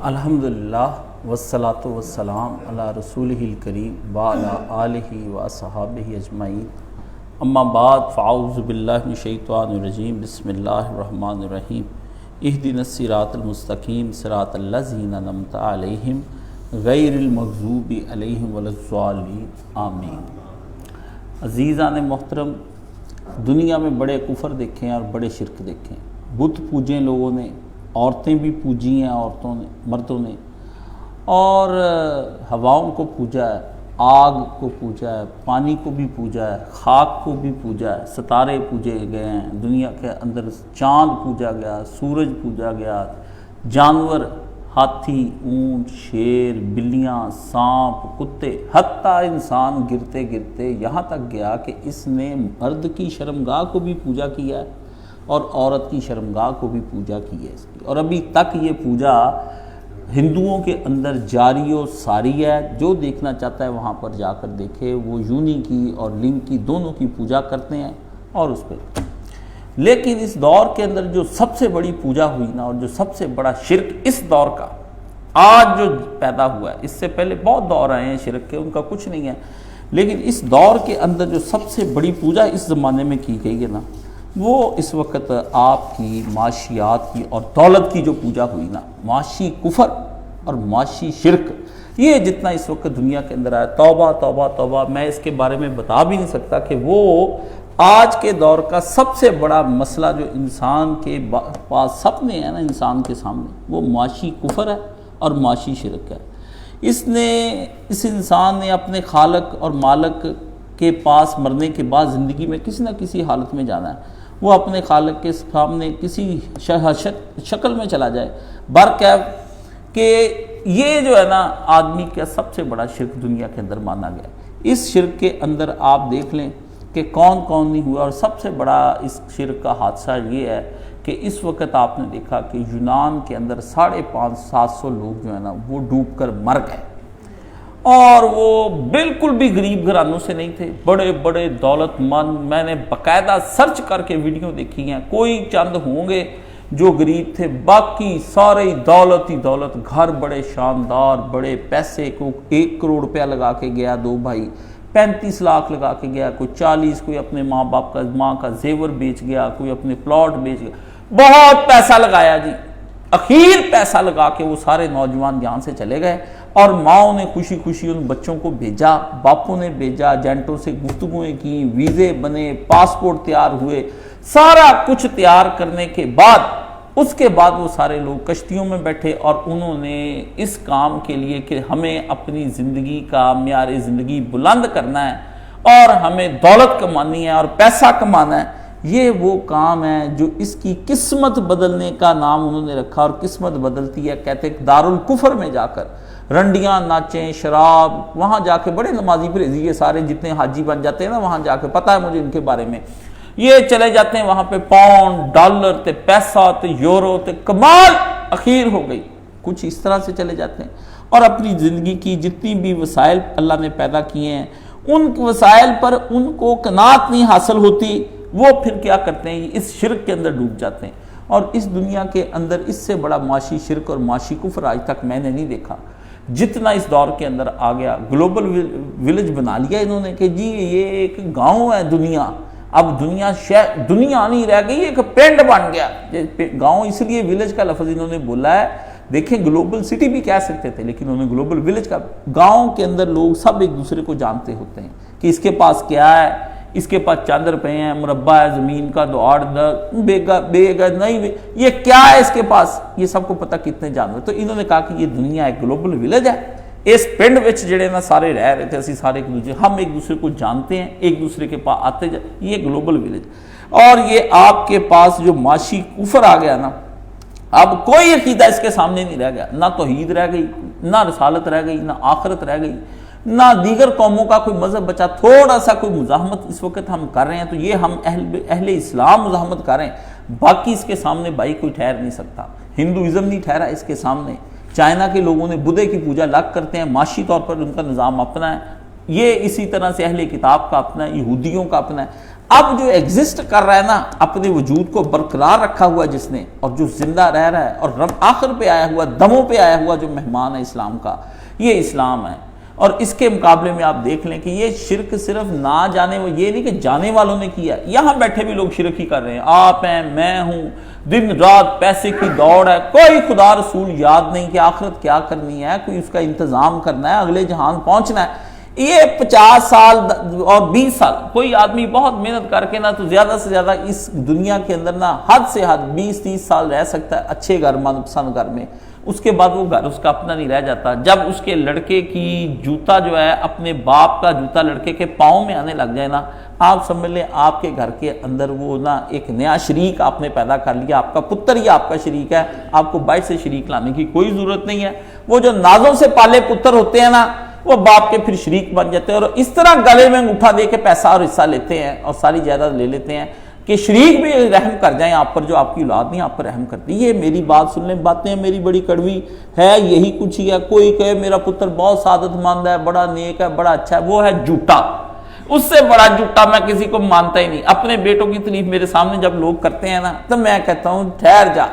الحمدللہ والصلاۃ والسلام علی رسولہ الکریم وعلی آلہ واصحابہ اجمعین، اما بعد فاعوذ باللہ من الشیطان الرجیم، بسم اللہ الرحمن الرحیم، اہدنا الصراط المستقیم صراط الذین انعمت علیہم غیر المغضوب علیہم ولا الضالین آمین۔ عزیزان محترم، دنیا میں بڑے کفر دیکھے ہیں اور بڑے شرک دیکھے ہیں۔ بت پوجے لوگوں نے، عورتیں بھی پوجی ہیں عورتوں نے، مردوں نے، اور ہواؤں کو پوجا ہے، آگ کو پوجا ہے، پانی کو بھی پوجا ہے، خاک کو بھی پوجا ہے، ستارے پوجے گئے ہیں، دنیا کے اندر چاند پوجا گیا، سورج پوجا گیا، جانور، ہاتھی، اونٹ، شیر، بلیاں، سانپ، کتے، حتیٰ انسان گرتے گرتے یہاں تک گیا کہ اس نے مرد کی شرمگاہ کو بھی پوجا کیا ہے اور عورت کی شرمگاہ کو بھی پوجا کی ہے اس کی، اور ابھی تک یہ پوجا ہندوؤں کے اندر جاری و ساری ہے۔ جو دیکھنا چاہتا ہے وہاں پر جا کر دیکھے، وہ یونی کی اور لنگ کی دونوں کی پوجا کرتے ہیں اور اس پہ۔ لیکن اس دور کے اندر جو سب سے بڑی پوجا ہوئی نا، اور جو سب سے بڑا شرک اس دور کا آج جو پیدا ہوا ہے، اس سے پہلے بہت دور آئے ہیں شرک کے، ان کا کچھ نہیں ہے، لیکن اس دور کے اندر جو سب سے بڑی پوجا اس زمانے میں کی گئی ہے نا، وہ اس وقت آپ کی معاشیات کی اور دولت کی جو پوجا ہوئی نا، معاشی کفر اور معاشی شرک، یہ جتنا اس وقت دنیا کے اندر آیا، توبہ توبہ توبہ، میں اس کے بارے میں بتا بھی نہیں سکتا کہ وہ آج کے دور کا سب سے بڑا مسئلہ جو انسان کے پاس سامنے ہے نا، انسان کے سامنے، وہ معاشی کفر ہے اور معاشی شرک ہے۔ اس انسان نے اپنے خالق اور مالک کے پاس مرنے کے بعد زندگی میں کسی نہ کسی حالت میں جانا ہے، وہ اپنے خالق کے سامنے کسی شکل میں چلا جائے، برکیف کہ یہ جو ہے نا آدمی کا سب سے بڑا شرک دنیا کے اندر مانا گیا۔ اس شرک کے اندر آپ دیکھ لیں کہ کون کون نہیں ہوا، اور سب سے بڑا اس شرک کا حادثہ یہ ہے کہ اس وقت آپ نے دیکھا کہ یونان کے اندر 550-700 لوگ جو ہے نا وہ ڈوب کر مر گئے، اور وہ بالکل بھی غریب گھرانوں سے نہیں تھے، بڑے بڑے دولت مند، میں نے باقاعدہ سرچ کر کے ویڈیو دیکھی ہیں، کوئی چند ہوں گے جو غریب تھے، باقی سارے دولت ہی دولت، گھر بڑے شاندار، بڑے پیسے، کو 1 کروڑ روپیہ لگا کے گیا، 2 بھائی 35 لاکھ لگا کے گیا، کوئی 40، کوئی اپنے ماں کا زیور بیچ گیا، کوئی اپنے پلاٹ بیچ گیا، بہت پیسہ لگایا جی، اخیر پیسہ لگا کے وہ سارے نوجوان یہاں سے چلے گئے، اور ماؤں نے خوشی خوشی ان بچوں کو بھیجا، باپوں نے بھیجا، ایجنٹوں سے گفتگویں کی، ویزے بنے، پاسپورٹ تیار ہوئے، سارا کچھ تیار کرنے کے بعد اس کے بعد وہ سارے لوگ کشتیوں میں بیٹھے، اور انہوں نے اس کام کے لیے کہ ہمیں اپنی زندگی کا معیار زندگی بلند کرنا ہے اور ہمیں دولت کمانی ہے اور پیسہ کمانا ہے، یہ وہ کام ہے جو اس کی قسمت بدلنے کا نام انہوں نے رکھا، اور قسمت بدلتی ہے کہتے ہیں دارالکفر میں جا کر رنڈیاں ناچیں، شراب، وہاں جا کے بڑے نمازی پرہیزی، یہ سارے جتنے حاجی بن جاتے ہیں نا وہاں جا کے، پتہ ہے مجھے ان کے بارے میں، یہ چلے جاتے ہیں وہاں پہ، پاؤنڈ، ڈالر تے پیسہ تے یورو تے کمال اخیر ہو گئی، کچھ اس طرح سے چلے جاتے ہیں، اور اپنی زندگی کی جتنی بھی وسائل اللہ نے پیدا کیے ہیں ان وسائل پر ان کو قناعت نہیں حاصل ہوتی، وہ پھر کیا کرتے ہیں، اس شرک کے اندر ڈوب جاتے ہیں۔ اور اس دنیا کے اندر اس سے بڑا معاشی شرک اور معاشی کفر آج تک میں نے نہیں دیکھا، جتنا اس دور کے اندر آ گیا۔ گلوبل ولیج بنا لیا انہوں نے کہ جی یہ ایک گاؤں ہے دنیا، اب دنیا نہیں رہ گئی، ایک پنڈ بن گیا گاؤں، اس لیے ولیج کا لفظ انہوں نے بولا ہے۔ دیکھیں گلوبل سٹی بھی کہہ سکتے تھے، لیکن انہوں نے گلوبل ولیج کا، گاؤں کے اندر لوگ سب ایک دوسرے کو جانتے ہوتے ہیں کہ اس کے پاس کیا ہے، اس کے پاس چند روپے ہیں، مربع ہے زمین کا، 2 بے گز نہیں، یہ کیا ہے اس کے پاس، یہ سب کو پتہ کتنے جانور۔ تو انہوں نے کہا کہ یہ دنیا ایک گلوبل ولیج ہے، اس پنڈ وچ جڑے نا سارے رہ رہے تھے، اسی سارے ہم ایک دوسرے کو جانتے ہیں، ایک دوسرے کے پاس آتے جائے، یہ گلوبل ولیج۔ اور یہ آپ کے پاس جو معاشی کفر آ گیا نا، اب کوئی عقیدہ اس کے سامنے نہیں رہ گیا، نہ توحید رہ گئی، نہ رسالت رہ گئی، نہ آخرت رہ گئی، نہ دیگر قوموں کا کوئی مذہب بچا۔ تھوڑا سا کوئی مزاحمت اس وقت ہم کر رہے ہیں تو یہ ہم اہل اسلام مزاحمت کر رہے ہیں، باقی اس کے سامنے بھائی کوئی ٹھہر نہیں سکتا۔ ہندوازم نہیں ٹھہرا اس کے سامنے، چائنا کے لوگوں نے بدھے کی پوجا الگ کرتے ہیں، معاشی طور پر ان کا نظام اپنا ہے، یہ اسی طرح سے اہل کتاب کا اپنا ہے، یہودیوں کا اپنا ہے۔ اب جو ایگزسٹ کر رہا ہے نا، اپنے وجود کو برقرار رکھا ہوا ہے جس نے، اور جو زندہ رہ رہا ہے اور رب آخر پہ آیا ہوا، دموں پہ آیا ہوا جو مہمان ہے اسلام کا، یہ اسلام ہے۔ اور اس کے مقابلے میں آپ دیکھ لیں کہ یہ شرک صرف نہ جانے، وہ یہ نہیں کہ جانے والوں نے کیا، یہاں بیٹھے بھی لوگ شرک ہی کر رہے ہیں۔ آپ ہیں، میں ہوں، دن رات پیسے کی دوڑ ہے، کوئی خدا رسول یاد نہیں کہ آخرت کیا کرنی ہے، کوئی اس کا انتظام کرنا ہے، اگلے جہان پہنچنا ہے۔ یہ 50 سال اور 20 سال کوئی آدمی بہت محنت کر کے نا تو زیادہ سے زیادہ اس دنیا کے اندر نا حد سے حد 20-30 سال رہ سکتا ہے اچھے گھر، من پسند گھر میں، اس کے بعد وہ گھر اس کا اپنا نہیں رہ جاتا۔ جب اس کے لڑکے کی جوتا جو ہے، اپنے باپ کا جوتا لڑکے کے پاؤں میں آنے لگ جائے نا، آپ سمجھ لیں آپ کے گھر کے اندر وہ نا ایک نیا شریک آپ نے پیدا کر لیا، آپ کا پتر ہی آپ کا شریک ہے، آپ کو باہر سے شریک لانے کی کوئی ضرورت نہیں ہے۔ وہ جو نازوں سے پالے پتر ہوتے ہیں نا، وہ باپ کے پھر شریک بن جاتے ہیں، اور اس طرح گلے میں انگوٹھا دے کے پیسہ اور حصہ لیتے ہیں اور ساری جائیداد لے لیتے ہیں کہ شریک بھی رحم کر جائیں آپ پر، جو آپ کی اولاد نہیں آپ پر رحم کرتی۔ یہ میری بات سن لیں، باتیں میری بڑی کڑوی ہے، یہی کچھ ہی ہے۔ کوئی کہے میرا پتر بہت سعادت مند ہے، بڑا نیک ہے، بڑا اچھا ہے، وہ ہے جھوٹا۔ اس سے بڑا جھوٹا میں کسی کو مانتا ہی نہیں۔ اپنے بیٹوں کی تعریف میرے سامنے جب لوگ کرتے ہیں نا تو میں کہتا ہوں ٹھہر جا،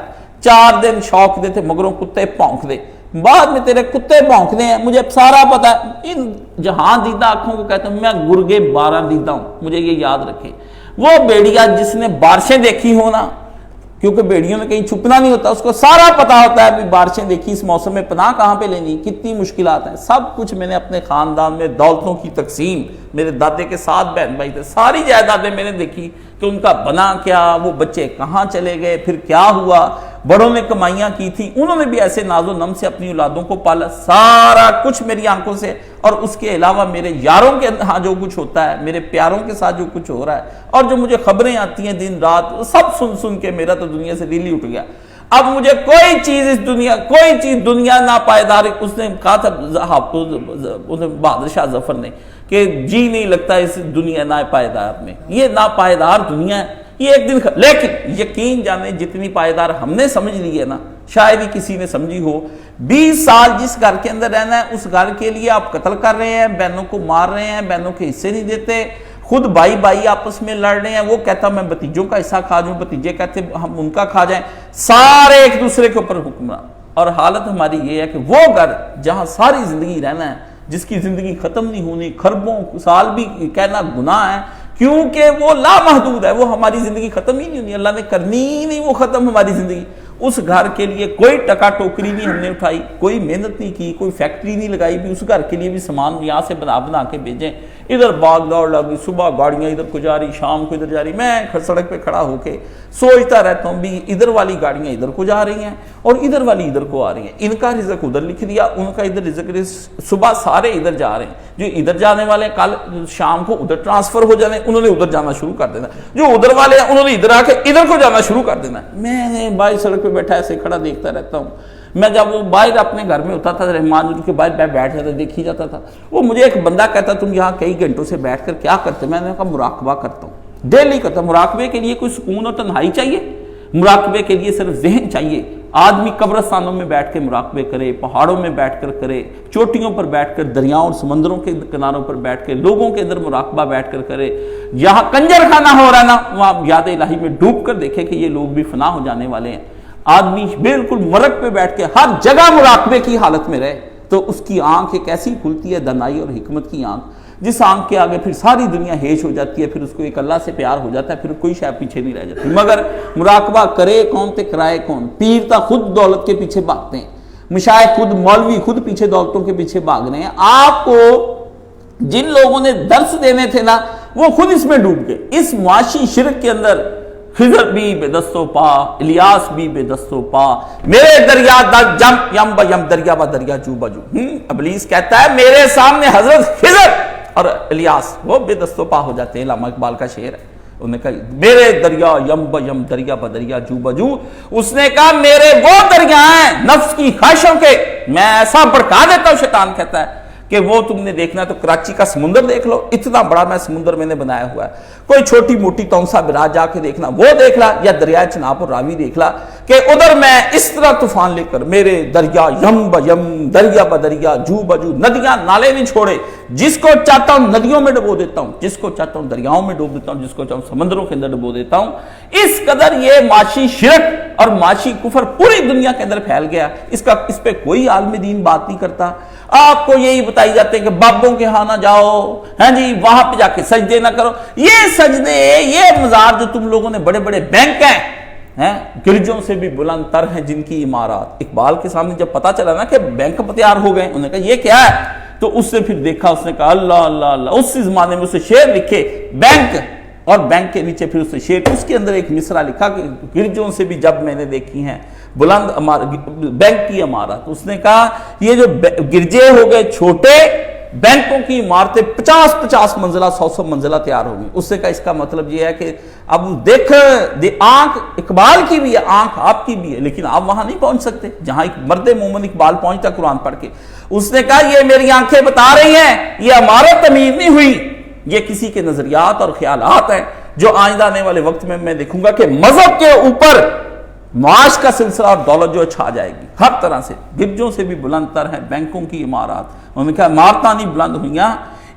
4 دن شوق دے تھے مگروں کتے بھونک دے، بعد میں تیرے کتے بھونکنے ہیں، مجھے سارا پتا ہے۔ ان جہاں دیدہ آنکھوں کو کہتا ہوں میں گرگے 12 دیدہ ہوں، مجھے یہ یاد رکھے۔ وہ بیڑیا جس نے بارشیں دیکھی ہو نا، کیونکہ بیڑیوں میں کہیں چھپنا نہیں ہوتا، اس کو سارا پتا ہوتا ہے بھی بارشیں دیکھی، اس موسم میں پناہ کہاں پہ لینی، کتنی مشکلات ہیں۔ سب کچھ میں نے اپنے خاندان میں دولتوں کی تقسیم، میرے دادے کے 7 بہن بھائی تھے، ساری جائیدادیں میں نے دیکھی کہ ان کا بنا کیا، وہ بچے کہاں چلے گئے، پھر کیا ہوا۔ بڑوں نے کمائیاں کی تھی، انہوں نے بھی ایسے ناز و نم سے اپنی اولادوں کو پالا، سارا کچھ میری آنکھوں سے۔ اور اس کے علاوہ میرے یاروں کے ہاں جو کچھ ہوتا ہے، میرے پیاروں کے ساتھ جو کچھ ہو رہا ہے، اور جو مجھے خبریں آتی ہیں دن رات، سب سن سن کے میرا تو دنیا سے دل ہی اٹھ گیا۔ اب مجھے کوئی چیز اس دنیا، کوئی چیز دنیا ناپائیدار، اس نے کہا تھا بہادر شاہ ظفر نے کہ جی نہیں لگتا اس دنیا ناپائیدار میں، یہ ناپائیدار دنیا ہے، یہ ایک دن لیکن یقین جانے جتنی پائیدار ہم نے سمجھ لی ہے نا، شاید ہی کسی نے سمجھی ہو۔ 20 سال جس گھر کے اندر رہنا ہے، اس گھر کے لیے آپ قتل کر رہے ہیں، بہنوں کو مار رہے ہیں، بہنوں کے حصے نہیں دیتے، خود بھائی بھائی آپس میں لڑ رہے ہیں، وہ کہتا میں بھتیجوں کا حصہ کھا جاؤں، بھتیجے کہتے ہم ان کا کھا جائیں، سارے ایک دوسرے کے اوپر حکمران۔ اور حالت ہماری یہ ہے کہ وہ گھر جہاں ساری زندگی رہنا ہے، جس کی زندگی ختم نہیں ہونی، خربوں سال بھی کہنا گناہ ہے، کیونکہ وہ لامحدود ہے، وہ ہماری زندگی ختم ہی نہیں ہونی، اللہ نے کرنی ہی نہیں وہ ختم ہماری زندگی۔ اس گھر کے لیے کوئی ٹکا ٹوکری نہیں ہم نے اٹھائی، کوئی محنت نہیں کی، کوئی فیکٹری نہیں لگائی بھی اس گھر کے لیے بھی سامان یہاں سے بنا کے بھیجیں۔ ادھر باغ دوڑ لگی، صبح گاڑیاں ادھر کو جا رہی، شام کو ادھر جا رہی، میں سڑک پہ کھڑا ہو کے سوچتا رہتا ہوں بھی ادھر والی گاڑیاں ادھر کو جا رہی ہیں اور ادھر والی ادھر کو آ رہی ہیں، ان کا رزق ادھر لکھ دیا، ان کا ادھر رزق، صبح سارے ادھر جا رہے ہیں، جو ادھر جانے والے کل شام کو ادھر ٹرانسفر ہو جانے، انہوں نے ادھر جانا شروع کر دینا، جو ادھر والے ہیں انہوں نے ادھر آ کے ادھر کو جانا شروع کر دینا۔ میں نے باہر سڑک پہ بیٹھا ایسے کھڑا دیکھتا رہتا ہوں۔ میں جب وہ باہر اپنے گھر میں ہوتا تھا، رحمان جن کے باہر میں بیٹھ جاتا، دیکھ ہی جاتا تھا، وہ مجھے ایک بندہ کہتا تم یہاں کئی گھنٹوں سے بیٹھ کر کیا کرتے؟ میں نے کہا مراقبہ کرتا ہوں، ڈیلی کرتا ہوں۔ مراقبے کے لیے کوئی سکون اور تنہائی چاہیے؟ مراقبے کے لیے صرف ذہن چاہیے۔ آدمی قبرستانوں میں بیٹھ کے مراقبے کرے، پہاڑوں میں بیٹھ کر کرے، چوٹیوں پر بیٹھ کر، دریاؤں اور سمندروں کے کناروں پر بیٹھ کے، لوگوں کے اندر مراقبہ بیٹھ کر کرے۔ یہاں کنجر خانہ ہو رہا ہے نا، وہاں یاد الہی میں ڈوب کر دیکھے کہ یہ لوگ بھی فنا ہو جانے والے ہیں۔ آدمی بالکل مرگ پہ بیٹھ کے ہر جگہ مراقبے کی حالت میں رہے تو اس کی آنکھ ایک ایسی کھلتی ہے، دانائی اور حکمت کی آنکھ، جس آنکھ کے آگے پھر ساری دنیا ہیش ہو جاتی ہے، پھر اس کو ایک اللہ سے پیار ہو جاتا ہے، پھر کوئی شے پیچھے نہیں رہ جاتی۔ مگر مراقبہ کرے کون تے کرائے کون؟ پیر تا خود دولت کے پیچھے بھاگتے ہیں، مشائخ خود، مولوی خود پیچھے دولتوں کے پیچھے بھاگ رہے ہیں۔ آپ کو جن لوگوں نے درس دینے تھے نا، وہ خود اس میں ڈوب گئے، اس معاشی شرک کے اندر۔ خضر بھی بے دست و پا، الیاس بھی بے دست و پا، میرے دریا جم یم با یم، دریا با دریا جو با جو۔ ابلیس کہتا ہے میرے سامنے حضرت خضر اور الیاس وہ بے دست و پا ہو جاتے ہیں۔ علامہ اقبال کا شعر ہے، انہوں نے کہا میرے دریا یم با یم، دریا با دریا جو با جو۔ اس نے کہا میرے وہ دریا ہیں نفس کی خواہشوں کے، میں ایسا بڑکا دیتا ہوں، شیطان کہتا ہے کہ وہ تم نے دیکھنا تو کراچی کا سمندر دیکھ لو، اتنا بڑا میں سمندر میں نے بنایا ہوا ہے، کوئی چھوٹی موٹی تونسا براج جا کے دیکھنا وہ دیکھ لا، یا دریائے چناب اور راوی دیکھ لا، کہ ادھر میں اس طرح طوفان لے کر میرے دریا یم بیم دریا بدریا جو بجو ندیاں نالے نہیں چھوڑے، جس کو چاہتا ہوں ندیوں میں ڈبو دیتا ہوں، جس کو چاہتا ہوں دریاؤں میں ڈبو دیتا ہوں، جس کو چاہتا ہوں سمندروں کے اندر ڈبو دیتا ہوں۔ اس قدر یہ معاشی شرک اور معاشی کفر پوری دنیا کے اندر پھیل گیا، اس پہ کوئی عالم دین بات نہیں کرتا۔ آپ کو یہی بتائی جاتے ہیں کہ بابوں کے ہاں نہ جاؤ، ہاں جی وہاں پہ جا کے سجدے نہ کرو۔ یہ سجدے، یہ مزار جو تم لوگوں نے بڑے بڑے بینک ہیں، گرجوں سے بھی بلند تر ہیں جن کی عمارات۔ اقبال کے سامنے جب پتا چلا نا کہ بینک تیار ہو گئے، انہوں نے کہا یہ کیا ہے، تو اس سے پھر دیکھا، اس نے کہا اللہ اللہ اللہ، اس زمانے میں اسے شعر لکھے بینک، اور بینک کے نیچے پھر اسے شعر، اس کے اندر ایک مصرع لکھا کہ گرجوں سے بھی جب میں نے دیکھی ہیں بلند بینک کی عمارت۔ اس نے کہا یہ جو گرجے ہو گئے چھوٹے، بینکوں کی عمارتیں 50 منزلہ 100 منزلہ تیار ہو گئی۔ اس سے کہا اس کا مطلب یہ ہے کہ اب دیکھ آنکھ اقبال کی بھی ہے، آنکھ آپ کی بھی ہے، لیکن آپ وہاں نہیں پہنچ سکتے جہاں ایک مرد مومن اقبال پہنچتا قرآن پڑھ کے۔ اس نے کہا یہ میری آنکھیں بتا رہی ہیں یہ عمارت تعمیر نہیں ہوئی، یہ کسی کے نظریات اور خیالات ہیں جو آئندہ آنے والے وقت میں دیکھوں گا کہ مذہب کے اوپر معاش کا سلسلہ اور دولت جو چھا جائے گی ہر طرح سے۔ گرجوں سے بھی بلند تر ہیں بینکوں کی عمارات۔ انہوں نے کہا عمارتاں نہیں بلند ہوئیاں،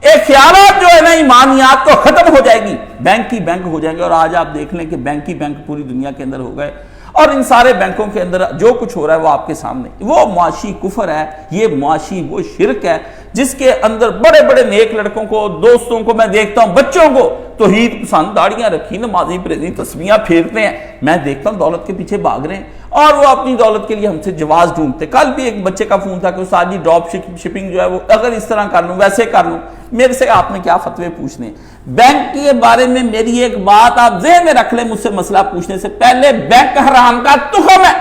ایک خیالات جو ہے نا ایمانیات کو ختم ہو جائے گی، بینک کی بینک ہو جائیں گے۔ اور آج آپ دیکھ لیں کہ بینک کی بینک پوری دنیا کے اندر ہو گئے، اور ان سارے بینکوں کے اندر جو کچھ ہو رہا ہے وہ آپ کے سامنے، وہ معاشی کفر ہے، یہ معاشی وہ شرک ہے جس کے اندر بڑے بڑے نیک لڑکوں کو، دوستوں کو میں دیکھتا ہوں، بچوں کو توحید پسند، داڑیاں رکھی، نمازی پریزی، تسبیحاں پھیرتے ہیں، میں دیکھتا ہوں دولت کے پیچھے بھاگ رہے ہیں، اور وہ اپنی دولت کے لیے ہم سے جواز ڈھونڈتے۔ کل بھی ایک بچے کا فون تھا کہ استاد جی ڈراپ شپنگ جو ہے وہ اگر اس طرح کر لوں ویسے کر لوں، میرے سے آپ نے کیا فتوے پوچھنے؟ بینک کے بارے میں میری ایک بات آپ ذہن میں رکھ لیں، مجھ سے مسئلہ پوچھنے سے پہلے بینک حرام کا تخم ہے،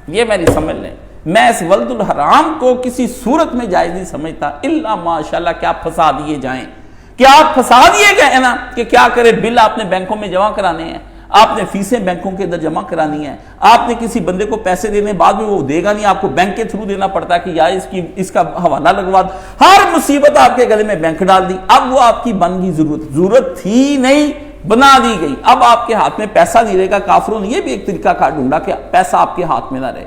یہ میری سمجھ لیں۔ میں اس ولد الحرام کو کسی صورت میں جائز نہیں سمجھتا، الا ماشاءاللہ کیا پھنسا دیے جائیں، کیا آپ پھنسا دیے گئے ہیں نا کہ کیا کرے، بل آپ نے بینکوں میں جمع کرانے ہیں، آپ نے فیسیں بینکوں کے اندر جمع کرانی ہے، آپ نے کسی بندے کو پیسے دینے بعد میں وہ دے گا نہیں، آپ کو بینک کے تھرو دینا پڑتا ہے کہ یا اس کا حوالہ لگوا دو، ہر مصیبت آپ کے گلے میں بینک ڈال دی۔ اب وہ آپ کی بن گئی ضرورت تھی نہیں، بنا دی گئی، اب آپ کے ہاتھ میں پیسہ نہیں رہے گا۔ کافروں نے یہ بھی ایک طریقہ کار ڈھونڈا کہ پیسہ آپ کے ہاتھ میں نہ رہے،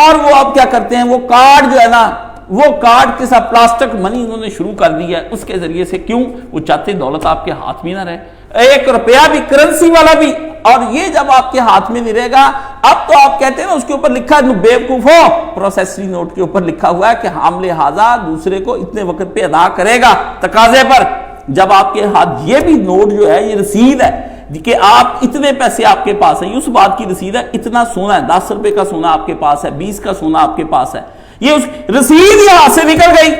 اور وہ آپ کیا کرتے ہیں، وہ کارڈ جو ہے نا، وہ کارڈ کے ساتھ پلاسٹک منی انہوں نے شروع کر دی ہے، اس کے ذریعے سے کیوں وہ چاہتے دولت آپ کے ہاتھ میں نہ رہے، 1 روپیہ بھی کرنسی والا بھی، اور یہ جب آپ کے ہاتھ میں نہیں رہے گا، اب تو آپ کہتے ہیں نا اس کے اوپر لکھا ہے بیوقوف ہو، پروسیسری نوٹ کے اوپر لکھا ہوا ہے کہ حامل لہذا دوسرے کو اتنے وقت پہ ادا کرے گا تقاضے پر۔ جب آپ کے ہاتھ یہ بھی نوٹ جو ہے یہ رسید ہے کہ آپ اتنے پیسے آپ کے پاس ہیں، اس بات کی رسید ہے، اتنا سونا ہے، 10 روپے کا سونا آپ کے پاس ہے، 20 کا سونا آپ کے پاس ہے، یہ اس رسید یہاں سے نکل گئی،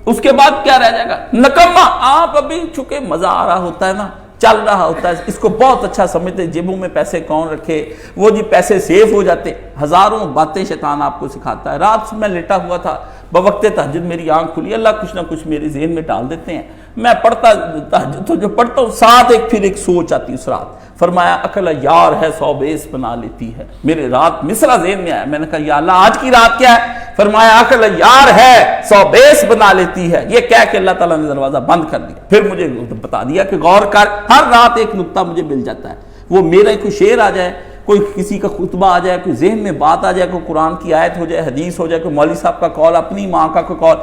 اس کے بعد کیا رہ جائے گا؟ نکمہ۔ آپ ابھی چونکہ مزہ آ رہا ہوتا ہے نا، چل رہا ہوتا ہے، اس کو بہت اچھا سمجھتے، جیبوں میں پیسے کون رکھے، وہ جی پیسے سیف ہو جاتے، ہزاروں باتیں شیطان آپ کو سکھاتا ہے۔ رات میں لیٹا ہوا تھا، بوقت تہجد میری آنکھ کھلی، اللہ کچھ نہ کچھ میرے ذہن میں ڈال دیتے ہیں، میں پڑھتا تہجد تو جو پڑھتا ہوں ساتھ پھر ایک سوچ آتی اس رات، فرمایا عقل یار ہے 100 بیس بنا لیتی ہے، میرے رات مصرع ذہن میں آیا، میں نے کہا یا اللہ آج کی رات کیا ہے؟ فرمایا عقل یار ہے 100 بیس بنا لیتی ہے، یہ کہہ کے اللہ تعالیٰ نے دروازہ بند کر دیا۔ پھر مجھے بتا دیا کہ غور کر، ہر رات ایک نقطہ مجھے مل جاتا ہے، وہ میرا کوئی شعر آ جائے، کوئی کسی کا خطبہ آ جائے، کوئی ذہن میں بات آ جائے، کوئی قرآن کی آیت ہو جائے، حدیث ہو جائے، کوئی مولوی صاحب کا کال، اپنی ماں کا کوئی کال،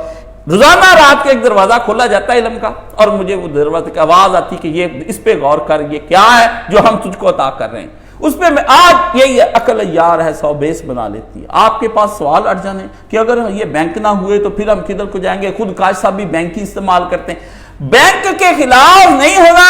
روزانہ رات کا ایک دروازہ کھولا جاتا ہے علم کا، اور مجھے وہ دروازے کی آواز آتی کہ یہ اس پہ غور کر، یہ کیا ہے جو ہم تجھ کو عطا کر رہے ہیں، اس پہ میں آج یہی عقل یار ہے 100 بیس بنا لیتی ہے۔ آپ کے پاس سوال اٹھ جانے کہ اگر یہ بینک نہ ہوئے تو پھر ہم کدھر کو جائیں گے؟ خود کاش صاحب بھی بینک ہی استعمال کرتے ہیں۔ بینک کے خلاف نہیں ہونا،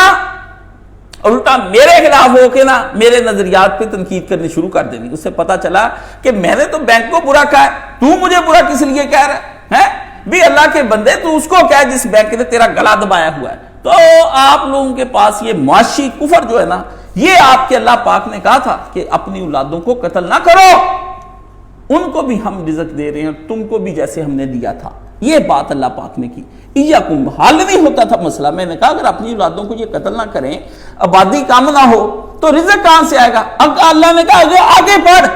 الٹا میرے خلاف ہو کے نا میرے نظریات پہ تنقید کرنی شروع کر دینی۔ اس سے پتا چلا کہ میں نے تو بینک کو برا کہا ہے، تو مجھے برا کس لیے کہہ رہا ہے؟ بھی اللہ کے بندے تو اس کو کہہ جس بینک نے تیرا گلا دبایا ہوا ہے۔ تو آپ لوگوں کے پاس یہ معاشی کفر جو ہے نا، یہ آپ کے اللہ پاک نے کہا تھا کہ اپنی اولادوں کو قتل نہ کرو، ان کو بھی ہم رزق دے رہے ہیں، تم کو بھی جیسے ہم نے دیا تھا، یہ بات اللہ پاک نے کی۔ ایاکم حل نہیں ہوتا تھا مسئلہ، میں نے کہا اگر اپنی اولادوں کو یہ قتل نہ کریں، آبادی کام نہ ہو تو رزق کہاں سے آئے گا؟ اللہ نے کہا آگے پڑھ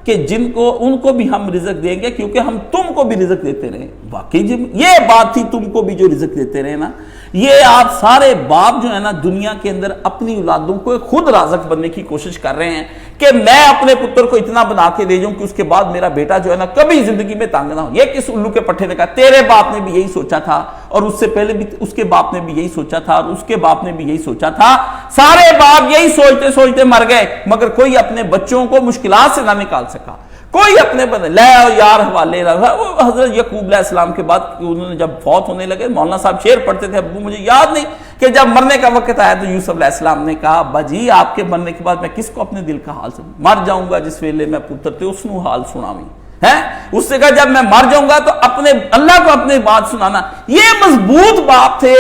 کہ جن کو ان کو بھی ہم رزق دیں گے کیونکہ ہم تم کو بھی رزق دیتے رہے۔ واقعی جب یہ بات تھی تم کو بھی جو رزق دیتے رہے نا، یہ آپ سارے باپ جو ہے نا دنیا کے اندر اپنی اولادوں کو خود رازق بننے کی کوشش کر رہے ہیں کہ میں اپنے پتر کو اتنا بنا کے دے جاؤں کہ اس کے بعد میرا بیٹا جو ہے نا کبھی زندگی میں تنگ نہ ہو. یہ کس الو کے پٹھے نے کہا؟ تیرے باپ نے بھی یہی سوچا تھا، اور اس سے پہلے بھی اس کے باپ نے بھی یہی سوچا تھا، اور اس کے باپ نے بھی یہی سوچا تھا. سارے باپ یہی سوچتے سوچتے مر گئے، مگر کوئی اپنے بچوں کو مشکلات سے نہ نکال سکا. کوئی اپنے لے یار حوالے رہا. حضرت یعقوب علیہ السلام کے بعد انہوں نے جب فوت ہونے لگے، مولانا صاحب شعر پڑھتے تھے، ابو مجھے یاد نہیں، کہ جب مرنے کا وقت آیا تو یوسف علیہ السلام نے کہا ابا جی آپ کے مرنے کے بعد میں کس کو اپنے دل کا حال سنوں؟ مر جاؤں گا جس ویلے میں پتر تے اس نو حال سناویں. اس سے کہا جب میں مر جاؤں گا تو اپنے اللہ کو اپنے بات سنانا. یہ مضبوط باپ تھے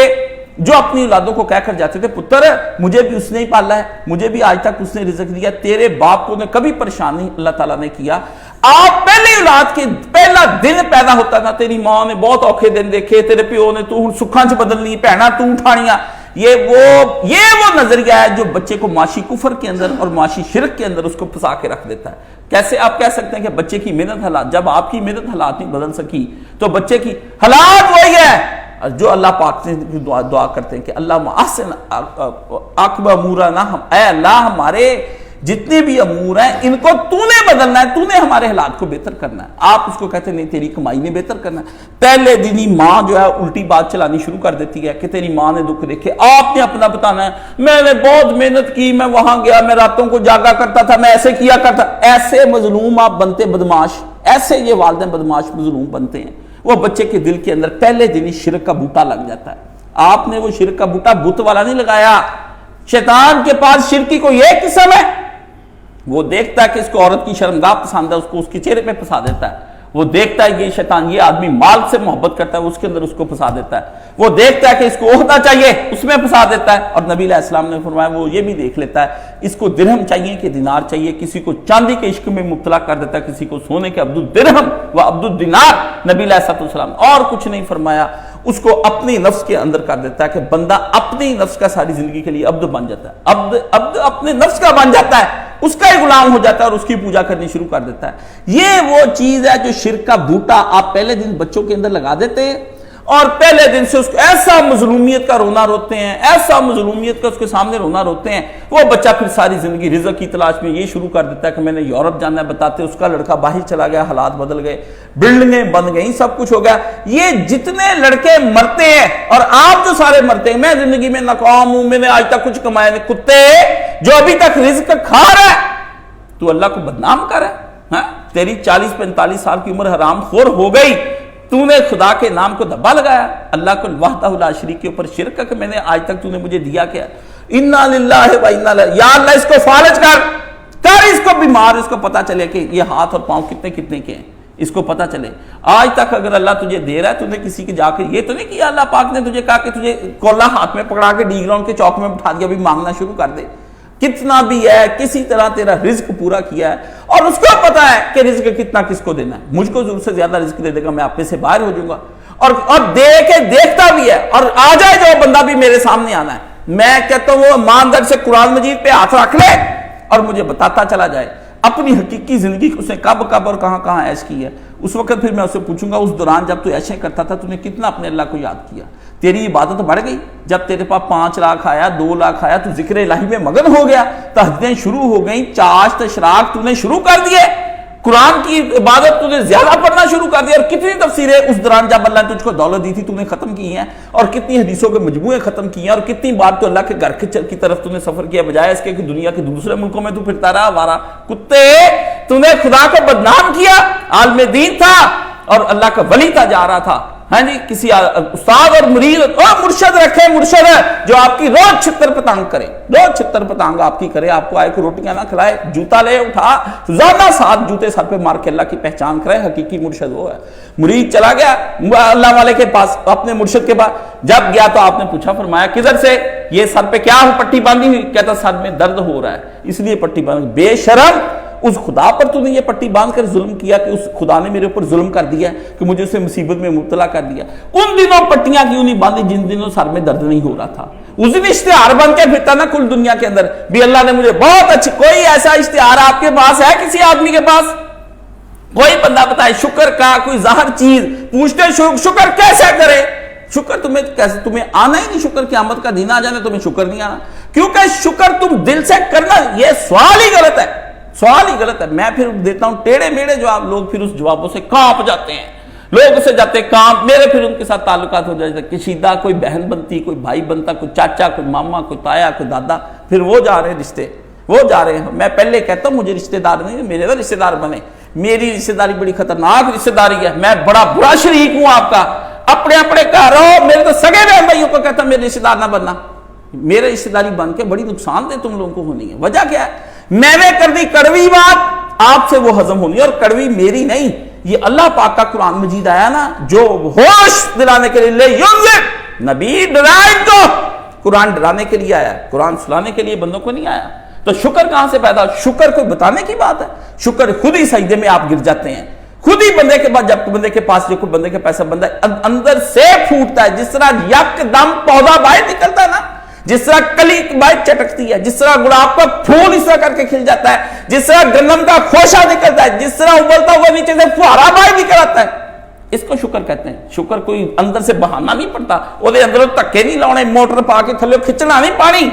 جو اپنی اولادوں کو کہہ کر جاتے تھے پتر مجھے بھی اس نے ہی پالا ہے، مجھے بھی آج تک اس نے رزق دیا، تیرے باپ کو نے کبھی پریشان نہیں اللہ تعالیٰ نے کیا. آپ پہلی اولاد کے پہلا دن پیدا ہوتا تھا تیری ماں نے بہت اوکھے دن دیکھے، تیرے پیو نے تو سکھاں چ بدلنی بہنا تو اٹھانیاں. یہ وہ نظریہ ہے جو بچے کو معاشی کفر کے اندر اور معاشی شرک کے اندر اس کو پھنسا کے رکھ دیتا ہے. کیسے آپ کہہ سکتے ہیں کہ بچے کی محنت حالات، جب آپ کی محنت حالات نہیں بدل سکی تو بچے کی حالات وہی ہے جو اللہ پاک سے دعا کرتے ہیں کہ اللہ احسن عاقبہ امورنا، اے اللہ ہمارے جتنے بھی امور ہیں ان کو تو نے بدلنا ہے، تو نے ہمارے حالات کو بہتر کرنا ہے. آپ اس کو کہتے ہیں نہیں تیری کمائی نے بہتر کرنا ہے. پہلے دن ہی ماں جو ہے الٹی بات چلانی شروع کر دیتی ہے کہ تیری ماں نے دکھ دیکھے، آپ نے اپنا بتانا ہے میں نے بہت محنت کی، میں وہاں گیا، میں راتوں کو جاگا کرتا تھا، میں ایسے کیا کرتا. ایسے مظلوم آپ بنتے بدماش، ایسے یہ والدین بدماش مظلوم بنتے ہیں. وہ بچے کے دل کے اندر پہلے دن ہی شرک کا بوٹا لگ جاتا ہے. آپ نے وہ شرک کا بوٹا بت والا نہیں لگایا. شیطان کے پاس شرک کی کوئی ایک قسم ہے، وہ دیکھتا ہے کہ اس کو عورت کی شرمگاہ پسند ہے، اس کو اس کے چہرے پہ پھنسا دیتا ہے. وہ دیکھتا ہے کہ یہ شیطان یہ آدمی مال سے محبت کرتا ہے، اس کے اندر اس کو پھنسا دیتا ہے. وہ دیکھتا ہے کہ اس کو عہدہ چاہیے، اس میں پھنسا دیتا ہے. اور نبی علیہ السلام نے فرمایا وہ یہ بھی دیکھ لیتا ہے اس کو درہم چاہیے کہ دینار چاہیے. کسی کو چاندی کے عشق میں مبتلا کر دیتا ہے، کسی کو سونے کے عبد الدرہم و عبد الدینار. نبی علیہ السلام اور کچھ نہیں فرمایا، اس کو اپنی نفس کے اندر کر دیتا ہے کہ بندہ اپنی نفس کا ساری زندگی کے لیے عبد بن جاتا ہے. عبد اپنے نفس کا بن جاتا ہے، اس کا ہی غلام ہو جاتا ہے اور اس کی پوجا کرنی شروع کر دیتا ہے. یہ وہ چیز ہے جو شرک کا بوٹا آپ پہلے دن بچوں کے اندر لگا دیتے ہیں اور پہلے دن سے اس کو ایسا مظلومیت کا رونا روتے ہیں، ایسا مظلومیت کا اس کے سامنے رونا روتے ہیں. وہ بچہ پھر ساری زندگی رزق کی تلاش میں یہ شروع کر دیتا ہے کہ میں نے یورپ جانا ہے، بتاتے اس کا لڑکا باہر چلا گیا، حالات بدل گئے، بلڈنگیں بن گئیں، سب کچھ ہو گیا. یہ جتنے لڑکے مرتے ہیں اور آپ جو سارے مرتے ہیں، میں زندگی میں ناکام ہوں، میں نے آج تک کچھ کمایا نہیں. کتے جو ابھی تک رزق کھا رہا ہے تو اللہ کو بدنام کر رہا ہے. تیری 40-45 سال کی عمر حرام خور ہو گئی، تو نے خدا کے نام کو دھبا لگایا، اللہ کو وحدہ لا شریک کے اوپر شرک کر کہ میں نے آج تک تو نے مجھے دیا کیا. انا للہ و انا الیہ، یا اللہ اس کو فالج کر اس کو بیمار، اس کو پتا چلے کہ یہ ہاتھ اور پاؤں کتنے کتنے کے ہیں، اس کو پتا چلے. آج تک اگر اللہ تجھے دے رہا ہے، تو نے کسی کے جا کے یہ تو نہیں کیا اللہ پاک نے تجھے کہا کہ تجھے کولا ہاتھ میں پکڑا کے ڈی گراؤنڈ کے چوک میں بٹھا دیا بھی مانگنا شروع کر دے. کتنا بھی ہے کسی طرح تیرا رزق پورا کیا ہے اور اس کو پتا ہے کہ رزق کتنا کس کو دینا ہے. مجھ کو ضرورت سے زیادہ رزق دے دے گا، میں آپ سے باہر ہو جاؤں گا. اور دیکھتا بھی ہے، اور آ جائے جو بندہ بھی میرے سامنے آنا ہے، میں کہتا ہوں وہ ایماندار سے قرآن مجید پہ ہاتھ رکھ لے اور مجھے بتاتا چلا جائے اپنی حقیقی زندگی اس نے کب اور کہاں عیش کی ہے. اس وقت پھر میں اسے پوچھوں گا اس دوران جب تو عیشیں کرتا تھا تو نے کتنا اپنے اللہ کو یاد کیا. تیری عبادت بڑھ گئی جب تیرے پاس 5 لاکھ آیا، 2 لاکھ آیا، تو ذکر الہی میں مگن ہو گیا، تہجدیں شروع ہو گئیں، چاشت اشراق تو نے شروع کر دیے، قرآن کی عبادت تو نے زیادہ پڑھنا شروع کر دیا. اور کتنی تفسیریں اس دوران جب اللہ نے تجھ کو دولت دی تھی تو نے ختم کی ہیں، اور کتنی حدیثوں کے مجموعے ختم کی ہیں، اور کتنی بار تو اللہ کے گھر کی طرف تو نے سفر کیا بجائے اس کے کہ دنیا کے دوسرے ملکوں میں تو پھرتا رہا وارا. کتے تو نے خدا کو بدنام کیا. عالم دین تھا اور اللہ کا ولی تھا، جا رہا تھا ہاں جی کسی استاد اور مرید اور مرشد رکھے، مرشد جو آپ کی روز چھتر پتنگ کرے، روز چھتر پتنگ آپ کی کرے، آپ کو آئے کو روٹیاں نہ کھلائے، جوتا لے اٹھا زیادہ ساتھ جوتے سر پہ مار کے اللہ کی پہچان کرے. حقیقی مرشد وہ ہے. مرید چلا گیا اللہ والے کے پاس، اپنے مرشد کے پاس جب گیا تو آپ نے پوچھا، فرمایا کدھر سے؟ یہ سر پہ کیا پٹی باندھی ہوئی؟ کہتا سر میں درد ہو رہا ہے اس لیے پٹی باندھی. بے شرم، اس خدا پر تو نے یہ پٹی باندھ کر ظلم کیا کہ اس خدا نے میرے اوپر ظلم کر دیا کہ مجھے اسے مصیبت میں مبتلا کر دیا. ان دنوں پٹیاں کیوں نہیں باندھی جن دنوں سر میں درد نہیں ہو رہا تھا؟ اس دن اشتہار بن کے پھرتا نا کل دنیا کے اندر بھی اللہ نے مجھے بہت اچھی. کوئی ایسا اشتہار آپ کے پاس ہے کسی آدمی کے پاس؟ کوئی بندہ بتائے شکر کا کوئی ظاہر چیز پوچھتے شکر کیسے کرے؟ شکر تمہیں کیسے، تمہیں آنا ہی نہیں شکر، قیامت کا دن آ جانا تمہیں شکر نہیں آنا، کیونکہ شکر تم دل سے کرنا، یہ سوال ہی غلط ہے، سوال ہی غلط ہے۔ میں پھر دیتا ہوں ٹیڑے میڑے جواب، لوگ پھر اس جوابوں سے کانپ جاتے ہیں، لوگ اسے جاتے کانپ، میرے پھر ان کے ساتھ تعلقات ہو جاتے، کشیدہ کوئی بہن بنتی، کوئی بھائی بنتا، کوئی چاچا، کوئی ماما، کوئی تایا، کوئی دادا، پھر وہ جا رہے ہیں رشتے، وہ جا رہے ہیں۔ میں پہلے کہتا ہوں مجھے رشتہ دار نہیں، میرے تو رشتہ دار بنے، میری رشتہ داری بڑی خطرناک رشتہ داری ہے، میں بڑا برا شریک ہوں آپ کا، اپنے اپنے گھر رہو، میرے تو سگے بہن بھائیوں کو کہتا میرے رشتہ دار نہ بننا، میرے رشتہ داری بن کے بڑی نقصان دہ تم لوگوں کو ہونی ہے۔ وجہ کیا ہے؟ میں نے کر دی کڑوی بات، آپ سے وہ ہضم ہونی ہے، اور کڑوی میری نہیں، یہ اللہ پاک کا قرآن مجید آیا نا، جو ہوش دلانے کے لیے نبی ڈرائے کو، قرآن ڈرانے کے لیے آیا، قرآن سلانے کے لیے بندوں کو نہیں آیا۔ تو شکر کہاں سے پیدا؟ شکر کوئی بتانے کی بات ہے؟ شکر خود ہی سجدے میں آپ گر جاتے ہیں، خود ہی بندے کے بعد، جب بندے کے پاس جو کوئی بندے کے پیسہ بندہ اندر سے پھوٹتا ہے، جس طرح یک دم پودا باہر نکلتا ہے نا، جس طرح کلی باہر چٹکتی ہے، جس طرح گلاب کا پھول اس طرح کر کے کھل جاتا ہے، جس طرح گندم کا خوشہ نکلتا ہے، جس طرح ابلتا ہوا نیچے سے فوارا باہر نکل آتا ہے، اس کو شکر کہتے ہیں۔ شکر کوئی اندر سے بہانا نہیں پڑتا، وہ اندر تکے نہیں لاؤنے، موٹر پا کے تھلے کھچنا نہیں پانی،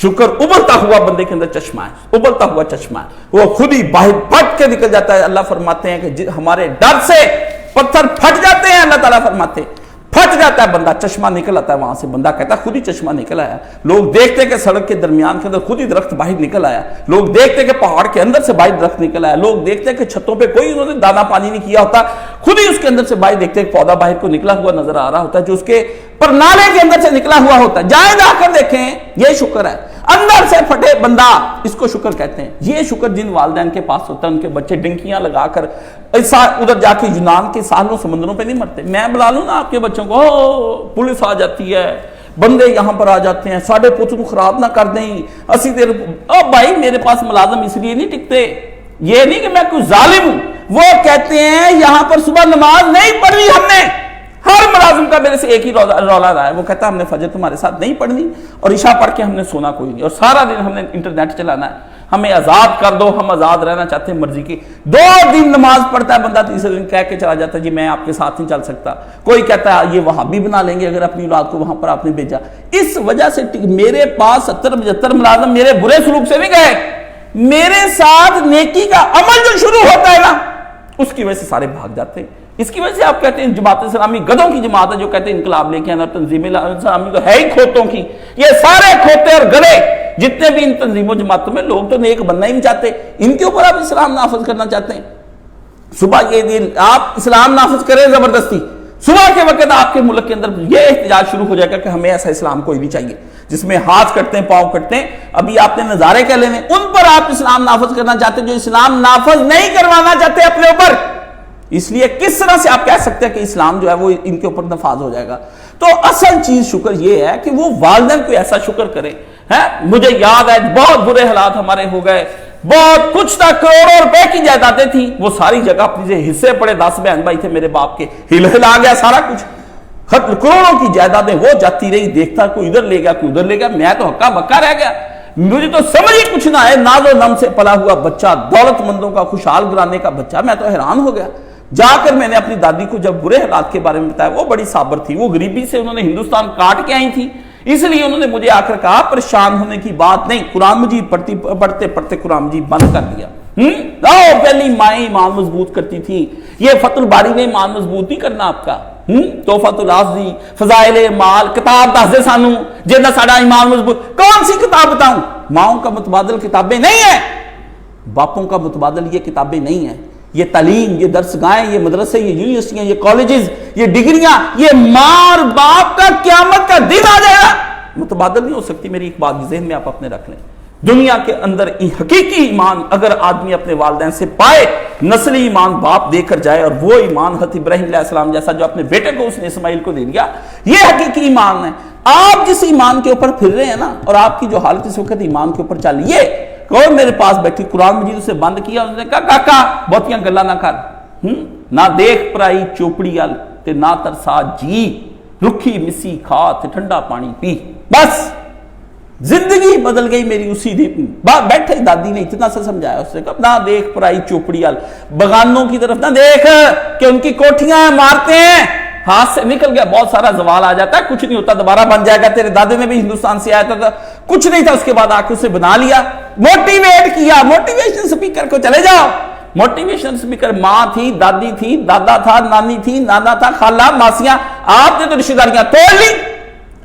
شکر ابلتا ہوا بندے کے اندر چشمہ ہے، ابلتا ہوا چشمہ ہے، وہ خود ہی باہر پھٹ کے نکل جاتا ہے۔ اللہ فرماتے ہیں کہ ہمارے ڈر سے پتھر پھٹ جاتے ہیں، اللہ تعالیٰ فرماتے ہیں پھٹ جاتا ہے بندہ، چشمہ نکل آتا ہے وہاں سے، بندہ کہتا ہے خود ہی چشمہ نکل آیا۔ لوگ دیکھتے کہ سڑک کے درمیان کے اندر خود ہی درخت باہر نکل آیا، لوگ دیکھتے کہ پہاڑ کے اندر سے باہر درخت نکل آیا، لوگ دیکھتے کہ چھتوں پہ کوئی انہوں نے دانا پانی نہیں کیا ہوتا، خود ہی اس کے اندر سے باہر دیکھتے کہ پودا باہر کو نکلا ہوا نظر آ رہا ہوتا ہے، جو اس کے پرنالے کے اندر سے نکلا ہوا ہوتا ہے۔ جائیں جا کر دیکھیں، یہ شکر ہے، اندر سے پھٹے بندہ، اس کو شکر کہتے ہیں۔ یہ شکر جن والدین کے پاس ہوتا ہے، ان کے بچے ڈنکیاں لگا کر ادھر جا کے یونان کے ساحلوں سمندروں پہ نہیں مرتے۔ میں بلا لوں نا آپ کے بچوں کو، پولیس آ جاتی ہے، بندے یہاں پر آ جاتے ہیں، ساڑھے پوت کو خراب نہ کر دیں، اسی دیر بھائی میرے پاس ملازم اس لیے نہیں ٹکتے، یہ نہیں کہ میں کوئی ظالم ہوں، وہ کہتے ہیں یہاں پر صبح نماز نہیں پڑھی ہم نے، ہر ملازم کا میرے سے ایک ہی رولا رہا ہے، وہ کہتا ہے ہم نے فجر تمہارے ساتھ نہیں پڑھنی، اور عشاء پڑھ کے ہم نے سونا کوئی نہیں، اور سارا دن ہم نے انٹرنیٹ چلانا ہے، ہمیں آزاد کر دو، ہم آزاد رہنا چاہتے ہیں مرضی کی۔ 2 دن نماز پڑھتا ہے بندہ، تیسرے دن کہہ کے چلا جاتا ہے جی میں آپ کے ساتھ نہیں چل سکتا۔ کوئی کہتا ہے یہ وہابی بنا لیں گے اگر اپنی اولاد کو وہاں پر آپ نے بھیجا۔ اس وجہ سے میرے پاس 70-75 ملازم میرے برے سلوک سے نہیں گئے، میرے ساتھ نیکی کا عمل جو شروع ہوتا ہے نا، اس کی وجہ سے سارے بھاگ جاتے ہیں۔ اس کی وجہ سے آپ کہتے ہیں جماعت اسلامی گدوں کی جماعت ہے، جو کہتے ہیں انقلاب لے کے آنا، تنظیم اسلامی تو ہے ہی کھوتوں کی، یہ سارے کھوتے اور گدے جتنے بھی ان تنظیموں جماعتوں میں، لوگ تو نیک بننا ہی نہیں چاہتے، ان کے اوپر آپ اسلام نافذ کرنا چاہتے ہیں۔ صبح یہ دن آپ اسلام نافذ کریں زبردستی، صبح کے وقت آپ کے ملک کے اندر یہ احتجاج شروع ہو جائے گا کہ ہمیں ایسا اسلام کوئی نہیں چاہیے جس میں ہاتھ کٹتے ہیں، پاؤں کٹتے ہیں۔ ابھی آپ نے نظارے کہہ لینے، ان پر آپ اسلام نافذ کرنا چاہتے ہیں جو اسلام نافذ نہیں کروانا چاہتے اپنے اوپر، اس لیے کس طرح سے آپ کہہ سکتے ہیں کہ اسلام جو ہے وہ ان کے اوپر نفاذ ہو جائے گا؟ تو اصل چیز شکر یہ ہے کہ وہ والدین کو ایسا شکر کرے۔ مجھے یاد ہے بہت برے حالات ہمارے ہو گئے، بہت کچھ تھا، کروڑوں روپے کی جائیدادیں تھیں، وہ ساری جگہ اپنی سے حصے پڑے، 10 بہن بھائی تھے میرے باپ کے، ہلا گیا سارا کچھ، کروڑوں کی جائیدادیں وہ جاتی رہی، دیکھتا کوئی ادھر لے گیا کوئی ادھر لے گیا، میں تو ہکا بکا رہ گیا، مجھے تو سمجھ ہی کچھ نہ ہے، ناز و نم سے پلا ہوا بچہ، دولت مندوں کا خوشحال گرانے کا بچہ، میں تو حیران ہو گیا۔ جا کر میں نے اپنی دادی کو جب برے حالات کے بارے میں بتایا، وہ بڑی صابر تھی، وہ غریبی سے انہوں نے ہندوستان کاٹ کے آئی تھی، اس لیے انہوں نے مجھے آ کر کہا پریشان ہونے کی بات نہیں، قرآن مجید پڑھتے پڑھتے قرآن مجید بند کر دیا۔ پہلی مائیں ایمان مضبوط کرتی تھی، یہ فتح الباری نے ایمان مضبوط نہیں کرنا آپ کا، تحفۃ العاضی، فضائل مال، کتاب دس دے سانو جنہ ساڑا ایمان مضبوط، کون سی کتاب بتاؤں؟ ماؤں کا متبادل کتابیں نہیں ہیں، باپوں کا متبادل یہ کتابیں نہیں ہیں، یہ تعلیم، یہ درسگاہیں، یہ مدرسے، یہ یونیورسٹیاں، یہ کالجز، یہ ڈگریاں، یہ ماں اور باپ کا قیامت کا دن آ جائے گا، متبادل نہیں ہو سکتی۔ میری ایک بات ذہن میں آپ اپنے رکھ لیں، دنیا کے اندر حقیقی ایمان اگر آدمی اپنے والدین سے پائے، نسلی ایمان باپ دے کر جائے، اور وہ ایمان حضرت ابراہیم علیہ السلام جیسا جو اپنے بیٹے کو اس نے اسماعیل کو دے دیا، یہ حقیقی ایمان ہے۔ آپ جس ایمان کے اوپر پھر رہے ہیں نا، اور آپ کی جو حالت اس وقت ایمان کے اوپر چل، یہ کوئی میرے پاس بیٹھی قرآن مجید اسے بند کیا، اس نے کہا کاکا بہتیاں گلا نہ کر، نہ دیکھ پرائی چوپڑی ال تے نہ ترسا جی، رکھی مسی کھا تے ٹھنڈا پانی پی، بس زندگی بدل گئی میری اسی دن۔ بیٹھے دادی نے اتنا سا سمجھایا، اس نے کہا نہ دیکھ پرائی چوپڑی ال، بغانوں کی طرف نہ دیکھ کہ ان کی کوٹھیاں مارتے ہیں، ہاتھ سے نکل گیا بہت سارا زوال آ جاتا ہے، کچھ نہیں ہوتا، دوبارہ بن جائے گا. تیرے دادے نے بھی ہندوستان سے آیا تھا، کچھ نہیں تھا، اس کے بعد آ کے اسے بنا لیا، موٹیویٹ کیا. موٹیویشن سپیکر کو چلے جاؤ. موٹیویشن سپیکر ماں تھی، دادی تھی، دادا تھا، نانی تھی، نانا تھا، خالہ، ماسیاں. آپ نے تو رشتہ داریاں توڑ لی.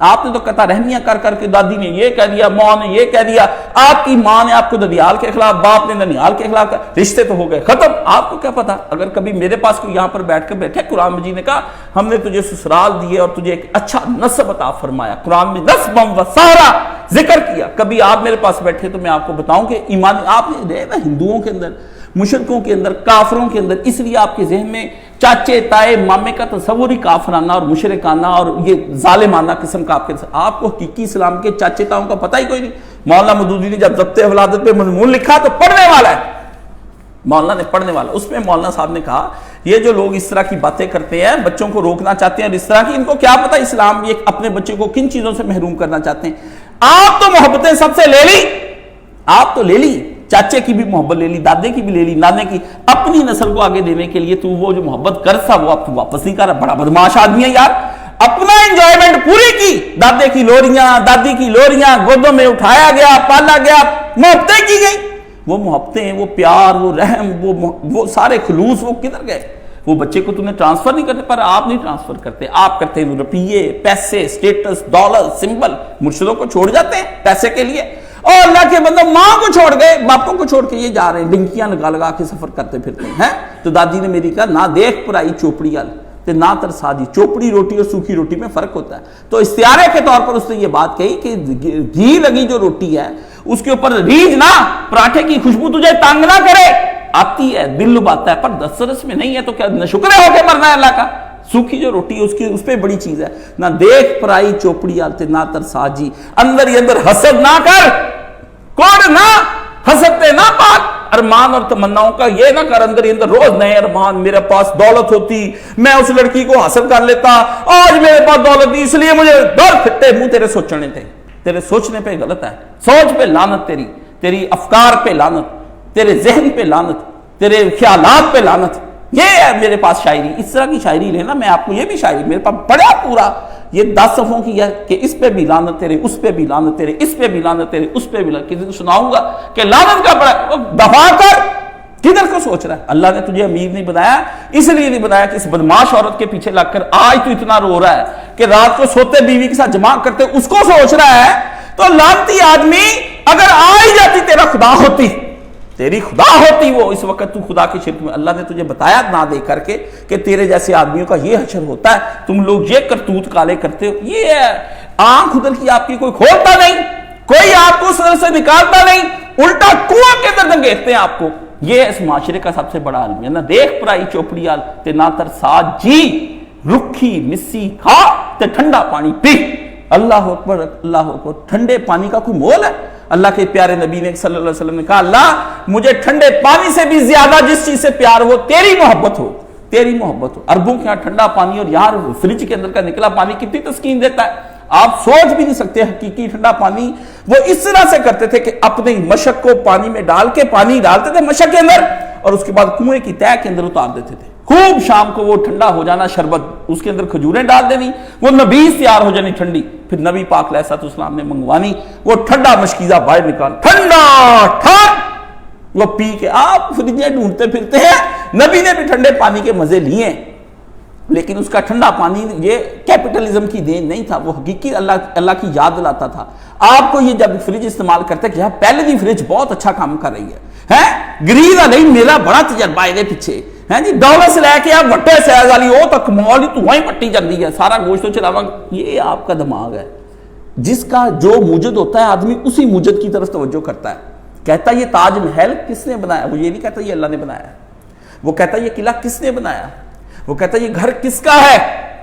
آپ نے تو قطع رحمیاں کر کر کے دادی نے یہ کہہ دیا، ماں نے یہ کہہ دیا، آپ کی ماں نے آپ کو ددیال کے خلاف، باپ نے ننیال کے خلاف، رشتے تو ہو گئے ختم. آپ کو کیا پتا؟ اگر کبھی میرے پاس کوئی یہاں پر بیٹھ کر بیٹھے، قرآن مجید نے کہا ہم نے تجھے سسرال دیے اور تجھے ایک اچھا نسب عطا فرمایا. قرآن میں نسبم و سارا ذکر کیا. کبھی آپ میرے پاس بیٹھے تو میں آپ کو بتاؤں کہ ایمان آپ نے رہے نا ہندوؤں کے اندر، مشرکوں کے اندر، کافروں کے اندر، اس لیے آپ کے ذہن میں چاچے تائے مامے کا تصور ہی کافرانہ اور مشرکانہ اور یہ ظالمانہ قسم کا آپ کو حقیقی اسلام کے چاچے تاؤں کا پتہ ہی کوئی نہیں. مولانا مودودی نے جب ضبط ولادت پہ مضمون لکھا تو پڑھنے والا ہے، مولانا نے پڑھنے والا، اس میں مولانا صاحب نے کہا یہ جو لوگ اس طرح کی باتیں کرتے ہیں، بچوں کو روکنا چاہتے ہیں اور اس طرح کی، ان کو کیا پتہ اسلام یہ اپنے بچے کو کن چیزوں سے محروم کرنا چاہتے ہیں. آپ تو محبتیں سب سے لے لی، آپ تو لے لی، چاچے کی بھی محبت لے لی، دادے کی بھی لے لی، نانے کی. اپنی نسل کو آگے دینے کے لیے تو وہ جو محبت کر تھا وہ اب واپس نہیں کر رہا. بڑا بدماش آدمی ہے یار. اپنا انجوائمنٹ پوری کی، دادے کی لوریاں، دادی کی لوریاں، گودوں میں اٹھایا گیا، پالا گیا، محبتیں کی گئی. وہ محبتیں، وہ پیار، وہ رحم، وہ سارے خلوص وہ کدھر گئے؟ وہ بچے کو تم نے ٹرانسفر نہیں کرتے. پر آپ نہیں ٹرانسفر کرتے، آپ کرتے ہیں روپیے، پیسے، سٹیٹس، ڈالر، سمبل. مرشدوں کو چھوڑ جاتے ہیں پیسے کے لیے. اور اللہ کے بندوں ماں کو چھوڑ گئے، باپوں کو چھوڑ کے یہ جا رہے ہیں، ڈنکیاں لگا لگا کے سفر کرتے پھرتے ہیں. تو دادی نے میری کہا نہ دیکھ پرائی چوپڑی وال تے نہ ترسا دی. چوپڑی روٹی اور سوکھی روٹی میں فرق ہوتا ہے. تو استعارے کے طور پر اس نے یہ بات کہی کہ گھی لگی جو روٹی ہے اس کے اوپر ریجھ نہ، پراٹھے کی خوشبو تجھے تانگ نہ کرے. آتی ہے، دل لباتا ہے، پر دسترس میں نہیں ہے تو کیا نشکرے ہو کے مرنا ہے اللہ کا؟ سوکھی جو روٹی ہے اس پہ بڑی چیز ہے. نہ دیکھ پرائی چوپڑی آتے نہ ترسا جی. اندر ہی اندر حسد نہ کر، کوڑ نہ، حسد پہ نہ پاک. ارمان اور تمناؤں کا یہ نہ کر اندر ہی اندر روز نئے ارمان. میرے پاس دولت ہوتی میں اس لڑکی کو حاصل کر لیتا، آج میرے پاس دولت نہیں اس لیے مجھے دور پھٹے منہ. تیرے سوچنے تھے، تیرے سوچنے پہ غلط ہے. سوچ پہ لعنت، تیری افکار پہ لعنت، تیرے ذہن پہ لعنت، تیرے خیالات پہ لعنت. یہ ہے میرے پاس شاعری. اس طرح کی شاعری لینا، میں آپ کو یہ بھی شاعری میرے پاس بڑا پورا یہ 10 صفحوں کی ہے کہ اس پہ بھی لعنت تیرے، اس پہ بھی لعنت تیرے، اس پہ بھی لعنت تیرے، اس پہ بھی لعنت. کسی کو سناؤں گا کہ لعنت کا بڑا دفاع کر. کدھر کو سوچ رہا ہے؟ اللہ نے تجھے امیر نہیں بنایا، اس لیے نہیں بنایا کہ اس بدماش عورت کے پیچھے لگ کر آج تو اتنا رو رہا ہے کہ رات کو سوتے بیوی کے ساتھ جمع کرتے اس کو سوچ رہا ہے. تو لعنتی آدمی اگر آ ہی جاتی تیرا خدا ہوتی، تیری خدا ہوتی وہ، اس وقت تو خدا کی شرک میں. اللہ نے تجھے بتایا نہ دے کر کے کہ تیرے جیسے آدمیوں کا یہ حشر ہوتا ہے، تم لوگ یہ کرتوت کالے کرتے ہو. یہ آنکھ ادھر کی آپ کی کوئی کھولتا نہیں، کوئی آپ کو سر سے نکالتا نہیں، الٹا کنواں کے اندر دھنگیرتے ہیں آپ کو. یہ اس معاشرے کا سب سے بڑا عالم ہے. نہ دیکھ پرائی چوپڑی آل تے نہ ترسا جی، رکھی مسی کھا تے ٹھنڈا پانی پی. اللہ اکبر، اللہ اکبر. ٹھنڈے پانی کا کوئی مول ہے؟ اللہ کے پیارے نبی نے صلی اللہ علیہ وسلم نے کہا اللہ مجھے ٹھنڈے پانی سے بھی زیادہ جس چیز سے پیار ہو تیری محبت ہو، تیری محبت ہو. عربوں کے یہاں ٹھنڈا پانی اور یہاں فریج کے اندر کا نکلا پانی کتنی تسکین دیتا ہے. آپ سوچ بھی نہیں سکتے. حقیقی ٹھنڈا پانی وہ اس طرح سے کرتے تھے کہ اپنے مشق کو پانی میں ڈال کے، پانی ڈالتے تھے مشق کے اندر اور اس کے بعد کنویں کی تہ کے اندر اتار دیتے تھے. خوب شام کو وہ ٹھنڈا ہو جانا شربت، اس کے اندر کھجوریں ڈال دینی، وہ نبیذ تیار ہو جانی ٹھنڈی. پھر نبی پاک علیہ الصلوۃ والسلام نے منگوانی، وہ ٹھنڈا مشکیزہ باہر نکال، ٹھنڈا ٹھنڈ، وہ پی کے. آپ فریجیں ڈھونڈتے پھرتے ہیں. نبی نے بھی ٹھنڈے پانی کے مزے لیے، لیکن اس کا ٹھنڈا پانی یہ کیپٹلزم کی دین نہیں تھا، وہ حقیقی اللہ کی یاد دلاتا تھا. آپ کو یہ جب فریج استعمال کرتے کہ پہلے دی فریج بہت اچھا کام کر رہی ہے، گریزا نہیں، میرا بڑا تجربہ ہے پیچھے جی. ڈالر سے لے کے آپ وٹے سیز والی وہ تک مال تو وہیں پٹی جاتی ہے، سارا گوشت چلاوا. یہ آپ کا دماغ ہے جس کا جو موجد ہوتا ہے آدمی اسی موجد کی طرف توجہ کرتا ہے. کہتا ہے یہ تاج محل کس نے بنایا؟ وہ یہ نہیں کہتا یہ اللہ نے بنایا. وہ کہتا ہے یہ قلعہ کس نے بنایا؟ وہ کہتا ہے یہ گھر کس کا ہے؟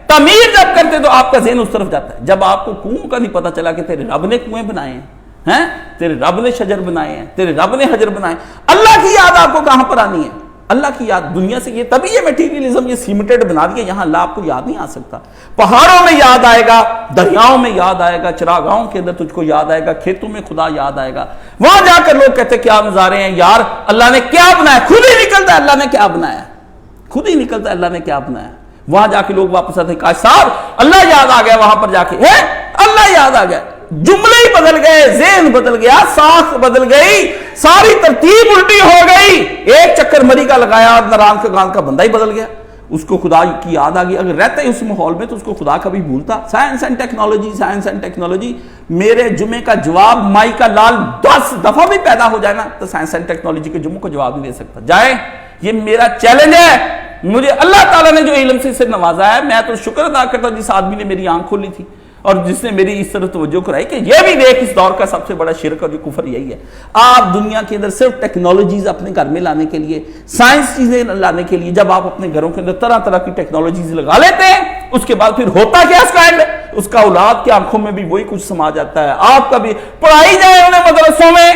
تعمیر جب کرتے تو آپ کا ذہن اس طرف جاتا ہے. جب آپ کو کنویں کا نہیں پتا چلا کہ تیرے رب نے کنویں بنائے ہیں، تیرے رب نے شجر بنائے ہیں، تیرے رب نے حجر بنائے. اللہ کی یاد آپ کو کہاں پر آنی ہے؟ اللہ کی یاد دنیا سے. یہ تبھی یہ میٹیریلزم یہ سیمنٹڈ بنا دیا. یہاں اللہ آپ کو یاد نہیں آ سکتا. پہاڑوں میں یاد آئے گا، دریاؤں میں یاد آئے گا، چراگاہوں کے اندر تجھ کو یاد آئے گا، کھیتوں میں خدا یاد آئے گا. وہاں جا کر لوگ کہتے کیا نظارے ہیں یار، اللہ نے کیا بنایا. خود ہی نکلتا ہے اللہ نے کیا بنایا، خود ہی نکلتا ہے اللہ نے کیا بنایا. وہاں جا کے لوگ واپس آتے ہیں، کاش صاحب اللہ یاد آ گیا، وہاں پر جا کے اللہ یاد آ گیا، جملے ہی بدل گئے، ذہن بدل گیا، ساخت بدل گئی، ساری ترتیب الٹی ہو گئی، ایک چکر مری کا لگایا اور نران کا گان کا بندہ ہی بدل گیا، اس کو خدا کی یاد آ گئی۔ اگر رہتا ہے اس ماحول میں تو اس کو خدا کبھی بھولتا؟ Science and technology, science and technology, میرے جمعے کا جواب مائی کا لال 10 دفعہ بھی پیدا ہو جائے نا تو سائنس اینڈ ٹیکنالوجی کے جمعوں کو جواب نہیں دے سکتا۔ جائے، یہ میرا چیلنج ہے، مجھے اللہ تعالیٰ نے جو علم سے نوازا ہے، میں تو شکر ادا کرتا ہوں جس آدمی نے میری آنکھ کھولی تھی اور جس نے میری اس طرح توجہ کرائی کہ یہ بھی دیکھ اس دور کا سب سے بڑا شرک اور جو کفر یہی ہے۔ آپ دنیا کے اندر صرف ٹیکنالوجیز اپنے گھر میں لانے کے لیے، سائنس چیزیں لانے کے لیے، جب آپ اپنے گھروں کے اندر طرح طرح کی ٹیکنالوجیز لگا لیتے ہیں، اس کے بعد پھر ہوتا کیا اس کا اینڈ؟ اس کا اولاد کی آنکھوں میں بھی وہی کچھ سما جاتا ہے۔ آپ کا بھی پڑھائی جائے انہیں مدرسوں میں،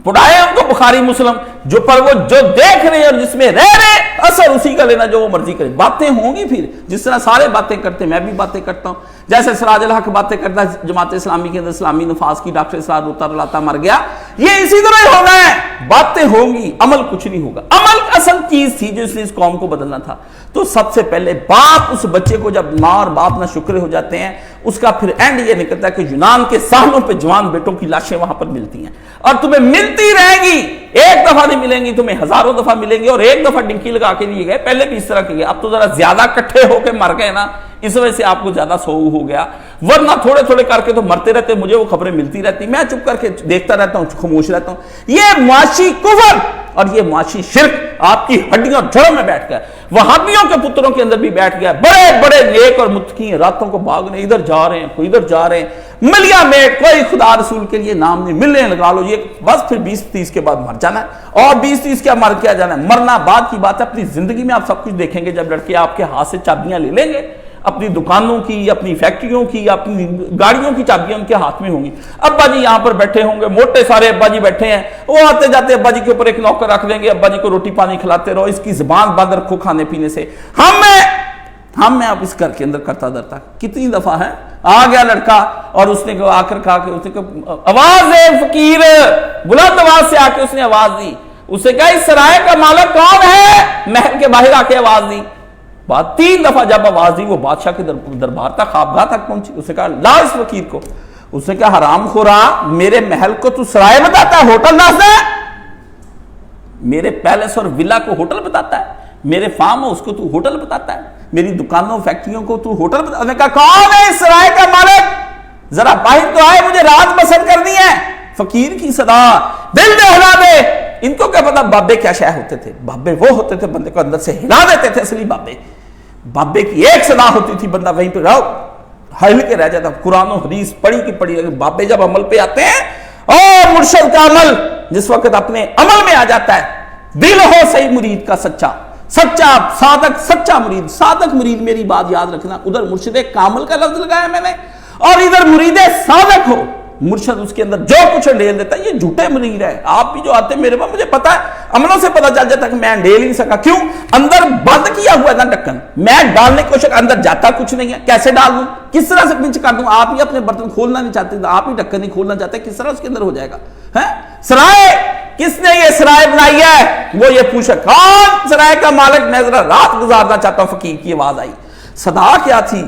پڑھائے ان کو بخاری مسلم، جو پر وہ جو دیکھ رہے ہیں اور جس میں رہ رہے ہیں، اثر اسی کا لینا جو وہ مرضی کرے۔ باتیں ہوں گی پھر جس طرح سارے باتیں کرتے ہیں، میں بھی باتیں کرتا ہوں، جیسے سراج الحق باتیں کرتا ہے جماعت اسلامی کے اندر اسلامی نفاذ کی، ڈاکٹر اسرار روتا مر گیا، یہ اسی طرح ہی ہونا ہے۔ باتیں ہوں گی، عمل کچھ نہیں ہوگا۔ عمل اصل چیز تھی جو اس نے اس قوم کو بدلنا تھا۔ تو سب سے پہلے باپ، اس بچے کو جب ماں اور باپ نہ شکر ہو جاتے ہیں، اس کا پھر اینڈ یہ نکلتا ہے کہ یونان کے ساحلوں پہ جوان بیٹوں کی لاشیں وہاں پر ملتی ہیں، اور تمہیں ملتی رہیں گی، ایک دفعہ نہیں ملیں گی، تمہیں ہزاروں دفعہ ملیں گی، اور ایک دفعہ ڈنکی لگا کے لیے گئے، پہلے بھی اس طرح کیے، اب تو ذرا زیادہ کٹھے ہو کے مر گئے نا، اس وجہ سے آپ کو زیادہ سو ہو گیا، ورنہ تھوڑے تھوڑے کر کے تو مرتے رہتے، مجھے وہ خبریں ملتی رہتی، میں چپ کر کے دیکھتا رہتا ہوں، خاموش رہتا ہوں۔ یہ معاشی کفر اور یہ معاشی شرک آپ کی ہڈیوں اور جڑوں میں بیٹھ گیا، وہابیوں کے پتروں کے اندر بھی بیٹھ گیا، بڑے بڑے نیک اور متقی راتوں کو بھاگنے، ادھر جا رہے ہیں، کوئی ادھر جا رہے ہیں، ملیا میں کوئی خدا رسول کے لیے نام نہیں، ملنے لگا لو، یہ بس پھر 20-30 کے بعد مر جانا ہے، اور 20-30 کیا مر کیا جانا ہے، مرنا بعد کی بات ہے۔ اپنی زندگی میں آپ سب کچھ دیکھیں گے جب لڑکے آپ کے ہاتھ سے چابیاں لے لیں گے، اپنی دکانوں کی، اپنی فیکٹریوں کی، اپنی گاڑیوں کی چابیاں ان کے ہاتھ میں ہوں گی، ابا جی یہاں پر بیٹھے ہوں گے، موٹے سارے ابا جی بیٹھے ہیں، وہ آتے جاتے ابا جی کے اوپر ایک نوکر رکھ دیں گے، ابا جی کو روٹی پانی کھلاتے رہو، اس کی زبان بند رکھو کھانے پینے سے۔ ہم میں اب اس گھر کے اندر کرتا درتا کتنی دفعہ ہے، آ گیا لڑکا اور اس نے آ کر کہا کہ اس نے آواز دے فقیر، بلند آواز سے آ کے اس نے آواز دی، اس سے کہا اس سرائے کا مالک کون ہے؟ محل کے باہر آ کے آواز دی، بات 3 دفعہ جب آواز دی، وہ بادشاہ کے دربار تک، خوابگاہ تک پہنچی، اس نے کہا لا اس فقیر کو، اس نے کہا حرام خورا، میرے محل کو تو سرائے بتاتا ہے، ہوٹل داستا ہے، میرے پیلس اور ولا کو ہوٹل بتاتا ہے، میرے فارم ہاؤس کو تو ہوٹل بتاتا ہے، میری دکانوں فیکٹریوں کو تو ہوٹل بتاتا ہے۔ نے کہا کون ہے اس سرائے کا مالک؟ ذرا باہر تو آئے، مجھے رات بسر کرنی ہے۔ فقیر کی صدا دل میں ہلا دے۔ ان کو کیا پتا بابے کیا شے ہوتے تھے؟ بابے وہ ہوتے تھے بندے کو اندر سے ہلا دیتے تھے، اصلی بابے۔ بابے کی ایک صدا ہوتی تھی، بندہ وہیں پہ رہو ہل کے رہ جاتا۔ قرآن و حدیث پڑھی کی پڑھی، بابے جب عمل پہ آتے ہیں، اور مرشد کا عمل جس وقت اپنے عمل میں آ جاتا ہے، دل ہو صحیح مرید کا سچا، سچا صادق، سچا مرید، صادق مرید، میری بات یاد رکھنا، ادھر مرشد کامل کا لفظ لگایا میں نے، اور ادھر مرید صادق ہو، مرشد اس کے اندر جو کچھ ڈیل دیتا ہے، یہ جھوٹے مرید ہے۔ آپ بھی جو آتے ہیں میرے پاس، مجھے پتا ہے، عملوں سے پتا چل جاتا ہے کہ میں ڈیل نہیں سکا، کیوں؟ اندر بند کیا ہوا ہے نا ڈھکن، میں ڈالنے کی کوشش، اندر جاتا کچھ نہیں ہے، کیسے ڈال دوں، کس طرح سے پنچ کر دوں؟ آپ ہی اپنے برتن کھولنا نہیں چاہتے، آپ ہی ڈھکن نہیں کھولنا چاہتے، کس طرح اس کے اندر ہو جائے گا؟ سرائے کس نے یہ سرائے بنائی ہے؟ وہ یہ پوچھا کون سرائے کا مالک؟ میں ذرا رات گزارنا چاہتا ہوں۔ فقیر کی آواز آئی۔ صدا کیا تھی؟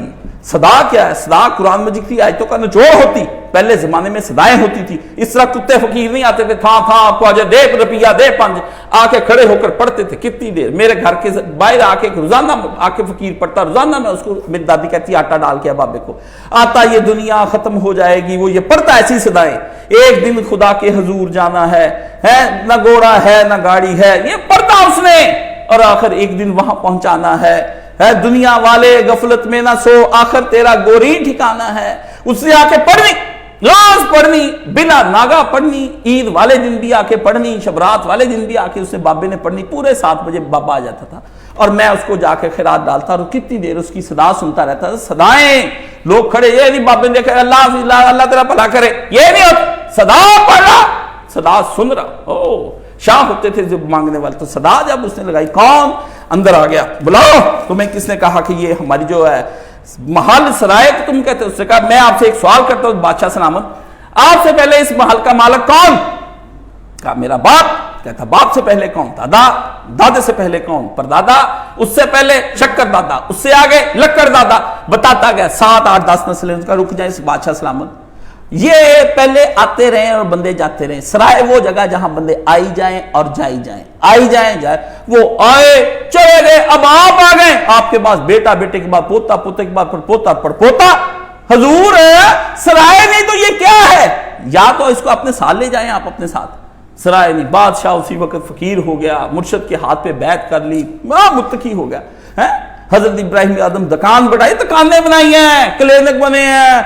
صدا کیا ہے؟ صدا قرآن مجید کی آیتوں کا نچوڑ ہوتی۔ پہلے زمانے میں صدایں ہوتی تھی، اس طرح کتے فقیر نہیں آتے تھے، تھا آپ کو آجے دے روپیہ دے 5، آ کے کھڑے ہو کر پڑھتے تھے کتنی دیر۔ میرے گھر کے باہر آ کے روزانہ آ کے فقیر پڑھتا، روزانہ میں اس کو، میری دادی کہتی آٹا ڈال کے بابے کو، آتا یہ دنیا ختم ہو جائے گی، وہ یہ پڑھتا ایسی صدایں، ایک دن خدا کے حضور جانا ہے، نہ گھوڑا ہے نہ گاڑی ہے، یہ پڑھتا اس نے، اور آخر ایک دن وہاں پہنچانا ہے، دنیا والے غفلت میں نہ سو، آخر تیرا گوری ٹھکانا ہے۔ اس سے آ کے پڑھنی، روز پڑھنی، بلا ناگا پڑھنی، عید والے دن بھی آ کے پڑھنی، شبرات والے دن بھی آ کے اس نے بابے نے پڑھنی، پورے 7 بجے بابا آ جاتا تھا، اور میں اس کو جا کے خیرات ڈالتا، اور کتنی دیر اس کی صدا سنتا رہتا تھا۔ صدایں لوگ کھڑے، یہ نہیں بابے نے دیکھا اللہ تیرا بھلا کرے، یہ نہیں ہوتا، صدا پڑھ رہا، صدا سن رہا۔ شاہ ہوتے تھے جب مانگنے والے، تو صدا جب اس نے لگائی، کون؟ اندر آ گیا، بلاؤ، تمہیں کس نے کہا کہ یہ ہماری جو ہے محل سرائے تم کہتے؟ اس نے کہا میں آپ سے ایک سوال کرتا ہوں بادشاہ سلامت، آپ سے پہلے اس محل کا مالک کون؟ کہا میرا باپ۔ کہتا باپ سے پہلے کون؟ دادا، دادے سے پہلے کون؟ پردادا، اس سے پہلے شکر دادا، اس سے آگے لکڑ دادا، بتاتا گیا 7 8 10 نسلیں ان کا رک جائیں اس بادشاہ سلامت۔ یہ پہلے آتے رہے اور بندے جاتے رہے۔ سرائے وہ جگہ جہاں بندے آئی جائیں اور جائی جائیں، آئی جائیں جائیں، وہ آئے چلے گئے، اب آپ آ گئے، آپ کے پاس بیٹا، بیٹے کے بعد پوتا، پوتے کے بعد پھر پوتا، پڑ پوتا۔ حضور سرائے نہیں تو یہ کیا ہے؟ یا تو اس کو اپنے ساتھ لے جائیں آپ اپنے ساتھ، سرائے نہیں۔ بادشاہ اسی وقت فقیر ہو گیا، مرشد کے ہاتھ پہ بیعت کر لی، متقی ہو گیا۔ حضرت ابراہیم آدم دکان بڑھائی، دکانیں بنائی ہیں، کلینک بنے ہیں،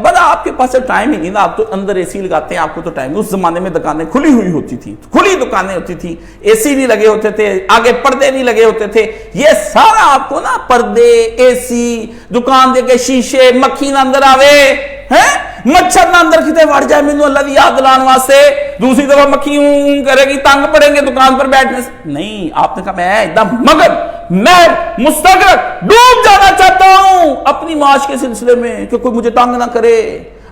بڑا آپ کے پاس ٹائم ہی نہیں نا، آپ تو اندر اے سی لگاتے ہیں، آپ کو تو ٹائم۔ اس زمانے میں دکانیں کھلی ہوئی ہوتی تھی، کھلی دکانیں ہوتی تھی، اے سی نہیں لگے ہوتے تھے، آگے پردے نہیں لگے ہوتے تھے، یہ سارا آپ کو نا پردے، اے سی، دکان دے کے شیشے، مکھی نہ اندر آوے، مچھر نہ اندر کتے وڑ جائے، مینوں اللہ دی یاد دلان واسطے، دوسری دفعہ مکھی کرے گی، تنگ پڑیں گے دکان پر بیٹھنے سے۔ نہیں، آپ نے کہا میں ایک دم مگن، میں مستغرق ڈوب جانا چاہتا ہوں اپنی معاش کے سلسلے میں کہ کوئی مجھے تنگ نہ کرے۔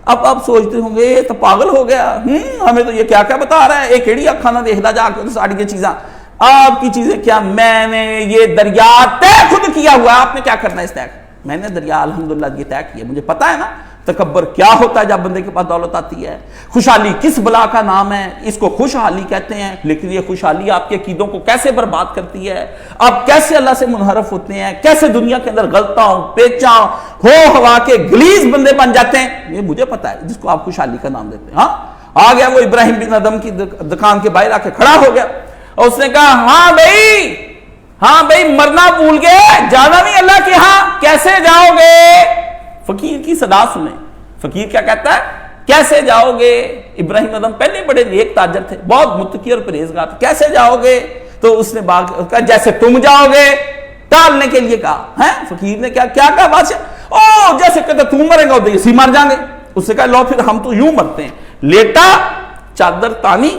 اب آپ سوچتے ہوں گے یہ تو پاگل ہو گیا، ہمیں تو یہ کیا کیا بتا رہا ہے، ایک ایڑی اکھا نہ دیکھتا جا کے ساڑی کی چیزاں، آپ کی چیزیں کیا، میں نے یہ دریا طے خود کیا ہوا ہے، آپ نے کیا کرنا ہے اس طے؟ میں نے دریا الحمدللہ یہ طے کیا، مجھے پتا ہے نا تکبر کیا ہوتا ہے جب بندے کے پاس دولت آتی ہے۔ خوشحالی کس بلا کا نام ہے، اس کو خوشحالی کہتے ہیں، لیکن یہ خوشحالی آپ کے عقیدوں کو کیسے برباد کرتی ہے، آپ کیسے اللہ سے منحرف ہوتے ہیں، کیسے دنیا کے اندر غلطاں پیچاں ہو ہوا کے گلیز بندے بن جاتے ہیں، یہ مجھے پتا ہے جس کو آپ خوشحالی کا نام دیتے ہیں۔ ہاں آ گیا وہ ابراہیم بن ادم کی دکان کے باہر آ کے کھڑا ہو گیا اور اس نے کہا ہاں بھائی مرنا بھول گئے، جانا نہیں اللہ کے ہاں، کیسے جاؤ گے؟ فقیر کی صدا سنیں، فقیر کیا کہتا ہے، کیسے جاؤ گے؟ ابراہیم ادم پہلے بڑے نیک تاجر تھے، بہت متقی اور پرہیزگار تھے، کیسے جاؤ گے؟ تو اس نے کہا جیسے تم جاؤ گے، ٹالنے کے لیے کہا ہے۔ فقیر نے کیا کہا بادشاہ؟ جیسے کہتے تم مرے گا تو اسی مر جائیں گے۔ اس نے کہا لو پھر ہم تو یوں مرتے ہیں، لیٹا، چادر تانی،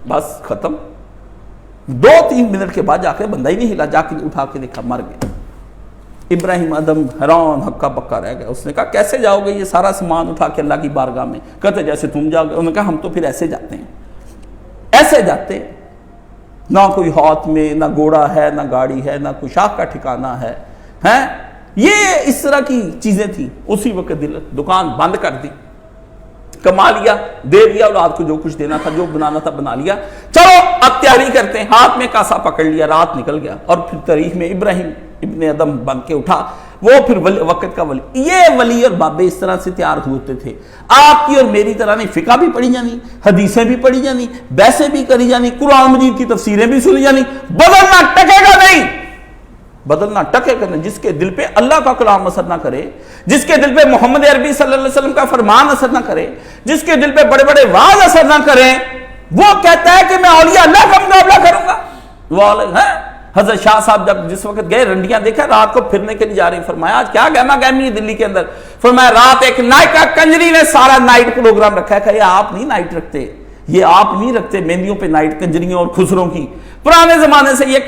بس ختم۔ 2-3 منٹ کے بعد جا کے بندہ ہی نہیں ہلا، جا کے اٹھا کے دیکھا مر گیا۔ ابراہیم ادم حیران ہکا بکا رہ گیا۔ اس نے کہا کیسے جاؤ گے یہ سارا سامان اٹھا کے اللہ کی بارگاہ میں؟ کہتے جیسے تم جاؤ گے۔ انہوں نے کہا ہم تو پھر ایسے جاتے ہیں، ایسے جاتے ہیں، نہ کوئی ہاتھ میں نہ گھوڑا ہے، نہ گاڑی ہے، نہ کوئی شاخ کا ٹھکانہ ہے۔ یہ اس طرح کی چیزیں تھیں۔ اسی وقت دکان بند کر دی، کما لیا، دے دیا اولاد کو جو کچھ دینا تھا، جو بنانا تھا بنا لیا، چلو اب تیاری کرتے ہیں۔ ہاتھ میں کاسا پکڑ لیا، رات نکل گیا، اور پھر تاریخ میں ابراہیم ابن ادم بن کے اٹھا، وہ پھر وقت کا ولی۔ یہ ولی اور بابے اس طرح سے تیار ہوتے تھے۔ آپ کی اور میری طرح نہیں، فقہ بھی پڑھی جانی، حدیثیں بھی پڑھی جانی، بحثیں بھی کری جانی، قرآن مجید کی تفسیریں بھی سنی جانی، بدلنا ٹکے گا نہیں، بدلنا ٹکے گا نہیں۔ جس کے دل پہ اللہ کا کلام اثر نہ کرے، جس کے دل پہ محمد عربی صلی اللہ علیہ وسلم کا فرمان اثر نہ کرے، جس کے دل پہ بڑے بڑے واعظ اثر نہ کریں، وہ کہتا ہے کہ میں اولیاء اللہ کا مقابلہ کروں گا۔ وہ حضرت شاہ صاحب جب جس وقت گئے رنڈیاں دیکھا، رات کو پھرنے کے لیے جا رہی، فرمایا آج کیا گہما گہمی ہے دلی کے اندر؟ فرمایا رات ایک نائٹ کا کنجری نے سارا نائٹ پروگرام رکھا ہے۔ کہ آپ نہیں نائٹ رکھتے، یہ آپ نہیں رکھتے مہندیوں پہ نائٹ، کنجریوں اور خسروں کی۔ پرانے زمانے سے یہ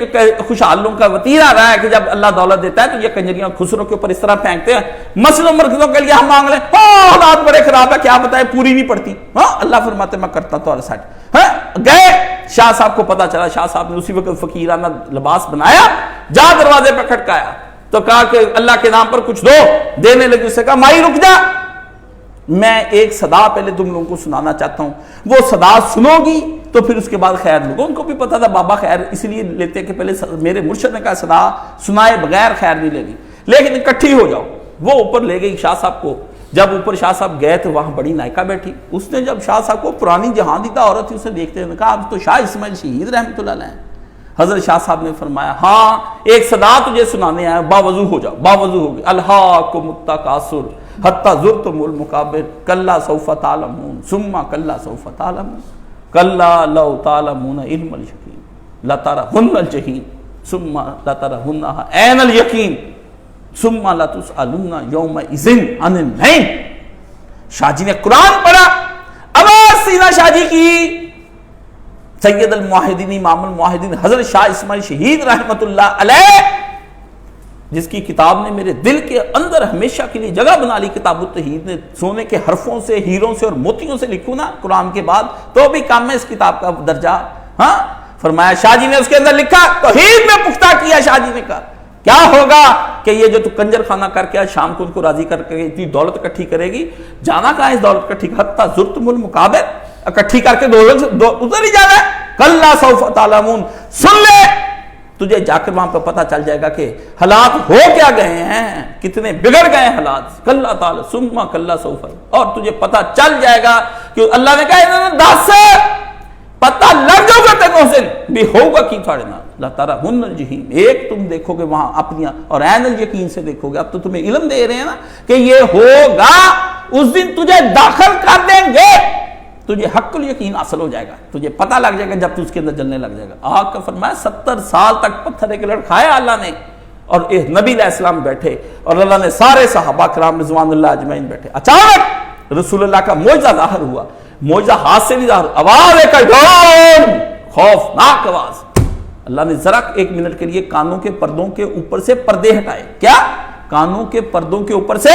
خوشحالوں کا وتیرہ رہا ہے کہ جب اللہ دولت دیتا ہے تو یہ کنجریاں اور خسروں کے اوپر اس طرح پھینکتے ہیں، مسلوں مرکزوں کے لیے ہم مانگ لیں، حالات بڑے خراب ہے، کیا بتائیں پوری نہیں پڑتی۔ اللہ فرماتے میں کرتا تو اور ساتھ گئے۔ شاہ صاحب کو پتا چلا، شاہ صاحب نے اسی وقت فقیرانہ لباس بنایا، جا دروازے پہ کھٹکایا تو کہا کہ اللہ کے نام پر کچھ دو، دینے لگے۔ اس سے کہا مائی رک جا، میں ایک صدا پہلے تم لوگوں کو سنانا چاہتا ہوں، وہ صدا سنو گی تو پھر اس کے بعد خیر لوگوں۔ ان کو بھی پتا تھا بابا خیر اس لیے لیتے کہ پہلے میرے مرشد نے کہا صدا سنائے بغیر خیر نہیں لینی، لیکن اکٹھی ہو جاؤ۔ وہ اوپر لے گئی شاہ صاحب کو۔ جب اوپر شاہ صاحب گئے تو وہاں بڑی نائکہ بیٹھی۔ اس نے جب شاہ صاحب کو، پرانی جہاں دیدہ عورت تھی، اسے دیکھتے ہوئے کہا اب تو شاہ اسماعیل شہید رحمۃ اللہ علیہ۔ حضرت شاہ صاحب نے فرمایا ہاں ایک صدا تجھے سنانے آیا، باوضو ہو جاؤ۔ باوضو ہو گئی۔ الہاکم التکاثر حتی زرتم المقابر کلا سوف تعلمون ثم کلا سوف تعلمون کلا لو تعلمون علم الیقین لترون الجحیم ثم لترونها عین الیقین ثم لتسألن یومئذ عن النعیم۔ شاہ جی نے قرآن پڑھا، آواز سینہ شاہ جی کی۔ سید الموحدین امام الموحدین حضرت شاہ اسماعیل شہید رحمت اللہ علیہ، جس کی کتاب نے میرے دل کے اندر ہمیشہ کے لیے جگہ بنا لی، کتاب التوحید نے، سونے کے حرفوں سے، ہیروں سے اور موتیوں سے لکھوں نا قرآن کے بعد تو بھی کم ہے اس کتاب کا درجہ۔ ہاں فرمایا شاہ جی نے اس کے اندر لکھا توحید میں پختہ کیا. شاہ جی نے کہا کیا ہوگا کہ یہ جو تو کنجر خانہ کر کے شام کو ان کو راضی کر کے اتنی دولت اکٹھی کرے گی, جانا کہاں اس دولت اکٹھی, حتی زرتم المقابر, اکٹھی کر کے ادھر ہی جانا ہے. کلا سوف تعلمون, سن لے تجھے جا کر وہاں پہ پتہ چل جائے گا کہ حالات ہو کیا گئے ہیں, کتنے بگڑ گئے حالات. کلا تعالی ثم کلا سوف, اور تجھے پتہ چل جائے گا کہ اللہ نے کہا انہوں نے 10 پتہ لگ جاؤ گا تینوں سے بھی ہوگا کی تھوڑے نا لا تارا ہن الجحیم, ایک تم دیکھو گے وہاں اپنی اور عین الیقین سے دیکھو گے. اب تو تمہیں علم دے رہے ہیں نا کہ یہ ہوگا, اس دن تجھے داخل کر دیں گے, تجھے حق الیقین حاصل ہو جائے گا, تجھے پتہ لگ جائے گا جب تو اس کے اندر جلنے لگ جائے گا. آگ کا فرمایا 70 سال تک پتھر ایک لڑکھایا اللہ نے, اور نبی علیہ السلام بیٹھے اور اللہ نے سارے صحابہ کرام رضوان اللہ اجمعین بیٹھے. اچانک رسول اللہ کا معجزہ ظاہر ہوا, معجزہ ہاتھ سے بھی ظاہر, آواز ایک ڈون, خوفناک آواز. اللہ نے ذرا 1 منٹ کے لیے کانوں کے پردوں کے اوپر سے پردے ہٹائے. کیا کانوں کے پردوں کے اوپر سے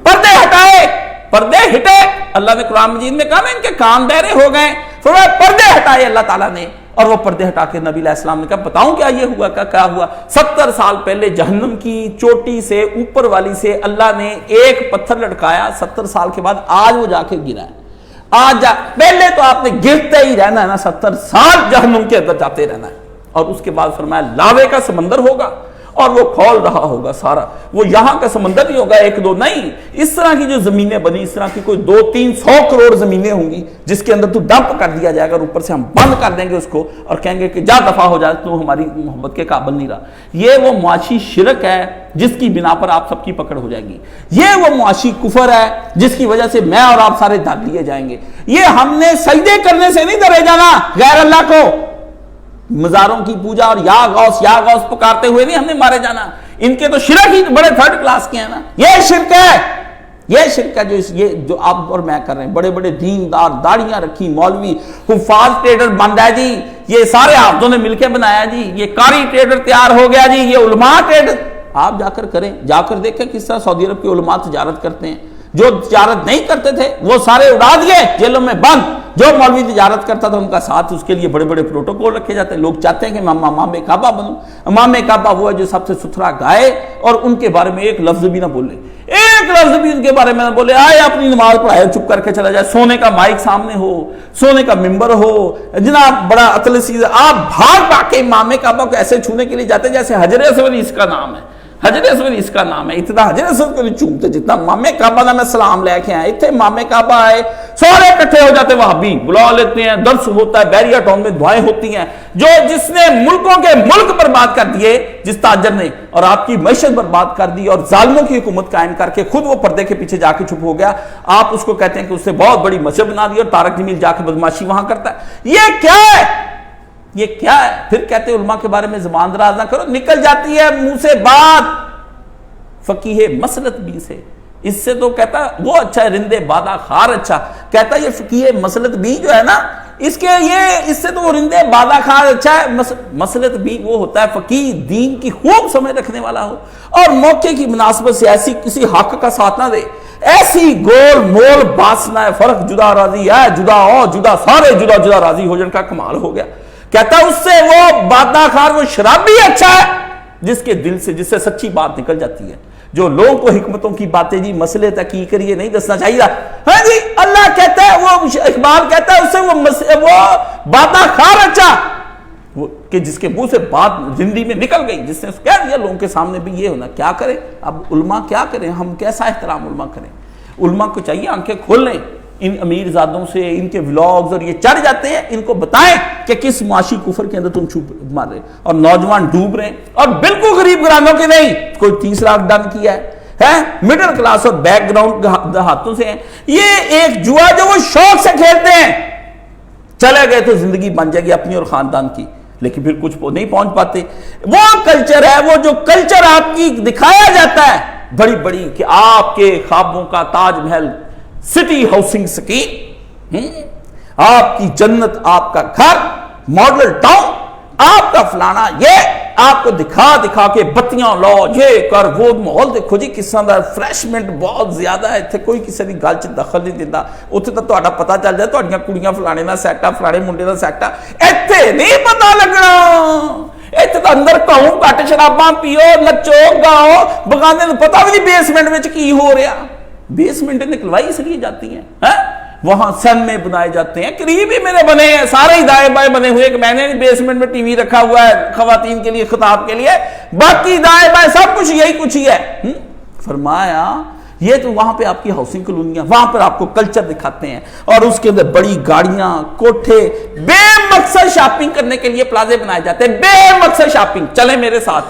پردے ہٹائے, پردے ہٹے. اللہ نے قرآن مجید میں کہا نا ان کے کان بہرے ہو گئے, پردے ہٹائے اللہ تعالیٰ نے, اور وہ پردے ہٹا کے نبی علیہ السلام نے کہا بتاؤں کیا یہ ہوا, کیا ہوا. 70 سال پہلے جہنم کی چوٹی سے اوپر والی سے اللہ نے ایک پتھر لٹکایا, 70 سال کے بعد آج وہ جا کے گرا ہے. آج پہلے تو آپ نے گرتے ہی رہنا ہے نا, 70 سال جہنم کے اندر جاتے رہنا ہے. اور اس کے بعد فرمایا لاوے کا سمندر ہوگا, اور وہ کھول رہا ہوگا سارا. وہ یہاں کا سمندر نہیں ہوگا 1-2 نہیں, اس طرح کی جو زمینیں بنی, اس طرح کی کوئی 200-300 کروڑ زمینیں ہوں گی جس کے اندر تو ڈمپ کر دیا جائے گا, اور اوپر سے ہم بند کر دیں گے اس کو اور کہیں گے کہ جا دفع ہو جائے, تو ہماری محبت کے قابل نہیں رہا. یہ وہ معاشی شرک ہے جس کی بنا پر آپ سب کی پکڑ ہو جائے گی. یہ وہ معاشی کفر ہے جس کی وجہ سے میں اور آپ سارے ڈال دیے جائیں گے. یہ ہم نے سجدے کرنے سے نہیں ڈرے جانا غیر اللہ کو, مزاروں کی پوجا اور یا غوث پکارتے ہوئے نہیں ہم نے مارے جانا. ان کے تو شرک ہی بڑے 3rd کلاس کے ہیں نا. یہ شرک ہے, یہ شرک ہے جو آپ اور میں کر رہے ہیں. بڑے بڑے دیندار, داڑیاں رکھی مولوی, حفاظ ٹریڈر بن ہے جی, یہ سارے حافظوں نے مل کے بنایا جی, یہ قاری ٹریڈر تیار ہو گیا جی, یہ علماء ٹریڈر. آپ جا کر کریں, جا کر دیکھیں کس طرح سعودی عرب کے علماء تجارت کرتے ہیں. جو تجارت نہیں کرتے تھے وہ سارے اڑا دیے, جیلوں میں بند. جو مولوی تجارت کرتا تھا ان کا ساتھ, اس کے لیے بڑے بڑے پروٹوکول رکھے جاتے ہیں. لوگ چاہتے ہیں کہ میں امام کعبہ بنوں. امام کعبہ وہ ہے جو سب سے ستھرا گائے اور ان کے بارے میں ایک لفظ بھی نہ بولے, ایک لفظ بھی ان کے بارے میں نہ بولے. آئے اپنی نماز پڑھائے, چپ کر کے چلا جائے. سونے کا مائک سامنے ہو, سونے کا ممبر ہو, جناب بڑا عطل سیز. آپ بھاگ کے امام کعبہ کو ایسے چھونے کے لیے جاتے جیسے حجر اسود اس کا نام ہے, حجر اسود اس کا نام ہے. اتنا حجر اسود کو نہیں چومتے جتنا امام کعبہ نہ میں سلام لے کے آئے. اتنے امام کعبہ آئے, سارے اکٹھے ہو جاتے, وہاں بھی بلا لیتے ہیں, درس ہوتا ہے, بیریا ٹاؤن میں دعائیں ہوتی ہیں. جس نے ملکوں کے ملک برباد کر دیے, جس تاجر نے, اور آپ کی معیشت برباد کر دی اور ظالموں کی حکومت قائم کر کے خود وہ پردے کے پیچھے جا کے چھپ ہو گیا, آپ اس کو کہتے ہیں کہ اس نے بہت بڑی مسجد بنا دی اور طارق جمیل جا کے بدماشی وہاں کرتا ہے. یہ کیا ہے, یہ کیا ہے؟ پھر کہتے ہیں علماء کے بارے میں زبان دراز نہ کرو. نکل جاتی ہے منہ سے بات فقیہ مسلط بھی سے. اس سے تو کہتا وہ اچھا ہے, رندے بادہ خار اچھا. کہتا یہ فقیہ مسلط بھی جو ہے نا, اس سے تو وہ رندے بادہ خار اچھا ہے. مسلط بھی وہ ہوتا ہے فقیہ دین کی خوب سمجھ رکھنے والا ہو اور موقع کی مناسبت سے ایسی کسی حق کا ساتھ نہ دے, ایسی گول مول بات نہ ہے. فرق جدا راضی ہے, جدا سارے جدا راضی ہو جن کا کمال ہو گیا. کہتا اس سے وہ بادہ خار, وہ شرابی اچھا ہے جس کے دل سے, جس سے سچی بات نکل جاتی ہے. جو لوگوں کو حکمتوں کی باتیں جی مسئلے تحقیق کریے نہیں دسنا چاہیے. ہاں جی اللہ کہتا ہے, وہ اقبال کہتا ہے اس سے وہ باتاں خار اچھا, کہ جس کے منہ سے بات زندگی میں نکل گئی, جس نے کہہ دیا لوگوں کے سامنے بھی یہ ہونا. کیا کریں اب علماء, کیا کریں ہم, کیسا احترام علماء کریں. علماء کو چاہیے آنکھیں کھول لیں. ان امیر زادوں سے ان کے ولاگز اور یہ چڑھ جاتے ہیں, ان کو بتائیں کہ کس معاشی کفر کے اندر تم چھپ مار رہے, اور نوجوان ڈوب رہے ہیں, اور بالکل غریب گرانوں کے نہیں. کوئی 30 لاکھ ڈن کیا ہے, مڈل کلاس اور بیک گراؤنڈ ہاتھوں سے ہیں. یہ ایک جوا جو وہ شوق سے کھیلتے ہیں, چلے گئے تو زندگی بن جائے گی اپنی اور خاندان کی, لیکن پھر کچھ نہیں پہنچ پاتے. وہ کلچر ہے, وہ جو کلچر آپ کی دکھایا جاتا ہے بڑی بڑی, کہ آپ کے خوابوں کا Taj Mahal, city housing scheme, آپ کی جنت, آپ کا گھر, ماڈل ٹاؤن, آپ کا فلانا یہ آپ کو دکھا کے بتیاں لو یہ کر وہ ماحول دیکھو جی کس طرح ریفریشمنٹ بہت زیادہ ہے اتنے کوئی کسی کی گل چ دخل نہیں دیتا اتنے تو تہاڈا پتہ چل جائے تہاڈیاں کڑیاں فلانے دا سیٹ آ فلانے منڈے دا سیٹ آ اتنے نہیں پتہ لگنا اتنے تو اندر کہوں کٹ شراباں پیو نچو گاؤ بگانے کو پتہ بھی نہیں بیسمنٹ میں کی ہو رہا بیسمنٹ نکلوائی اس لیے جاتی ہیں وہاں سن میں بنائے جاتے ہیں قریب ہی میرے بنے ہیں سارے ہی دائیں بائیں بنے ہوئے کہ میں نے بیسمنٹ میں ٹی وی رکھا ہوا ہے خواتین کے لیے خطاب کے لیے باقی دائیں بائیں سب کچھ یہی کچھ ہی ہے فرمایا یہ تو وہاں پہ آپ کی ہاؤسنگ کالونیاں وہاں پر آپ کو کلچر دکھاتے ہیں اور اس کے اندر بڑی گاڑیاں کوٹھے بے مقصد شاپنگ کرنے کے لیے پلازے بنائے جاتے ہیں بے مقصد شاپنگ چلیں میرے ساتھ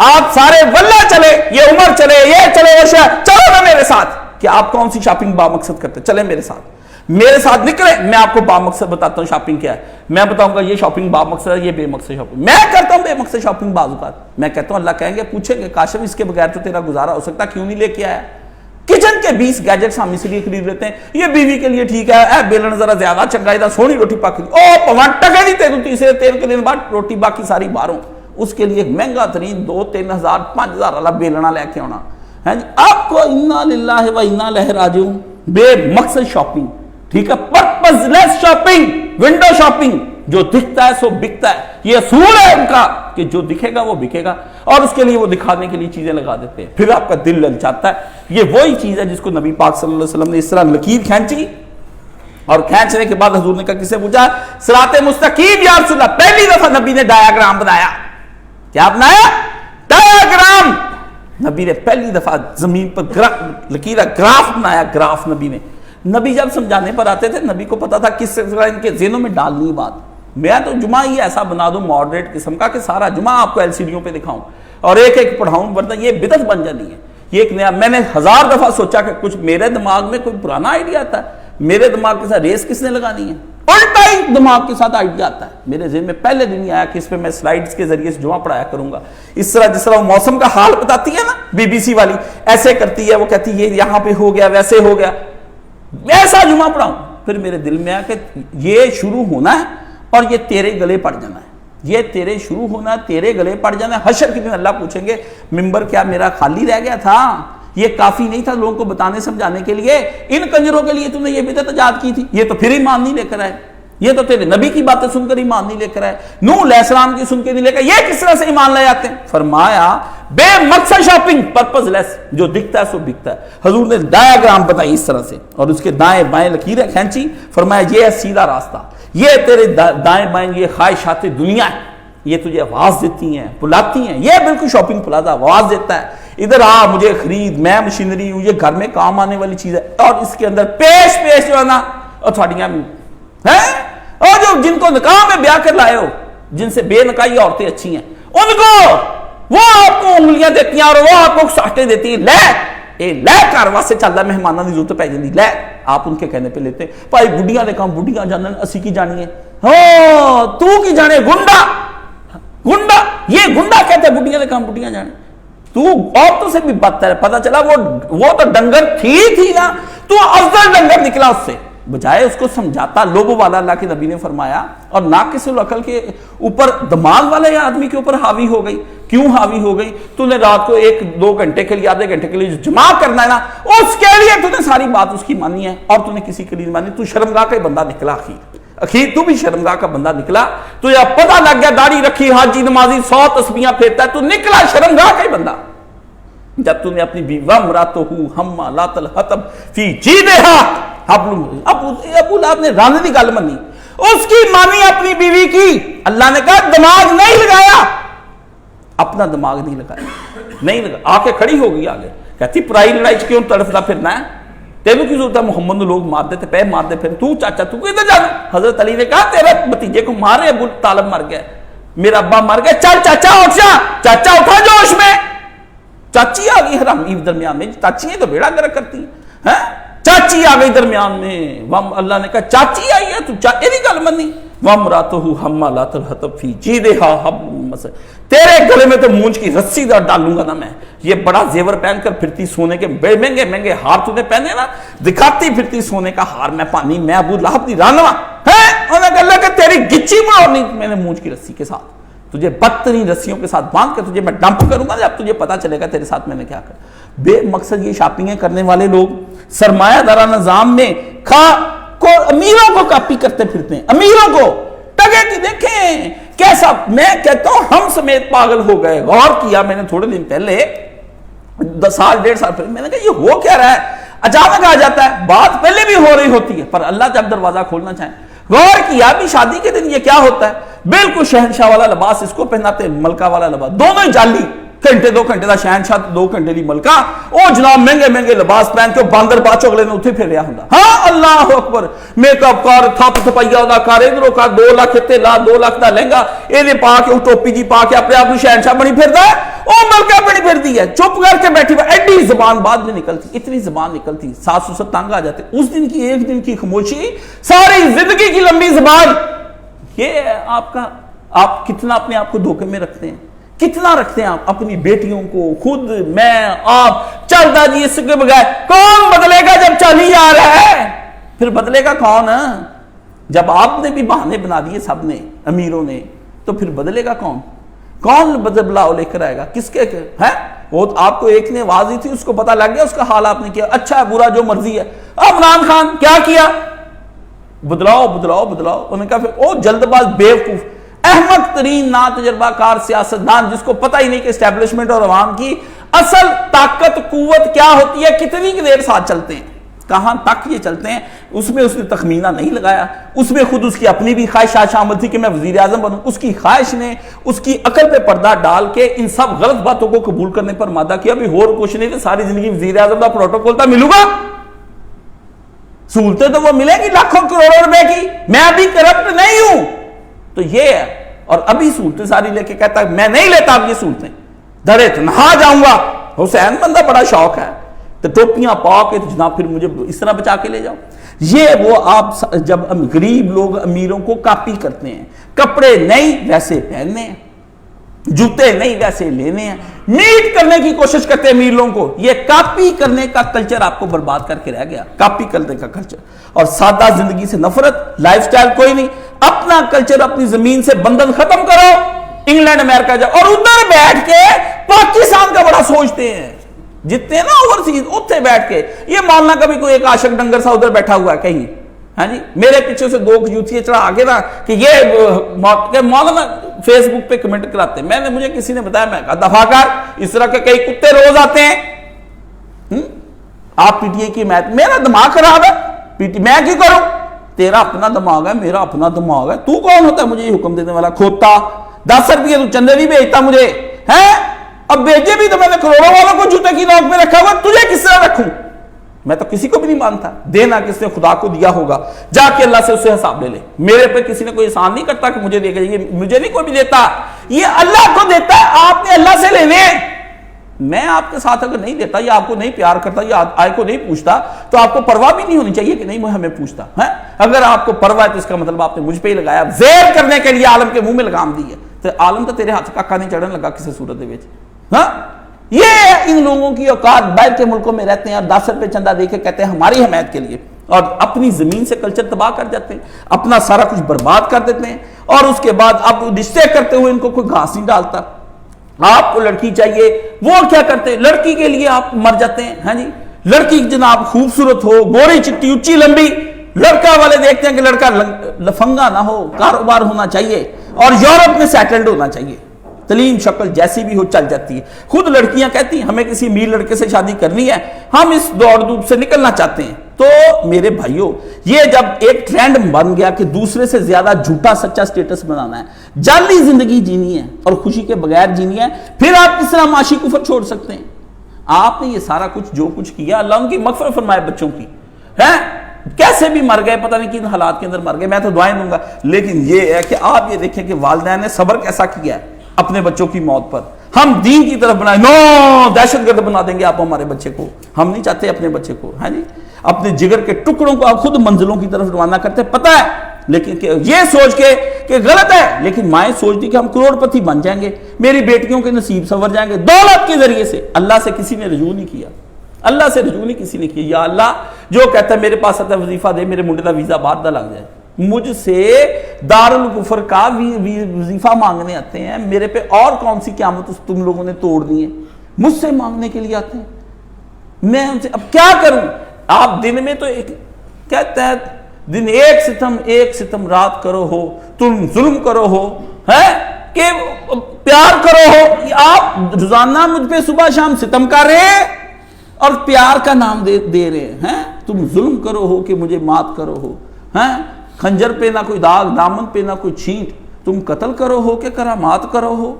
آپ سارے واللہ چلے یہ عمر چلے یہ چلے وہ شہر چلو نا میرے ساتھ کہ آپ کون سی شاپنگ با مقصد کرتے ہیں چلیں میرے ساتھ نکلے میں آپ کو با مقصد بتاتا ہوں شاپنگ کیا ہے میں بتاؤں گا یہ شاپنگ با مقصد ہے یہ بے مقصد شاپنگ میں کرتا ہوں بے مقصد شاپنگ بعض اوقات میں کہتا ہوں اللہ کہیں گے پوچھیں گے کاشف اس کے بغیر تو تیرا گزارا ہو سکتا کیوں نہیں لے کے آیا کچن کے 20 گیجٹس ہم اس لیے خرید لیتے ہیں یہ بیوی کے لیے ٹھیک ہے بیلن ذرا زیادہ چنگائی دا سونی روٹی پاکی او پوان ٹکے نہیں تے تیسرے تیل کے دن بعد روٹی باقی ساری باہروں اس کے لیے مہنگا ترین 2-3 ہزار 5 ہزار والا بیلنا لے کے آنا ہے جی آپ کو انا للہ و انا الیہ راجعون بے مقصد شاپنگ ٹھیک ہے پرپز لیس شاپنگ ونڈو شاپنگ جو دکھتا ہے سو بکتا ہے یہ اصول ہے ان کا کہ جو دکھے گا وہ بکے گا اور اس کے لیے وہ دکھانے کے لیے چیزیں لگا دیتے ہیں پھر آپ کا دل للچاتا ہے یہ وہی چیز ہے جس کو نبی پاک صلی اللہ علیہ وسلم نے اس طرح لکیر کھینچی اور کھینچنے کے بعد حضور نے کہا کسے پوچھا صراط مستقیم یا رسول اللہ پہلی دفعہ نبی نے ڈایاگرام بنایا کیا بنایا ڈایاگرام نبی نے پہلی دفعہ زمین پر لکیرہ گراف بنایا گراف نبی جب سمجھانے پر آتے تھے نبی کو پتا تھا کس طرح ان کے ذہنوں میں ڈالنی بات میں تو جمعہ ہی ایسا بنا دوں ماڈریٹ قسم کا کہ سارا جمعہ آپ کو ایل سی ڈیوں پہ دکھاؤں اور ایک پڑھاؤں ورنہ یہ بدعت بن جانی ہے یہ ایک نیا میں نے 1000 دفعہ سوچا کہ کچھ میرے دماغ میں کوئی پرانا آئیڈیا آتا ہے میرے دماغ کے ساتھ ریس کس نے لگانی ہے الٹا ہی دماغ کے ساتھ آئیڈیا آتا ہے میرے ذہن میں پہلے دن ہی آیا کہ اس پہ میں سلائیڈز کے ذریعے سے جمعہ پڑھایا کروں گا اس طرح جس طرح وہ موسم کا حال بتاتی ہے نا بی بی سی والی ایسے کرتی ہے وہ کہتی ہے یہ یہاں پہ ہو گیا ویسے ہو گیا ایسا جمعہ پڑھاؤں پھر میرے دل میں آیا کہ یہ شروع ہونا ہے اور یہ تیرے گلے پڑ جانا ہے یہ تیرے شروع ہونا تیرے گلے پڑ جانا ہے حشر کے دن اللہ پوچھیں گے ممبر کیا میرا خالی رہ گیا تھا یہ کافی نہیں تھا لوگوں کو بتانے سمجھانے کے لیے ان کنجروں کے لیے تم نے یہ بدعت ایجاد کی تھی یہ تو پھر ایمان نہیں لے کر آئے یہ تو تیرے نبی کی باتیں سن کر ایمان نہیں لے کر آئے نوح علیہ السلام کی سن کے نہیں لے کر یہ کس طرح سے ایمان لے آتے ہیں فرمایا بے مقصد شاپنگ پرپز لیس جو دکھتا ہے سو بکتا ہے حضور نے ڈایاگرام بتائی اس طرح سے اور اس کے دائیں بائیں لکیریں کھینچی فرمایا یہ ہے سیدھا راستہ یہ تیرے دائیں بائیں یہ خواہشات دنیا ہے یہ تجھے آواز دیتی ہیں بلاتی ہیں یہ بالکل شاپنگ پلازا آواز دیتا ہے ادھر آ مجھے خرید میں مشینری ہوں یہ گھر میں کام آنے والی چیز ہے اور اس کے اندر پیش جو ہے نا اور تھوڑیاں ہیں اور جو جن کو نکاح میں بیاہ کر لائے ہو جن سے بے نکاحی عورتیں اچھی ہیں ان کو وہ آپ کو انگلیاں دیتی ہیں اور وہ آپ کو ساٹیں دیتی ہیں لے کر واسطے چل رہا مہمانوں کی ضرورت پی جاتی لے آپ ان کے کہنے پہ لیتے بھائی بڈیاں نے کام بڈیاں جانن اسی کی جانی ہے ہاں تو کی جانے گنڈا یہ گنڈا کہتے ہیں بڈیاں نے کام بڈیاں جانے تو عورتوں سے بھی بدتر ہے پتہ چلا وہ تو ڈنگر تھی نا تو افضل ڈنگر نکلا اس سے بجائے اس کو سمجھاتا لوگوں والا اللہ کے نبی نے فرمایا اور ناقص العقل کے اوپر دماغ والے آدمی کے اوپر حاوی ہو گئی کیوں حاوی ہو گئی تو نے رات کو 1-2 گھنٹے کے لیے آدھے گھنٹے کے لیے جمع کرنا ہے نا اس کے لیے تو نے ساری بات اس کی مانی ہے اور تو نے کسی کے لیے مانی تو شرمگاہ کا بندہ نکلا اخیر تو بھی شرمگاہ کا بندہ نکلا تو یا پتہ لگ گیا داڑھی رکھی حاجی نمازی 100 تسبیحاں پھیرتا ہے تو نکلا شرمگاہ کا ہی بندہ جب تو نے اپنی بیوہ مراتو حمالات الحطب فی جیدہا ابو لہب نے رانے دی گل منی اس کی مانی اپنی بیوی کی اللہ نے کہا دماغ نہیں لگایا اپنا دماغ نہیں لگا آ کے کھڑی ہو گئی آگے کہتی پرائی لڑائی کیوں تڑفتا پھرنا ہے تینوں کی ضرورت ہے محمد لوگ مار دیتے پہ مار دے پھر تو چاچا تو کدھر جانا حضرت علی نے کہا تیرے بھتیجے کو مارے ابو طالب مر گیا میرا ابا مر گیا چل چاچا اٹھ جا چاچا اٹھا جوش میں چاچی آ گئی حرامی درمیان میں چاچی تو بیڑا گرک کرتی ہیں چاچی آ گئی درمیان میں اللہ نے کہا چاچی آئی ہے تو یہ گل منی وَامْرَأَتُهُ حَمَّالَةَ الْحَطَبِ فِي جِيدِهَا حَبْلٌ مِّن مَّسَدٍ تیرے گلے میں تو مونچھ کی رسی ڈالوں گا نا میں یہ بڑا زیور پہن کر پھرتی سونے کے بڑے مہنگے ہار تو نے پہنے نا دکھاتی پھرتی سونے کا ہار میں پانی میں ابو لہب دی رانوا ہے انہوں نے کہا کہ تیری میری گچی میں اور نہیں میں نے مونچھ کی رسی کے ساتھ تجھے بدترین رسیوں کے ساتھ باندھ کے تجھے میں ڈمپ کروں گا، جب تجھے پتا چلے گا تیرے ساتھ میں نے کیا کر۔ بے مقصد یہ شاپنگیں کرنے والے لوگ سرمایہ دارہ نظام میں امیروں کو کاپی کرتے پھرتے ہیں، امیروں کو ٹگے کی دیکھیں کیسا، میں کہتا ہوں ہم سمیت پاگل ہو گئے۔ غور کیا میں نے تھوڑے دن پہلے، 10 سال 1.5 سال پہلے، میں نے کہا یہ ہو کیا رہا ہے، اچانک آ جاتا ہے، بات پہلے بھی ہو رہی ہوتی ہے پر اللہ جب دروازہ کھولنا چاہے۔ غور کیا بھی شادی کے دن یہ کیا ہوتا ہے، بالکل شہنشاہ والا لباس اس کو پہناتے، ملکہ والا لباس، دونوں ہی جعلی، گھنٹے 2 گھنٹے دا شہنشاہ 2 گھنٹے دی ملکہ، او جناب مہنگے مہنگے لباس پہن کے باندر باچو اگلے نے اتھے پھر رہا ہوں۔ ہاں اللہ اکبر، میک اپ کار، تھپ تھپائیا دا کار، ادھروں کا 2 لاکھ تے لا 2 لاکھ دا لہنگا اے پا کے ٹوپی جی پا کے اپنے آپ کو شہنشاہ بنی پھردا ہے، او ملکہ بنی پھردی ہے، چپ کر کے بیٹھی ہوئی، ایڈی زبان بعد میں نکلتی، اتنی زبان نکلتی، ساس سسر تنگ آ جاتے، اس دن کی ایک دن کی خاموشی ساری زندگی کی لمبی زبان۔ یہ آپ کتنا اپنے آپ کو دھوکے میں رکھتے ہیں، کتنا رکھتے ہیں آپ اپنی بیٹیوں کو، خود میں آپ چلتا جی اس کے بغیر کون بدلے گا جب چل ہی آ رہا ہے، پھر بدلے گا کون؟ جب آپ نے بھی بہانے بنا دیے سب نے، امیروں نے، تو پھر بدلے گا کون بدلاؤ لے کر آئے گا، کس کے ہے؟ وہ آپ کو ایک نے آواز دی تھی، اس کو پتہ لگ گیا، اس کا حال آپ نے کیا، اچھا ہے برا جو مرضی ہے۔ عمران خان کیا کیا، بدلاؤ بدلاؤ بدلاؤ، انہوں نے کہا پھر او جلد باز بیوقوف احمق ترین نا تجربہ کار سیاستدان جس کو پتہ ہی نہیں کہ اسٹیبلشمنٹ اور عوام کی اصل طاقت قوت کیا ہوتی ہے، کتنی دیر ساتھ چلتے ہیں، کہاں تک یہ چلتے ہیں، اس میں اس نے تخمینہ نہیں لگایا، اس میں خود اس کی اپنی بھی خواہشات شامل تھی کہ میں وزیر اعظم بنوں، اس کی خواہش نے اس کی عقل پہ پردہ ڈال کے ان سب غلط باتوں کو قبول کرنے پر مادہ کیا، بھی اور کچھ نہیں تھے، ساری زندگی وزیر اعظم کا پروٹوکول تھا، ملوں گا سہولتیں تو وہ ملیں گی لاکھوں کروڑوں روپے کی، میں ابھی کرپٹ نہیں ہوں، تو یہ ہے، اور ابھی سہولتیں ساری لے کے کہتا ہے میں نہیں لیتا اب یہ سہولتیں، دھڑے تنہا جاؤں گا، حسین بندہ بڑا شوق ہے تو ٹوپیاں پا کے جناب پھر مجھے اس طرح بچا کے لے جاؤ۔ یہ وہ آپ جب غریب لوگ امیروں کو کاپی کرتے ہیں، کپڑے نہیں ویسے پہننے ہیں، جوتے نہیں ویسے لینے ہیں، میٹ کرنے کی کوشش کرتے ہیں امیر لوگوں کو، یہ کاپی کرنے کا کلچر آپ کو برباد کر کے رہ گیا، کاپی کرنے کا کلچر، اور سادہ زندگی سے نفرت، لائف سٹائل کوئی نہیں، اپنا کلچر اپنی زمین سے بندھن ختم کرو، انگلینڈ امریکہ جاؤ اور ادھر بیٹھ کے پاکستان کا بڑا سوچتے ہیں، جتنے نا اوورسیز اتنے بیٹھ کے، یہ ماننا کبھی کوئی ایک عاشق ڈنگر سا ادھر بیٹھا ہوا ہے کہیں، ہاں جی میرے پیچھے سے 2 یوتھی چڑھا آگے نا کہ یہ مولانا فیس بک پہ کمنٹ کراتے ہیں، مجھے کسی نے بتایا، میں کہا دفعہ کر، اس طرح کے کئی کتے روز آتے ہیں، آپ پی ٹی اے کی میرا دماغ خراب ہے، میں کیوں کروں، تیرا اپنا دماغ ہے، میرا اپنا دماغ ہے، تو کون ہوتا ہے مجھے یہ حکم دینے والا، کھوتا 10 روپئے تو چندے نہیں بھیجتا مجھے، ہے اب بھیجے بھی تو میں نے کروڑوں والوں کو جوتے کی نوک میں رکھا ہوا، تجھے کس طرح رکھوں، میں تو کسی کو بھی نہیں مانتا، دینا کس نے خدا کو دیا ہوگا، جا کے اللہ سے اس سے حساب لے لے، میرے پہ کسی نے کوئی احسان نہیں کرتا کہ مجھے دے گا، یہ مجھے نہیں کوئی بھی دیتا، یہ اللہ کو دیتا ہے، آپ نے اللہ سے لینے، میں آپ کے ساتھ اگر نہیں دیتا یا آپ کو نہیں پیار کرتا یا آئے کو نہیں پوچھتا تو آپ کو پرواہ بھی نہیں ہونی چاہیے کہ نہیں ہمیں پوچھتا ہے، اگر آپ کو پرواہ ہے تو اس کا مطلب آپ نے مجھ پہ ہی لگایا، زیر کرنے کے لیے عالم کے منہ میں لگام دی ہے، تو عالم تو تیرے ہاتھ کا نہیں چڑھنے لگا کسی صورت دے وچ، ہاں یہ ان لوگوں کی اوقات باہر کے ملکوں میں رہتے ہیں اور 10 روپے چندہ دے کے کہتے ہیں ہماری حمایت کے لیے، اور اپنی زمین سے کلچر تباہ کر جاتے ہیں، اپنا سارا کچھ برباد کر دیتے ہیں، اور اس کے بعد اب رشتے کرتے ہوئے ان کو کوئی گھاس نہیں ڈالتا، آپ کو لڑکی چاہیے، وہ کیا کرتے ہیں لڑکی کے لیے آپ مر جاتے ہیں، ہاں جی لڑکی جناب خوبصورت ہو، گوری چٹی اونچی لمبی، لڑکا والے دیکھتے ہیں کہ لڑکا لفنگا نہ ہو، کاروبار ہونا چاہیے اور یورپ میں سیٹلڈ ہونا چاہیے، تعلیم شکل جیسی بھی ہو چل جاتی ہے، خود لڑکیاں کہتی ہیں ہمیں کسی امیر لڑکے سے شادی کرنی ہے، ہم اس دوڑ دھوپ سے نکلنا چاہتے ہیں، تو میرے بھائیوں یہ جب ایک ٹرینڈ بن گیا کہ دوسرے سے زیادہ جھوٹا سچا سٹیٹس بنانا ہے، جعلی زندگی جینی ہے اور خوشی کے بغیر جینی ہے، پھر آپ کس طرح معاشی کفر چھوڑ سکتے ہیں؟ آپ نے یہ سارا کچھ جو کچھ کیا، اللہ ان کی مغفرت فرمائے بچوں کی، ہے کیسے بھی مر گئے، پتہ نہیں کن حالات کے اندر مر گئے، میں تو دعائیں دوں گا، لیکن یہ ہے کہ آپ یہ دیکھیں کہ والدین نے صبر کیسا کیا ہے اپنے بچوں کی موت پر، ہم دین کی طرف بنائیں، نو دہشت گرد بنا دیں گے آپ ہمارے بچے کو، ہم نہیں چاہتے اپنے بچے کو، ہاں جی اپنے جگر کے ٹکڑوں کو آپ خود منزلوں کی طرف روانہ کرتے، پتہ ہے لیکن کہ یہ سوچ کے کہ غلط ہے، لیکن مائیں سوچتی کہ ہم کروڑ پتی بن جائیں گے، میری بیٹیوں کے نصیب سنور جائیں گے دولت کے ذریعے سے، اللہ سے کسی نے رجوع نہیں کیا، اللہ سے رجوع نہیں کسی نے کیا، یا اللہ جو کہتا ہے میرے پاس آتا ہے وظیفہ دے، میرے منڈے دا ویزا باہر دا لگ جائے، مجھ سے دارالکفر کا وظیفہ مانگنے آتے ہیں، میرے پہ اور کون سی قیامت تم لوگوں نے توڑ دی ہے، مجھ سے مانگنے کے لیے آتے ہیں، میں ان سے اب کیا کروں؟ آپ دن میں تو ایک کہتا ہے دن ایک ستم رات کرو ہو، تم ظلم کرو ہو، ہے کہ پیار کرو ہو، آپ روزانہ مجھ پہ صبح شام ستم کر رہے ہیں اور پیار کا نام دے رہے ہیں، تم ظلم کرو ہو کہ مجھے مات کرو ہو، ہیں خنجر پہ نہ کوئی داغ، دامن پہ نہ کوئی چھینٹ، تم قتل کرو ہو کہ کرامات کرو ہو،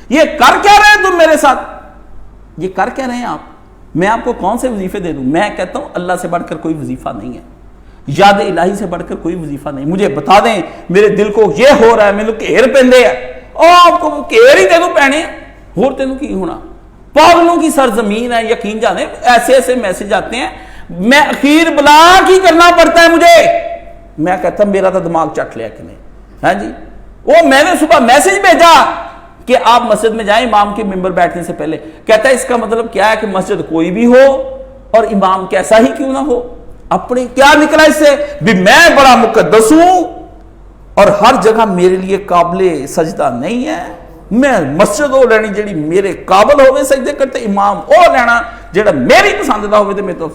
یہ کر کیا رہے ہیں تم میرے ساتھ؟ یہ کر کیا رہے ہیں آپ؟ میں آپ کو کون سے وظیفے دے دوں؟ میں کہتا ہوں اللہ سے بڑھ کر کوئی وظیفہ نہیں ہے، یاد الہی سے بڑھ کر کوئی وظیفہ نہیں۔ مجھے بتا دیں میرے دل کو یہ ہو رہا ہے، میرے گھیر پہندے ہیں، اور آپ کو گھیر ہی دے دوں پہنے، اور تینوں کی ہونا، پاگلوں کی سرزمین ہے، یقین جانے ایسے ایسے میسج آتے ہیں، میں اخیر بلاک ہی کرنا پڑتا ہے مجھے۔ میں کہتا ہوں میرا تو دماغ چٹ لیا کہ نہیں، ہاں جی وہ میں نے صبح میسج بھیجا کہ آپ مسجد میں جائیں امام کے ممبر بیٹھنے سے پہلے، کہتا ہے اس کا مطلب کیا ہے کہ مسجد کوئی بھی ہو اور امام کیسا ہی کیوں نہ ہو، اپنے کیا نکلا اس سے بھی میں بڑا مقدس ہوں اور ہر جگہ میرے لیے قابل سجدہ نہیں ہے، میں مسجد ہو لینی جڑی میرے قابل ہوئے سجدے کرتے، امام او لینا جڑا میری پسندیدہ ہوئے، تو میں تو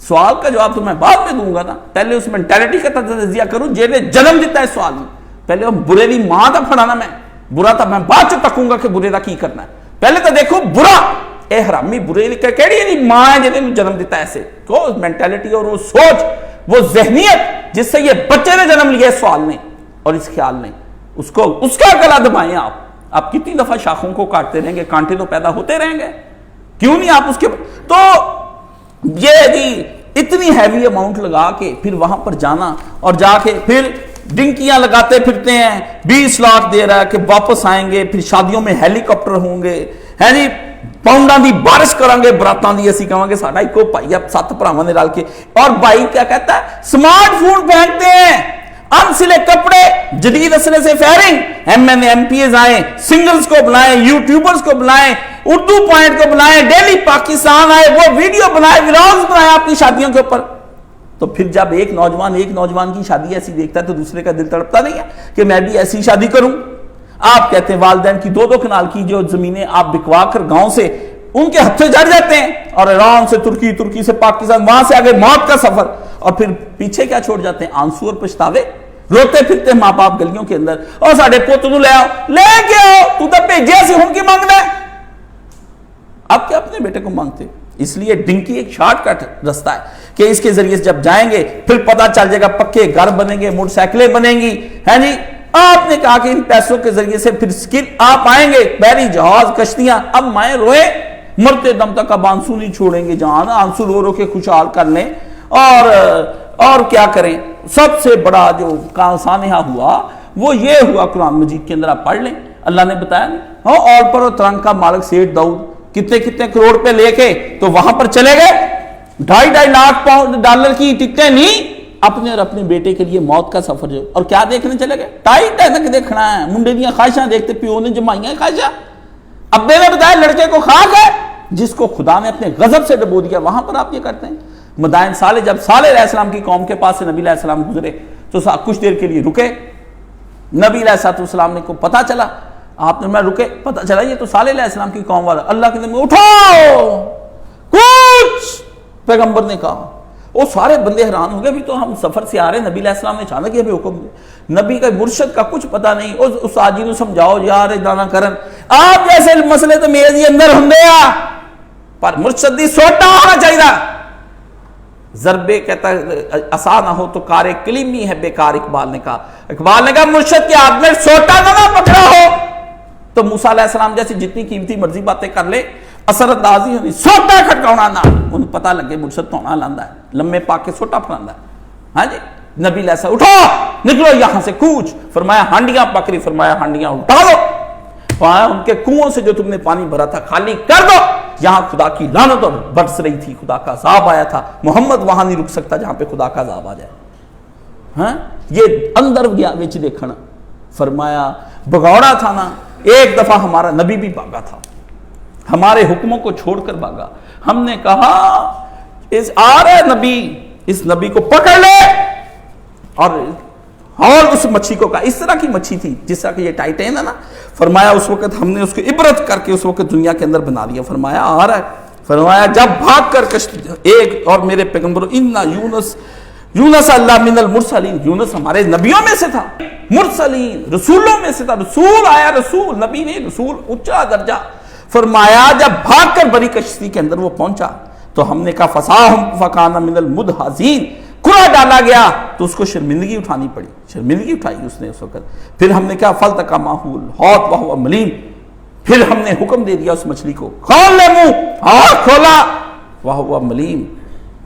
سوال کا جواب تو میں بعد میں دوں گا نا، پہلے اس مینٹیلٹی کا تجزیہ کروں جنہیں جنم دیتا ہے سوال میں، پہلے وہ برے دی ماں تھا پڑھانا، میں برا تھا میں بعد چ تکوں گا کہ برے دا کی کرنا ہے، پہلے تو دیکھو برا اے حرامی برے کیڑی ہے ماں ہے جنہیں جنم دیتا ہے، ایسے تو مینٹیلٹی اور وہ سوچ وہ ذہنیت جس سے یہ بچے نے جنم لیا ہے سوال نے اور اس خیال نے، اس کو اس کا گلا دبائیں آپ کتنی دفعہ شاخوں کو کاٹتے رہیں گے، کانٹے تو پیدا ہوتے رہیں گے، کیوں نہیں آپ اس کے تو یہ جی اتنی ہیوی اماؤنٹ لگا کے پھر وہاں پر جانا اور جا کے پھر ڈنکیاں لگاتے پھرتے ہیں، 20 لاکھ دے رہا ہے کہ واپس آئیں گے، پھر شادیوں میں ہیلی کاپٹر ہوں گے، ہے جی پاؤنڈاں دی بارش کریں گے، براتاں دی اسی کہاں گے ساڈا ایکو بھائی اب 7 بھراواں نے رل کے، اور بھائی کیا کہتا ہے سمارٹ فون پہنتے ہیں، انسلے کپڑے، جدید اسلحے سے firing, M N A M P As آئیں، سنگلز کو بلائیں، یوٹیوبرز کو بلائیں، اردو پوائنٹ کو بلائیں، ڈیلی پاکستان آئے، وہ ویڈیو بنائے، ولاگز بنائے اپنی شادیوں کے اوپر، تو پھر جب ایک نوجوان کی شادی ایسی دیکھتا ہے تو دوسرے کا دل تڑپتا نہیں ہے کہ میں بھی ایسی شادی کروں؟ آپ کہتے ہیں والدین کی 2 کنال کی جو زمینیں آپ بکوا کر گاؤں سے ان کے ہتھے جڑ جاتے ہیں اور ایران سے ترکی سے پاکستان، وہاں سے آگے موت کا سفر، اور پھر پیچھے کیا چھوڑ جاتے ہیں؟ آنسو اور پچھتاوے، روتے پھرتے ماں باپ گلیوں کے اندر، اور ساڑھے پوت نو لے آؤ، لے کے آؤ، تو تب بھیجے سے ہم کی مانگنا ہے، آپ کیا اپنے بیٹے کو مانگتے؟ اس لیے ڈنکی ایک شارٹ کٹ رستہ ہے کہ اس کے ذریعے جب جائیں گے پھر پتہ چل جائے گا، پکے گھر بنیں گے، موٹر سائیکلیں بنیں گی، ہے جی آپ نے کہا کہ ان پیسوں کے ذریعے سے پھر سکل آپ آئیں گے، بحری جہاز، کشتیاں، اب مائیں روئے مرتے دم تک اب آنسو نہیں چھوڑیں گے، جہاں آنسو رو کے خوشحال کر لیں، اور کیا کریں؟ سب سے بڑا جو سانحہ ہوا وہ یہ ہوا قرآن مجید کے اندر، آپ پڑھ لیں، اللہ نے بتایا ہاں اور پر ترنگ کا مالک سیٹھ داؤد کتنے کروڑ پہ لے کے تو وہاں پر چلے گئے، 2.5 لاکھ ڈالر کی ٹکٹیں نہیں، اپنے اور اپنے بیٹے کے لیے موت کا سفر جو، اور کیا دیکھنے چلے گئے؟ ٹائٹ تک دیکھنا ہے، منڈے دیاں خواہشاں دیکھتے، پیو نے جمائیاں خواہشاں، ابے نے بتایا لڑکے کو خاک ہے جس کو خدا نے اپنے غضب سے ڈبو دیا، وہاں پر آپ یہ کرتے ہیں۔ مدائن صالح، جب صالح علیہ السلام کی قوم کے پاس سے نبی علیہ السلام گزرے تو کچھ دیر کے لیے رکے، نبی علیہ السلام نے کو پتا چلا، آپ نے میں رکے، پتا چلا یہ تو صالح علیہ السلام کی قوم والا، اللہ کے نبی اٹھو کچھ، پیغمبر نے کہا، وہ سارے بندے حیران ہو گئے، بھی تو ہم سفر سے آ رہے ہیں، نبی علیہ السلام نے اچانک یہ بھی حکم دیا، نبی کا مرشد کا کچھ پتا نہیں، اس آجی نو سمجھاؤ یار ادانا کرن، آپ جیسے مسئلے تو میرے اندر ہندے آ پر مرشد دی سوٹا ہونا چاہیے، ضربے کہتا ہے عصا نہ ہو تو کار کلیمی ہے بیکار، اقبال نے کہا مرشد کے ہاتھ میں سوٹا نہ پکڑا ہو تو موسیٰ علیہ السلام جیسی جتنی قیمتی مرضی باتیں کر لے اثر اندازی ہونی، سوٹا کھٹکاؤنا نہ، انہیں پتہ لگے مرشد تونا لاندا ہے، لمے پاک کے سوٹا پھراندا ہے، ہاں جی نبی علیہ السلام اٹھو نکلو یہاں سے کوچ، فرمایا ہانڈیاں پکڑی، فرمایا ہانڈیاں اٹھا دو، فرمایا ان کے کنووں سے جو تم نے پانی بھرا تھا خالی کر دو، جہاں خدا کی لعنت اور برس رہی تھی، خدا کا عذاب آیا تھا، محمد وہاں نہیں رک سکتا جہاں پہ خدا کا عذاب آ جائے، ہاں یہ اندر گیا وچ دیکھنا، فرمایا بگوڑا تھا نا، ایک دفعہ ہمارا نبی بھی بھاگا تھا، ہمارے حکموں کو چھوڑ کر بھاگا، ہم نے کہا آ رہا ہے نبی، اس نبی کو پکڑ لے، اور اس مچھی کو کہا، اس طرح کی مچھی تھی جس طرح کہ یہ ٹائٹین ہے نا، فرمایا اس وقت ہم نے اس کو عبرت کر کے اس وقت دنیا کے اندر بنا دیا. فرمایا آ رہا ہے، فرمایا جب بھاگ کر ایک اور میرے پیغمبر اِنَّ یونس اللہ من المرسلین، یونس ہمارے نبیوں میں سے تھا، مرسلین رسولوں میں سے تھا، رسول آیا، رسول نبی نہیں، رسول اونچا درجہ. فرمایا جب بھاگ کر بڑی کشتی کے اندر وہ پہنچا تو ہم نے کہا فَصَاهُمْ فَكَانَ مِنَ الْمُدْحَضِينَ، کھلا ڈالا گیا تو اس کو شرمندگی اٹھانی پڑی، شرمندگی اٹھائی اس نے اس وقت. پھر ہم نے کہا فَالْتَقَمَهُ الْحُوتُ وَهُوَ مُلِيمٌ، پھر ہم نے حکم دے دیا اس مچھلی کو کھول لے منہ، کھولا، وَهُوَ مُلِيمٌ،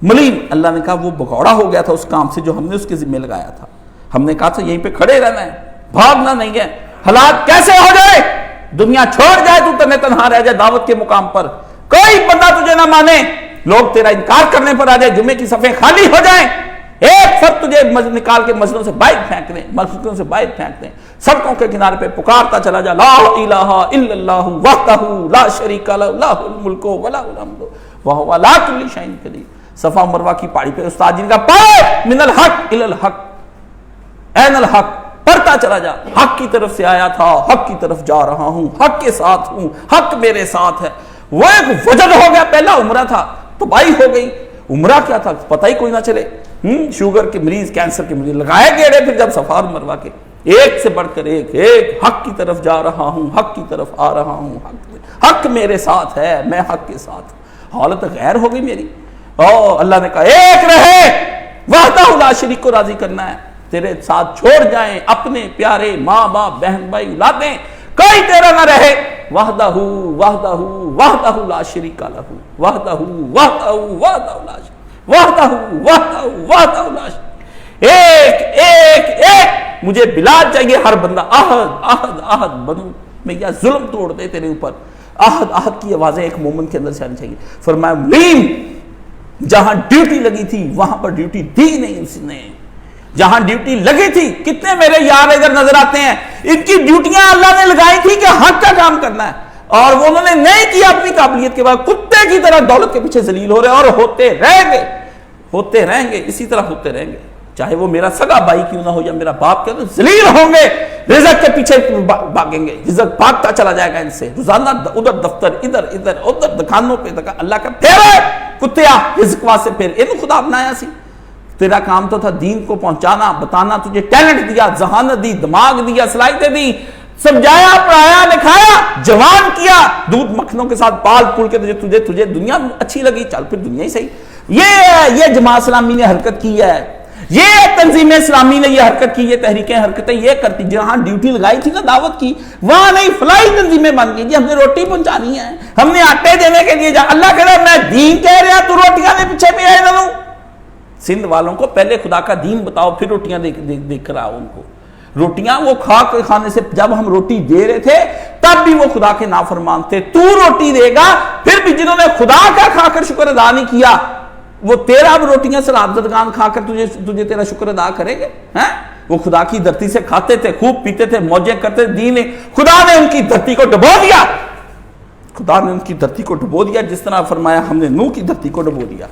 ملیم. اللہ نے کہا وہ بگوڑا ہو گیا تھا اس کام سے جو ہم نے اس کے ذمہ لگایا تھا. ہم نے کہا تھا یہیں پہ کھڑے رہنا ہے، بھاگنا نہیں ہے. حالات کیسے ہو جائے، دنیا چھوڑ جائے، تو تنہا تنہا رہ جائے دعوت کے مقام پر، کوئی بندہ تجھے نہ مانے، لوگ تیرا انکار کرنے پر آ جائے، جمعے کی صفیں خالی ہو جائیں، ایک فرد تجھے نکال کے مسجدوں سے باہر پھینک دیں، مسجدوں سے باہر پھینک دیں، سڑکوں کے کنارے پہ پکارتا چلا جا لا الہ الا اللہ وحدہ لا شریک لہ لہ الملک ولہ الحمد وہو علی کل شیء قدیر. صفا مروہ کی پہاڑی پہ استاد جی نے کہا پڑھ من الحق الی الحق، این الحق، پڑھتا چلا جا، حق کی طرف سے آیا تھا، حق کی طرف جا رہا ہوں، حق کے ساتھ ہوں، حق میرے ساتھ ہے. وہ ایک وجد ہو گیا. پہلا عمرہ تھا تباہی ہو گئی، عمرہ کیا تھا پتہ ہی کوئی نہ چلے. شوگر کے مریض، کینسر کے مریض لگائے گیڑے. پھر جب صفا اور مروہ کے ایک سے بڑھ کر ایک حق کی طرف جا رہا ہوں، حق کی طرف آ رہا ہوں، حق میرے ساتھ ہے، میں حق کے ساتھ. حالت غیر ہو گئی میری. اللہ نے کہا ایک رہے، وحدہ لا شریک کو راضی کرنا ہے. تیرے ساتھ چھوڑ جائیں اپنے پیارے ماں باپ بہن بھائی اولادیں، کوئی تیرا نہ رہے. وحدہ وحدہ وحدہ لا شریک لہ، وحدہ وحدہ وحدہ لا شریک، وحدہ وحدہ وحدہ لا شریک. ایک ایک ایک مجھے بلاد چاہیے ہر بندہ. احد احد احد بنو میں یا ظلم توڑ دے تیرے اوپر. احد احد کی آوازیں ایک مومن کے اندر سے آنی چاہیے. فرمایا ملیم، جہاں ڈیوٹی لگی تھی وہاں پر ڈیوٹی دی نہیں اس نے. جہاں ڈیوٹی لگی تھی، کتنے میرے یار ادھر نظر آتے ہیں، ان کی ڈیوٹیاں اللہ نے لگائی تھی کہ حق کا کام کرنا ہے، اور وہ انہوں نے نہیں کیا اپنی قابلیت کے بعد. کتے کی طرح دولت کے پیچھے ذلیل ہو رہے اور ہوتے رہیں گے اسی طرح ہوتے رہیں گے. چاہے وہ میرا سگا بھائی کیوں نہ ہو یا میرا باپ کیوں نہ، ذلیل ہوں گے، رزق کے پیچھے بھاگیں گے، رزق بھاگتا چلا جائے گا ان سے. روزانہ ادھر دفتر، ادھر دکانوں پہ اللہ کا پھیرے کتیا رزق واسطے پھر یہ خدا بنایا سی. تیرا کام تو تھا دین کو پہنچانا، بتانا. تجھے ٹیلنٹ دیا، ذہانت دی، دماغ دیا، صلاحیتیں دی، سمجھایا، پڑھایا، لکھایا، جوان کیا، دودھ مکھنوں کے ساتھ پال پول کے تجھے دنیا اچھی لگی، چل پھر دنیا ہی صحیح. یہ جماعت اسلامی نے حرکت کی ہے، یہ تنظیم اسلامی نے یہ حرکت کی، یہ تحریکیں حرکتیں یہ کرتی. جہاں ڈیوٹی لگائی تھی نا دعوت کی، وہاں نہیں فلائی تنظیمیں بن گئی. جی ہم نے روٹی پہنچانی ہے، ہم نے آٹے دینے کے لیے اللہ کہہ رہا میں دین کہہ رہا تو روٹیاں دے پیچھے بھی آئے نہ. سندھ والوں کو پہلے خدا کا دین بتاؤ، پھر روٹیاں دیکھ کر آؤ. ان کو روٹیاں وہ کھا کے کھانے سے، جب ہم روٹی دے رہے تھے تب بھی وہ خدا کے نافرمان تھے. تو روٹی دے گا، پھر بھی جنہوں نے خدا کا کھا کر شکر ادا نہیں کیا، وہ تیرا اب روٹیاں سلاد زدگان کھا کر تجھے تیرا شکر ادا کریں گے؟ وہ خدا کی دھرتی سے کھاتے تھے، خوب پیتے تھے، موجیں کرتے تھے. دین خدا نے ان کی دھرتی کو ڈبو دیا. خدا نے ان کی دھرتی کو ڈبو دیا، جس طرح فرمایا ہم نے نوح کی دھرتی کو ڈبو دیا.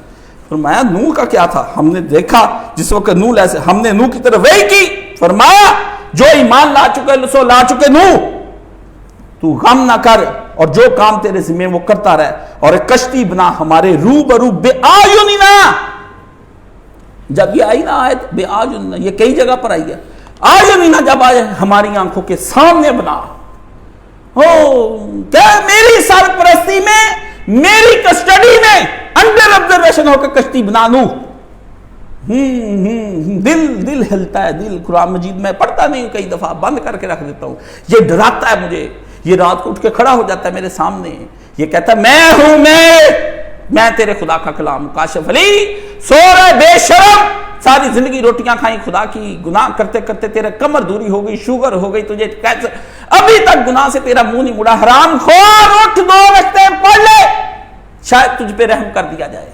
فرمایا نوح کا کیا تھا؟ ہم نے دیکھا جس وقت نوح ایسے، ہم نے نوح کی طرف وحی کی. فرمایا جو ایمان لا چکے نوح، تو غم نہ کر، اور جو کام تیرے ذمہ وہ کرتا رہے، اور ایک کشتی بنا ہمارے روبرو بے آیوننا. جب یہ آئی نا آیت بے آیوننا، یہ کئی جگہ پر آئی ہے. آیوننا جب آئے ہماری آنکھوں کے سامنے بنا. کہ میری سرپرستی میں، میری کسٹڈی میں، انڈر آبزرویشن ہو کے کشتی بنا لوں. دل ہلتا ہے. دل قرآن مجید میں پڑھتا نہیں، کئی دفعہ بند کر کے رکھ دیتا ہوں. یہ ڈراتا ہے مجھے. یہ رات کو اٹھ کے کھڑا ہو جاتا ہے میرے سامنے، یہ کہتا ہے میں ہوں، میں تیرے خدا کا کلام. کاشف علی سو رہے بے شرم، ساری زندگی روٹیاں کھائیں خدا کی، گناہ کرتے کرتے تیرے کمر دوری ہو گئی، شوگر ہو گئی، تجھے کیسے ابھی تک گناہ سے تیرا منہ نہیں مڑا. حرام خور، اٹھ 2 رکعتیں پڑھ لے، شاید تجھ پہ رحم کر دیا جائے،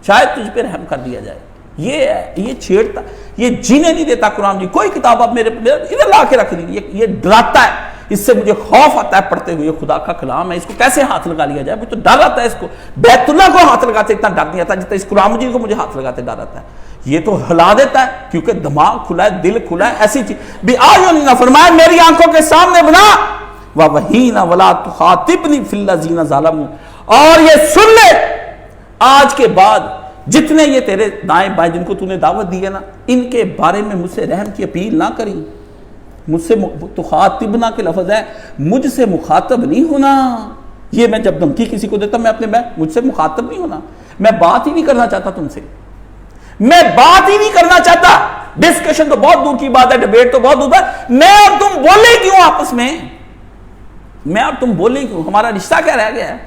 شاید تجھ پہ رحم کر دیا جائے. یہ چھیڑتا، یہ جینے نہیں دیتا قرآن جی. کوئی کتاب اب میرے ادھر لا کے رکھ دی. یہ ڈراتا ہے، اس سے مجھے خوف آتا ہے پڑھتے ہوئے. خدا کا کلام ہے، اس کو کیسے ہاتھ لگا لیا جائے؟ مجھے تو ڈر آتا ہے. اس کو بیت اللہ کو ہاتھ لگاتے اتنا ڈر نہیں آتا جتنا اس قرآن مجید کو مجھے ہاتھ لگاتے ڈر آتا ہے. یہ تو ہلا دیتا ہے کیونکہ دماغ کھلا ہے، دل کھلا ہے، ایسی چیز بھی آیونی نہ فرمائے میری آنکھوں کے سامنے بنا وَوَحِينَ وَلَا تُخَاطِبْنِي فِي الَّذِينَ ظَلَمُوا، اور یہ سن لے آج کے بعد جتنے یہ تیرے دائیں بائیں جن کو تو نے دعوت دی ہے نا، ان کے بارے میں مجھ سے رحم کی اپیل نہ کریں، مجھ سے تخاطبنا کے لفظ ہے، مجھ سے مخاطب نہیں ہونا. یہ میں جب دھمکی کسی کو دیتا مجھ سے مخاطب نہیں ہونا، میں بات ہی نہیں کرنا چاہتا تم سے، میں بات ہی نہیں کرنا چاہتا. ڈسکشن تو بہت دور کی بات ہے، ڈیبیٹ تو بہت دور ہے. میں اور تم بولے کیوں آپس میں؟ میں اور تم بولے کیوں؟ ہمارا رشتہ کیا رہ گیا ہے؟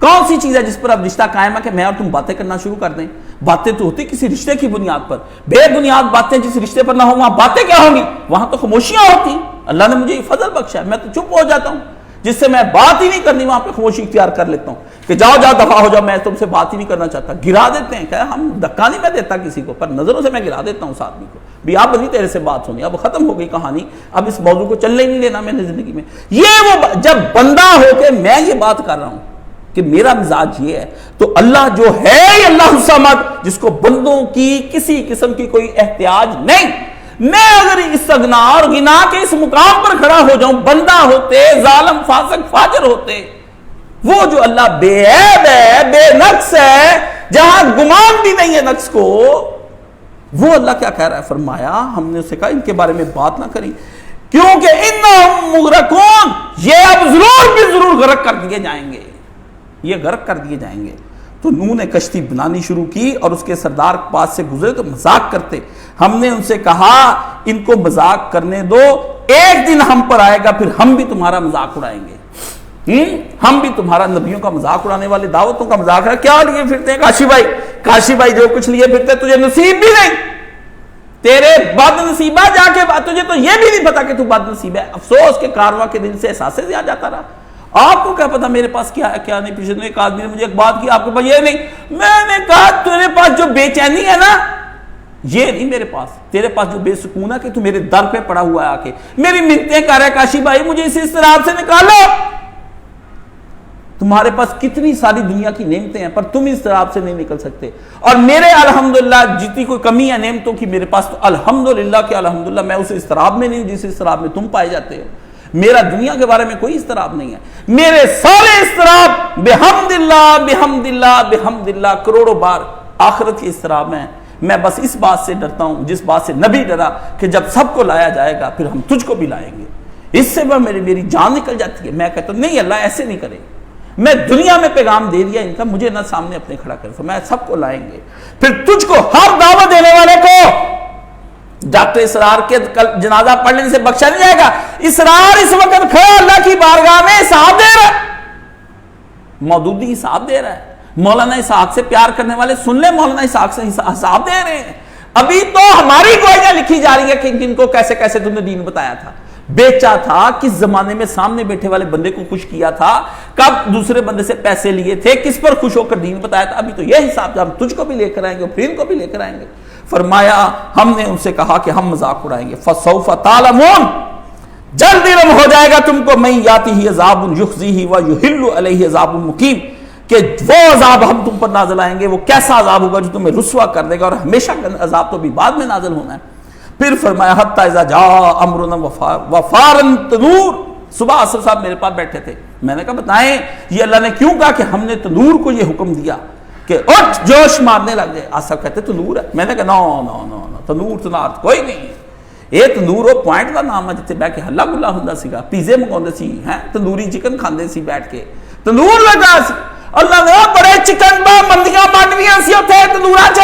کون سی چیز ہے جس پر اب رشتہ قائم ہے کہ میں اور تم باتیں کرنا شروع کر دیں؟ باتیں تو ہوتی کسی رشتے کی بنیاد پر. بے بنیاد باتیں جس رشتے پر نہ ہو وہاں باتیں کیا ہوں گی؟ وہاں تو خاموشیاں ہوتی. اللہ نے مجھے یہ فضل بخشا ہے، میں تو چپ ہو جاتا ہوں. جس سے میں بات ہی نہیں کرنی وہاں پہ خاموشی اختیار کر لیتا ہوں کہ جاؤ دفع ہو جاؤ، میں تم سے بات ہی نہیں کرنا چاہتا. گرا دیتے ہیں، کہ ہم دھکا نہیں میں دیتا کسی کو، پر نظروں سے میں گرا دیتا ہوں اس آدمی کو بھی اب نہیں تیرے سے بات سنی، اب ختم ہو گئی کہانی، اب اس موضوع کو چلنے ہی نہیں لینا میں نے زندگی میں. یہ وہ جب بندہ ہو کے میں یہ بات کر رہا ہوں کہ میرا مزاج یہ ہے، تو اللہ جو ہے اللہ الصمد، جس کو بندوں کی کسی قسم کی کوئی احتیاج نہیں. میں اگر استغنا اور غنا کے اس مقام پر کھڑا ہو جاؤں، بندہ ہوتے، ظالم فاسق فاجر ہوتے، وہ جو اللہ بے عیب ہے، بے نقص ہے، جہاں گمان بھی نہیں ہے نقص کو، وہ اللہ کیا کہہ رہا ہے؟ فرمایا ہم نے اسے کہا ان کے بارے میں بات نہ کریں کیونکہ انہم مغرقون، یہ اب ضرور بھی ضرور غرق کر دیے جائیں گے، یہ غرق کر دیے جائیں گے. تو نوح نے کشتی بنانی شروع کی اور اس کے سردار پاس سے گزرے تو مذاق کرتے. ہم نے ان سے کہا ان کو مذاق کرنے دو، ایک دن ہم پر آئے گا پھر ہم بھی تمہارا مذاق اڑائیں گے. ہم بھی تمہارا نبیوں کا مذاق اڑانے والے، دعوتوں کا مذاق ہے. کیا لیے پھرتے ہیں کاشی بھائی جو کچھ لیے پھرتے تجھے نصیب بھی نہیں، تیرے بد نصیبہ جا کے تجھے تو یہ بھی نہیں پتا کہ تو بد نصیب ہے. افسوس کے کارواں کے دن سے احساس سے آ جاتا رہا. آپ کو کیا پتا میرے پاس کیا ہے کیا نہیں. پیچھے ایک آدمی نے مجھے ایک بات کی، آپ کے پاس یہ نہیں. میں نے کہا تیرے پاس جو بے چینی ہے نا یہ نہیں میرے پاس، تیرے پاس جو بے سکون ہے کہ تو میرے در پہ پڑا ہوا ہے آ کے میری منتیں کر رہا ہے کاشی بھائی مجھے اس اضطراب سے نکالو. تمہارے پاس کتنی ساری دنیا کی نعمتیں ہیں پر تم اس اضطراب سے نہیں نکل سکتے. اور میرے الحمدللہ جتنی کوئی کمی ہے نعمتوں کی میرے پاس، تو الحمدللہ کہ الحمدللہ میں اس اضطراب میں نہیں جس اضطراب میں تم پائے جاتے ہو. میرا دنیا کے بارے میں کوئی اضطراب نہیں ہے. میرے سارے اضطراب بحمدللہ بحمدللہ بحمدللہ کروڑوں بار آخرت کے اضطراب ہیں. میں بس اس بات سے ڈرتا ہوں جس بات سے نبی ڈرا کہ جب سب کو لایا جائے گا پھر ہم تجھ کو بھی لائیں گے. اس سے میری جان نکل جاتی ہے. میں کہتا ہوں نہیں اللہ ایسے نہیں کرے. میں دنیا میں پیغام دے دیا ان کا، مجھے نہ سامنے اپنے کھڑا کر، میں سب کو لائیں گے. پھر تجھ کو ہر دعوت دینے والے کو ڈاکٹر اسرار کے جنازہ پڑھنے سے بخشا نہیں جائے گا. اسرار اس وقت کھڑا اللہ کی بارگاہ میں حساب دے رہا ہے، مودودی حساب دے رہا ہے. مولانا اسحاق سے پیار کرنے والے سن لیں، مولانا اسحاق سے حساب دے رہے ہیں. ابھی تو ہماری گوئیاں لکھی جا رہی ہیں کہ ان کو کیسے کیسے تم نے دین بتایا تھا، بیچا تھا، کس زمانے میں سامنے بیٹھے والے بندے کو خوش کیا تھا، کب دوسرے بندے سے پیسے لیے تھے، کس پر خوش ہو کر دین بتایا تھا. ابھی تو یہ حساب ہم تجھ کو بھی لے کر آئیں گے اور پھر ان کو بھی لے کر آئیں گے. فرمایا ہم نے ان سے کہا کہ ہم مذاق اڑائیں گے. فَسَوْفَ تَعْلَمُونَ، جلد علم ہو جائے گا تم کو، مَن یَأْتِهِ عَذَابٌ يُخْزِیہِ وَیُحِلُّ عَلَیْهِ عَذَابٌ مُقِیمٌ، کہ وہ عذاب ہم تم پر نازل آئیں گے وہ کیسا عذاب ہوگا جو تمہیں رسوا کر دے گا، اور ہمیشہ عذاب تو بھی بعد میں نازل ہونا ہے. پھر فرمایا حتی اذا جاء امرنا وفارا تنور. صبح عصر صاحب میرے پاس بیٹھے تھے، میں نے کہا بتائیں یہ اللہ نے کیوں کہا کہ ہم نے تنور کو یہ حکم دیا کہ اٹھ جوش مارنے لگ جائے. آج صاحب کہتے تنور ہے. میں نے کہا نو تنور تنار کوئی نہیں. یہ تندور وہ پوائنٹ کا نام ہے جتنے بیٹھ کے ہلا گلا ہوں سی، پیزے منگاؤندے سی، تندوری چکن کھاندے سی بیٹھ کے، تندور لگا سی. اللہ نے بڑے چکن با مندیاں بانویاں سی اتھے تندوراں چ.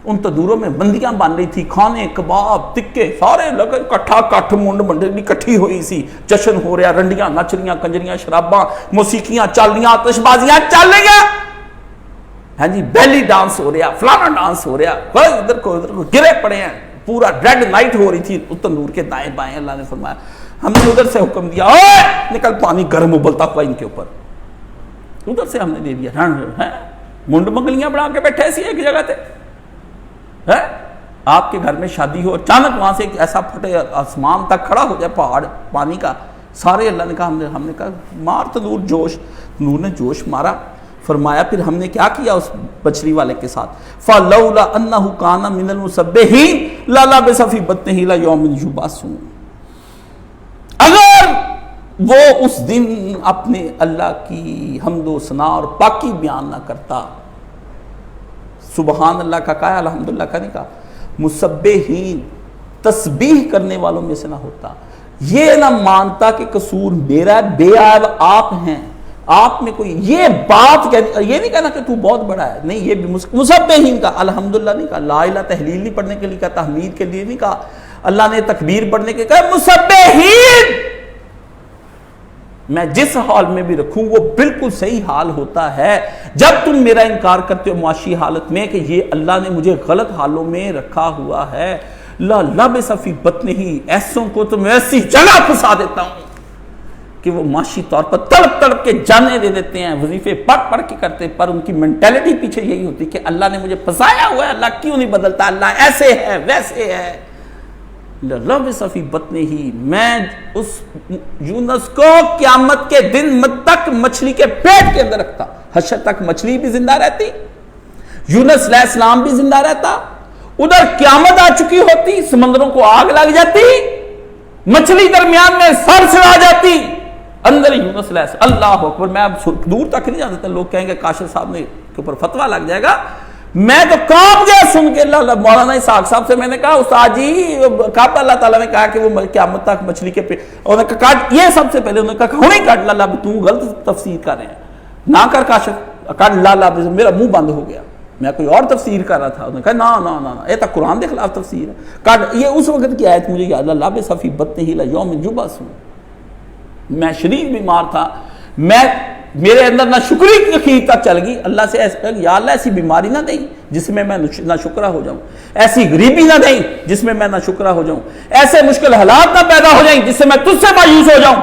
ان تندوروں میں بندیاں بن رہی تھی، کھانے کباب تکے سارے لگے، کٹھا کٹھ منڈ منڈلی کٹھی ہوئی سی، جشن ہو رہا، رنڈیاں نچ رہی، کنجریاں شراباں موسیقیاں چل رہی، آتش بازیاں چل رہی ہیں، ہاں جی بیلی ڈانس ہو رہا، فلانا ڈانس ہو رہا، کوئی ادھر کو ادھر کو گرے پڑے ہیں. پورا ریڈ نائٹ ہو رہی تھی تندور کے دائیں بائیں. اللہ نے فرمایا ہم نے ادھر سے حکم دیا اوے نکل پانی گرم ابلتا ہوا ان کے اوپر. ادھر سے ہم نے دے دیا منڈ منگلیاں بنا کے بیٹھے سی ایک جگہ تے. آپ کے گھر میں شادی ہو، اچانک وہاں سے ایسا پھٹے آسمان تک کھڑا ہو جائے پہاڑ پانی کا، سارے اللہ نے کہا ہم نے کہا مار تندور جوش. تندور نے جوش مارا. فرمایا پھر ہم نے کیا کیا اس بچڑی والے کے ساتھ، فَلَوْلَا أَنَّهُ كَانَ مِنَ الْمُسَبِّحِينَ لَلَبِثَ فِي بَطْنِهِ إِلَىٰ يَوْمِ يُبْعَثُونَ، اگر وہ اس دن اپنے اللہ کی حمد و ثنا اور پاکی بیان نہ کرتا، سبحان اللہ کا کہا، الحمدللہ کا نہیں کہا، مسبحین تسبیح کرنے والوں میں سے نہ ہوتا، یہ نہ مانتا کہ قصور میرا ہے، بے عیب آپ ہیں، آپ میں کوئی یہ بات یہ نہیں کہنا کہ تو بہت بڑا ہے، نہیں، یہ بھی مسبحین کا، الحمدللہ نہیں کہا، لا الہ تحلیل نہیں پڑھنے کے لیے کہا، تحمید کے لیے نہیں کہا، اللہ نے تکبیر پڑھنے کے کہا، مسبحین، میں جس حال میں بھی رکھوں وہ بالکل صحیح حال ہوتا ہے۔ جب تم میرا انکار کرتے ہو معاشی حالت میں کہ یہ اللہ نے مجھے غلط حالوں میں رکھا ہوا ہے، لا لبث فی بطنہ، ایسوں کو تو میں ایسی جگہ پھنسا دیتا ہوں کہ وہ معاشی طور پر تڑپ تڑپ کے جانے دے دیتے ہیں، وظیفے پڑھ کے کرتے، پر ان کی مینٹیلٹی پیچھے یہی ہوتی کہ اللہ نے مجھے پھنسایا ہوا ہے، اللہ کیوں نہیں بدلتا، اللہ ایسے ہے ویسے ہے۔ لبث فی بطنہ، میں اس یونس کو قیامت کے دن تک مچھلی کے پیٹ کے اندر رکھتا، حشر تک مچھلی بھی زندہ رہتی، یونس علیہ السلام بھی زندہ رہتا، ادھر قیامت آ چکی ہوتی، سمندروں کو آگ لگ جاتی، مچھلی درمیان میں سر سے آ جاتی، اندر یونس علیہ السلام، اللہ اکبر۔ میں اب دور تک نہیں جاتا، لوگ کہیں گے کاشف صاحب نے کے اوپر فتویٰ لگ جائے گا، میں تو کانپ گیا سن کے۔ مولانا اسحاق صاحب سے میں نے کہا، استاد جی کب اللہ تعالیٰ نے کہا کہ وہ قیامت تک مچھلی کے پیٹ، انہوں نے کہا کاٹ، یہ سب سے پہلے انہوں نے کہا ہوں کاٹ، اللہ تو غلط تفسیر کر رہے ہیں، نہ کر کاشف، کاٹ اللہ، میرا منہ بند ہو گیا، میں کوئی اور تفسیر کر رہا تھا، انہوں نے کہا نا نا نا، یہ تو قرآن کے خلاف تفسیر ہے، کاٹ۔ یہ اس وقت کی آیت مجھے یاد، لبث فی بطنہ الی یوم یبعثون۔ میں شدید بیمار تھا، میرے اندر نہ شکری کی خیر تک چل گئی، اللہ سے یا اللہ ایسی بیماری نہ دیں جس میں میں نہ شکرہ ہو جاؤں، ایسی غریبی نہ دیں جس میں میں نہ شکرہ ہو جاؤں، ایسے مشکل حالات نہ پیدا ہو جائیں جس سے میں تجھ سے مایوس ہو جاؤں۔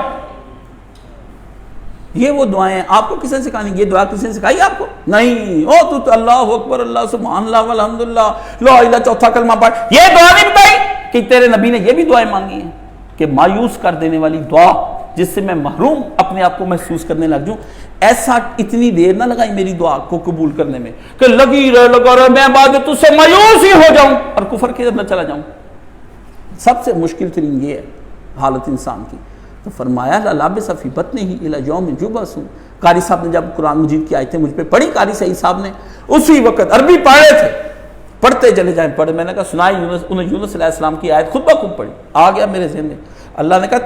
یہ وہ دعائیں آپ کو کس نے سکھانی؟ یہ دعا کس نے سکھائی آپ کو؟ نہیں، او تو اللہ اکبر، اللہ سبحان اللہ والحمدللہ لا الہ، چوتھا کلمہ پڑھ، یہ دعا نہیں بتائی کہ تیرے نبی نے یہ بھی دعائیں مانگی ہیں کہ مایوس کر دینے والی دعا جس سے میں محروم اپنے آپ کو محسوس کرنے لگ جوں، ایسا اتنی دیر نہ لگائی میری دعا کو قبول کرنے میں کہ لگا رہے میں بعد میں تجھ سے مایوس ہی ہو جاؤں اور کفر کی طرف چلا جاؤں۔ سب سے مشکل ترین یہ ہے حالت انسان کی۔ تو فرمایا لبث فی بطنہ الی یوم یبعثون۔ قاری صاحب نے جب قرآن مجید کی آیتیں مجھ پہ پڑھی، قاری سعید صاحب نے اسی وقت عربی پڑھ رہے تھے، پڑھتے چلے جائیں پڑھے، میں نے کہا سنائی انہیں یونس علیہ السلام کی آیت خود بخود پڑھی، آ گیا میرے ذہن میں۔ اللہ نے کہا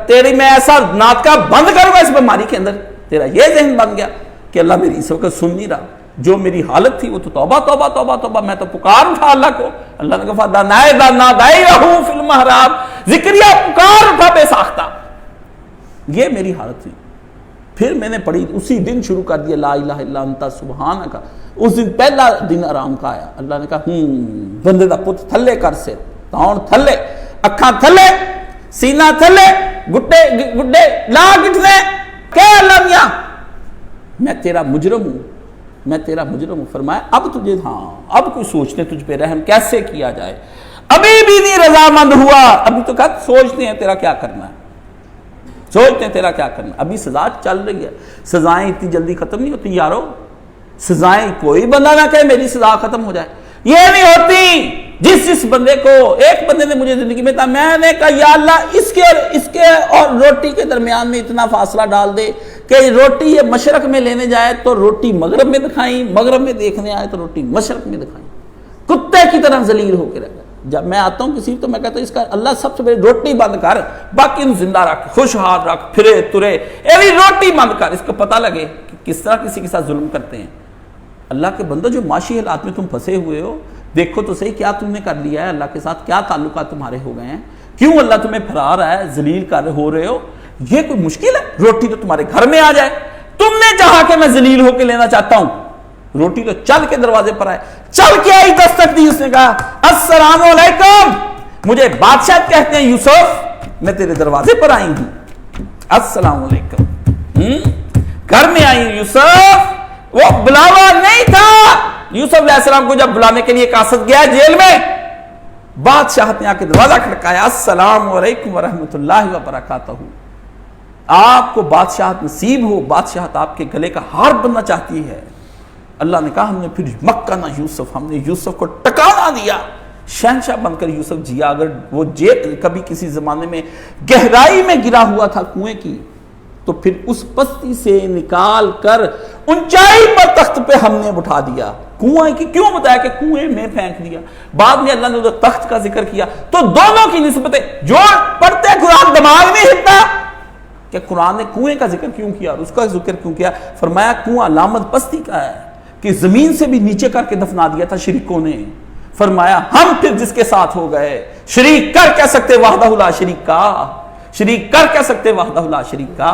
تیری میں ایسا ناطقہ بند کروں گا اس بیماری کے اندر، تیرا یہ ذہن بن گیا کہ اللہ میری اس وقت سن نہیں رہا، جو میری حالت تھی وہ تو توبہ توبہ توبہ توبہ، میں تو پکار اٹھا اللہ کو۔ اللہ نے کہا فَنَادَيْنَاهُ فِي الْمَحْرَابِ، زکریا پکار اٹھا بے ساختہ، یہ میری حالت تھی۔ پھر میں نے پڑھی، اسی دن شروع کر دیا لا الہ الا انت سبحانک، اس دن پہلا دن آرام کا آیا۔ اللہ نے کہا بندے دا پت تھلے کر سے، تاؤن تھلے، اکھاں تھلے، سینہ تھلے، گڈے لا گٹنے، کہ اللہ میاں میں تیرا مجرم ہوں، میں تیرا مجرم ہوں۔ فرمایا اب تجھے، ہاں اب کوئی سوچتے تجھ پہ رحم کیسے کیا جائے، ابھی بھی نہیں رضامند ہوا، ابھی تو کہا سوچتے ہیں تیرا کیا کرنا ہے، سوچتے ہیں تیرا کیا کرنا، ابھی سزا چل رہی ہے، سزائیں اتنی جلدی ختم نہیں ہوتی یارو، سزائیں کوئی بندہ نہ کہے میری سزا ختم ہو جائے، یہ نہیں ہوتی۔ جس بندے کو، ایک بندے نے مجھے زندگی میں تھا، میں نے کہا یا اللہ اس کے اور روٹی کے درمیان میں اتنا فاصلہ ڈال دے کہ روٹی یہ مشرق میں لینے جائے تو روٹی مغرب میں دکھائیں، مغرب میں دیکھنے آئے تو روٹی مشرق میں دکھائیں، کتے کی طرح ذلیل ہو کے رہ گئے۔ جب میں آتا ہوں کسی تو میں کہتا ہوں اس کا اللہ سب سے پہلے روٹی بند کر، باقی ان زندہ رکھ، خوشحال رکھ، پھرے ترے، ایوی روٹی بند کر، اس کو پتہ لگے کہ کس طرح کسی کے ساتھ ظلم کرتے ہیں۔ اللہ کے بندو، جو معاشی حالات میں تم پھنسے ہوئے ہو، دیکھو تو صحیح کیا تم نے کر لیا ہے، اللہ کے ساتھ کیا تعلقات تمہارے ہو گئے ہیں، کیوں اللہ تمہیں پھرا رہا ہے، ذلیل کر ہو رہے ہو، یہ کوئی مشکل ہے؟ روٹی تو تمہارے گھر میں آ جائے، تم نے چاہا کہ میں ذلیل ہو کے لینا چاہتا ہوں، روٹی تو چل کے دروازے پر آئے، چل کے آئی، دستک دی، اس نے کہا السلام علیکم، مجھے بادشاہ کہتے ہیں یوسف، میں تیرے دروازے پر آئی ہوں، السلام علیکم، گھر میں آئی یوسف۔ وہ بلاوا نہیں تھا، یوسف علیہ السلام کو جب بلانے کے لیے قاصد گیا جیل میں، بادشاہ نے آ کے دروازہ کھڑکایا، السلام علیکم ورحمۃ اللہ وبرکاتہ، آپ کو بادشاہت نصیب ہو، بادشاہت آپ کے گلے کا ہار بننا چاہتی ہے۔ اللہ نے کہا ہم نے پھر مکنا یوسف، ہم نے یوسف کو ٹکانا دیا، شہنشاہ بن کر یوسف جیا۔ اگر وہ کبھی کسی زمانے میں گہرائی میں گرا ہوا تھا کنویں کی، تو پھر اس پستی سے نکال کر اونچائی پر تخت پہ ہم نے بٹھا دیا۔ کنویں کی کیوں بتایا کہ کنویں میں پھینک دیا؟ بعد میں اللہ نے تخت کا ذکر کیا تو دونوں کی نسبتیں، جو پڑھتے قرآن دماغ نہیں ہلتا کہ قرآن نے کنویں کا ذکر کیوں کیا اور اس کا ذکر کیوں کیا؟ فرمایا کنواں علامت پستی کا ہے کہ زمین سے بھی نیچے کر کے دفنا دیا تھا شریکوں نے۔ فرمایا ہم پھر جس کے ساتھ ہو گئے، شریک کر کہہ سکتے وحدہ لا شریک کا، شریک کر کہہ سکتے وحدہ لا شریک کا۔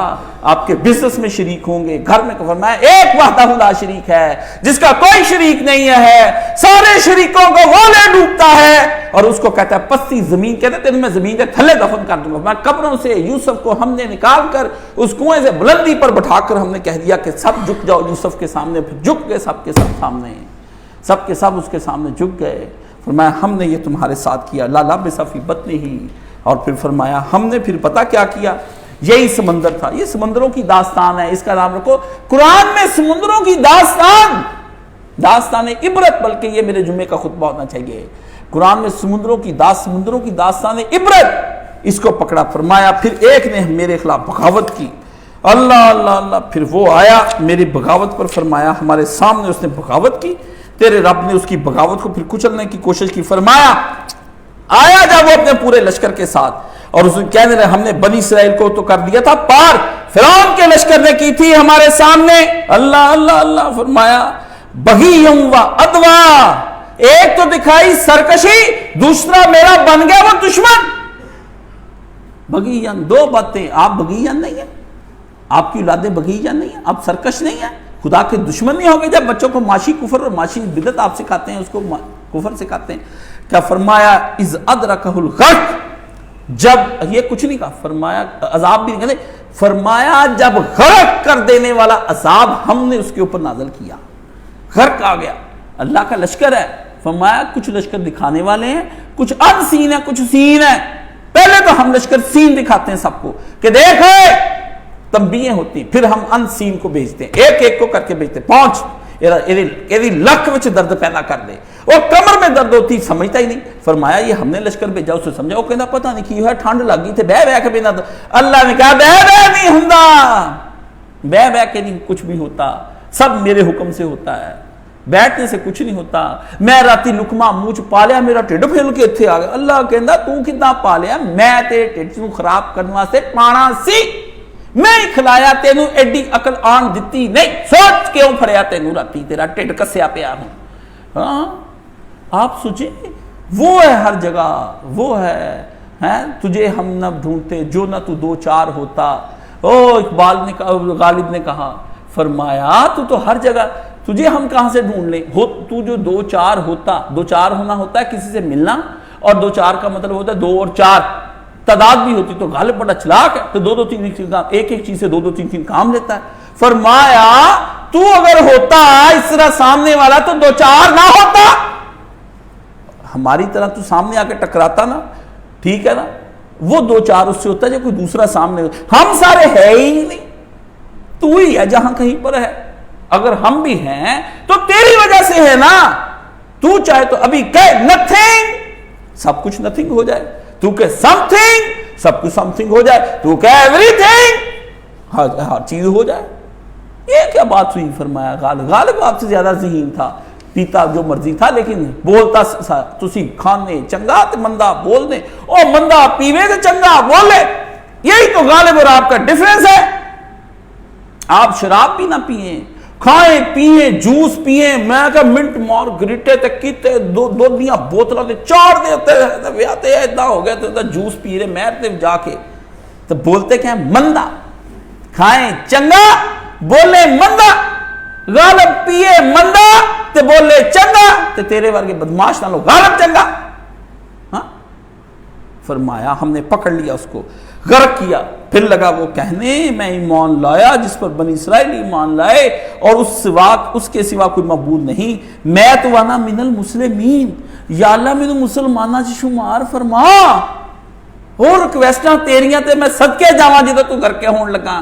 آپ کے بزنس میں شریک ہوں گے، گھر میں، فرمایا ایک وحدہ لا شریک ہے جس کا کوئی شریک نہیں ہے، سارے شریکوں کو وہ لے ڈوبتا ہے اور اس کو کہتا ہے پستی زمین، کہتے ہیں تیرے میں زمین کے تھلے دفن کر دوں گا۔ میں قبروں سے یوسف کو ہم نے نکال کر اس کنویں سے بلندی پر بٹھا کر ہم نے کہہ دیا کہ سب جھک جاؤ یوسف کے سامنے، پھر جھک گئے سب کے سب سامنے، سب کے سب اس کے سامنے جھک گئے۔ فرمایا ہم نے یہ تمہارے ساتھ کیا، لا لبث فی بطنہ۔ اور پھر فرمایا ہم نے پھر پتہ کیا کیا؟ یہی سمندر تھا، یہ سمندروں کی داستان ہے، اس کا نام رکھو قرآن میں سمندروں کی داستان، داستان عبرت، بلکہ یہ میرے جمعے کا خطبہ ہونا چاہیے۔ قرآن میں سمندروں کی داستان عبرت، اس کو پکڑا۔ فرمایا پھر ایک نے میرے خلاف بغاوت کی، اللہ اللہ اللہ، پھر وہ آیا میری بغاوت پر، فرمایا ہمارے سامنے اس نے بغاوت کی، تیرے رب نے اس کی بغاوت کو پھر کچلنے کی کوشش کی۔ فرمایا آیا جب وہ اپنے پورے لشکر کے ساتھ، اور اس نے کہنے لگے ہم نے بنی اسرائیل کو تو کر دیا تھا پار، فرعون کے لشکر نے کی تھی ہمارے سامنے، اللہ اللہ اللہ۔ فرمایا بغیم و ادوا، ایک تو دکھائی سرکشی، دوسرا میرا بن گیا وہ دشمن۔ بغیان، دو باتیں، آپ بغیان نہیں ہیں، آپ کی اولادیں بغیان نہیں ہیں، آپ سرکش نہیں ہیں، خدا کے دشمن نہیں ہوگے۔ جب بچوں کو معاشی کفر اور معاشی بدعت آپ سکھاتے ہیں، اس کو کفر سکھاتے ہیں، کیا فرمایا اذ ادرکہ الغرق، جب یہ کچھ نہیں کہا، فرمایا عذاب بھی نہیں کہتے، فرمایا جب غرق کر دینے والا عذاب ہم نے اس کے اوپر نازل کیا، غرق آ گیا، اللہ کا لشکر ہے۔ فرمایا کچھ لشکر دکھانے والے ہیں، کچھ ان سین ہے، کچھ سین ہے۔ پہلے تو ہم لشکر سین دکھاتے ہیں سب کو کہ دیکھے تنبیہیں ہوتی ہیں، پھر ہم ان سین کو بھیجتے ہیں، ایک ایک کو کر کے بھیجتے ہیں، پہنچ ایدی لک وچ درد پیدا کر دے، اور کمر میں درد ہوتی سمجھتا ہی نہیں۔ فرمایا یہ ہم نے لشکر بھیجا، اسے سمجھا، وہ کہنا پتہ نہیں کی ہے، ٹھنڈ لگ گئی تھے، بہ بہ کے بنا، اللہ نے کہا بہ بہ نہیں ہوندا، بہ بہ کے نہیں کچھ بھی ہوتا، سب میرے حکم سے ہوتا ہے، بیٹھنے سے کچھ نہیں ہوتا۔ میں راتی لکما منہ چ پا لیا، میرا ٹھڈ پھیل کے اتنے آ گیا، اللہ کہندا تو کتنا پا لیا؟ میں تیرے ٹھڈ نوں خراب کرنے واسطے پانا سی، میں ہی کھلایا، تینوں ایڈی عقل آن دتی نہیں، سوچ کیوں پھڑیا تینوں راتی، تیرا ٹھڈ کسیا پیا ہوں۔ ہاں آپ سوچیں، وہ ہے ہر جگہ، وہ ہے تجھے ہم نہ ڈھونڈتے جو نہ تو دو چار ہوتا۔ او اقبال نے کہا، غالب نے کہا، فرمایا تو ہر جگہ، تجھے ہم کہاں سے ڈھونڈ لیں؟ تو جو دو چار ہوتا، دو چار ہونا ہوتا ہے کسی سے ملنا، اور دو چار کا مطلب ہوتا ہے دو اور چار، تعداد بھی ہوتی، تو غالب بڑا چلاک ہے، تو دو تین کام، ایک چیز سے دو تین کام لیتا ہے۔ فرمایا تو اگر ہوتا اس طرح سامنے والا تو دو چار نہ ہوتا، ہماری طرح تو سامنے آ کے ٹکراتا نا، ٹھیک ہے نا، وہ دو چار اس سے ہوتا ہے جو کوئی دوسرا سامنے ہوتا، ہم سارے ہے ہی نہیں، تو ہی ہے جہاں کہیں پر ہے، اگر ہم بھی ہیں تو تیری وجہ سے ہے نا، تو چاہے تو ابھی کہہ نتھنگ، سب کچھ نتھنگ ہو جائے، تو کہ سم تھنگ، سب کچھ سم تھنگ ہو جائے، تو کہ ایوری تھنگ، ہر چیز ہو جائے۔ یہ کیا بات ہوئی؟ فرمایا غالب آپ سے زیادہ ذہین تھا، پیتا جو مرضی تھا لیکن بولتا تسی کھانے چنگا تے مندہ بولنے، او مندہ پیوے تے چنگا بولے، یہی تو غالب اور آپ کا ڈیفرنس ہے۔ آپ شراب بھی نہ پیئیں، کھائیں پیئیں، جوس پیئیں، میں کہ منٹ مارگریٹے تے کیتے دو دیاں بوتلوں تے چار دیتے ویاتے ہیں، اتنا ہو گیا تو جوس پی رہے میں تے جا کے، تو بولتے کہ ہیں مندہ، کھائیں چنگا بولے مندہ، غالب پیئے مندہ تے بولے چنگا، تے تیرے ورگے بدماش نہ لو غالب چنگا۔ ہاں فرمایا ہم نے پکڑ لیا اس کو، غرق کیا، پھر لگا وہ کہنے میں ایمان لایا جس پر بنی اسرائیل ایمان لائے، اور اس کے سوا کوئی معبود نہیں، میں تو وانا من المسلمین، یا اللہ میں تو مسلمانہ سے شمار فرما۔ اور ریکویسٹاں تیریاں تے میں صدقے جاواں جدوں تو کر کے ہون لگا.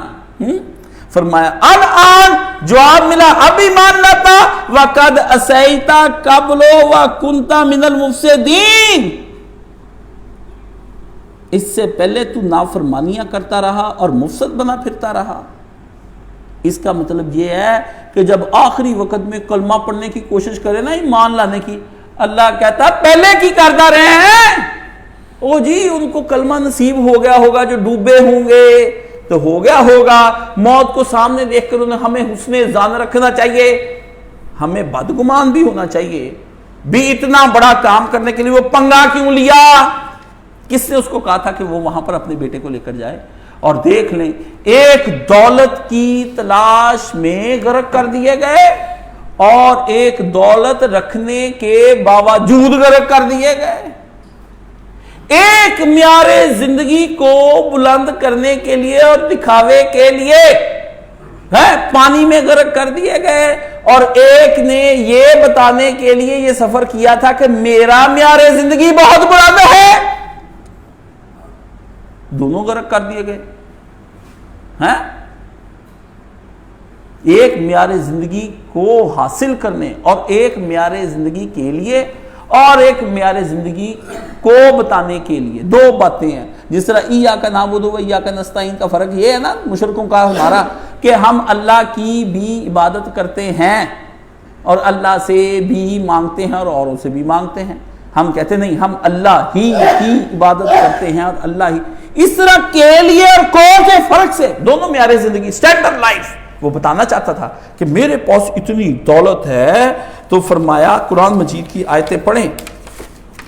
فرمایا الان جواب ملا اب ایمان لاتا وقد اسیتا قبل وکنت من المفسدین. اس سے پہلے تو نافرمانیاں کرتا رہا اور مفسد بنا پھرتا رہا. اس کا مطلب یہ ہے کہ جب آخری وقت میں کلمہ پڑھنے کی کوشش کرے نا ایمان لانے کی, اللہ کہتا پہلے کی کرتا رہے ہیں. او جی ان کو کلمہ نصیب ہو گیا ہوگا جو ڈوبے ہوں گے تو ہو گیا ہوگا. موت کو سامنے دیکھ کر انہیں ہمیں حسن ظن رکھنا چاہیے, ہمیں بدگمان بھی ہونا چاہیے. بھی اتنا بڑا کام کرنے کے لیے وہ پنگا کیوں لیا؟ کس نے اس کو کہا تھا کہ وہ وہاں پر اپنے بیٹے کو لے کر جائے؟ اور دیکھ لیں ایک دولت کی تلاش میں غرق کر دیے گئے اور ایک دولت رکھنے کے باوجود غرق کر دیے گئے. ایک معیار زندگی کو بلند کرنے کے لیے اور دکھاوے کے لیے پانی میں غرق کر دیے گئے, اور ایک نے یہ بتانے کے لیے یہ سفر کیا تھا کہ میرا معیار زندگی بہت بلند ہے. دونوں غرق کر دیے گئے. ایک معیار زندگی کو حاصل کرنے اور ایک معیار زندگی کے لیے اور ایک معیار زندگی کو بتانے کے لیے دو باتیں ہیں. جس طرح ایاک نعبد و ایاک نستعین کا فرق یہ ہے نا مشرکوں کا ہمارا کہ ہم اللہ کی بھی عبادت کرتے ہیں اور اللہ سے بھی مانگتے ہیں اور اوروں سے بھی مانگتے ہیں. ہم کہتے نہیں ہم اللہ ہی کی عبادت کرتے ہیں اور اللہ ہی. اس طرح کے لیے اور کو کے فرق سے دونوں معیار زندگی اسٹینڈرڈ لائف وہ بتانا چاہتا تھا کہ میرے پاس اتنی دولت ہے. تو فرمایا قرآن مجید کی آیتیں پڑھیں.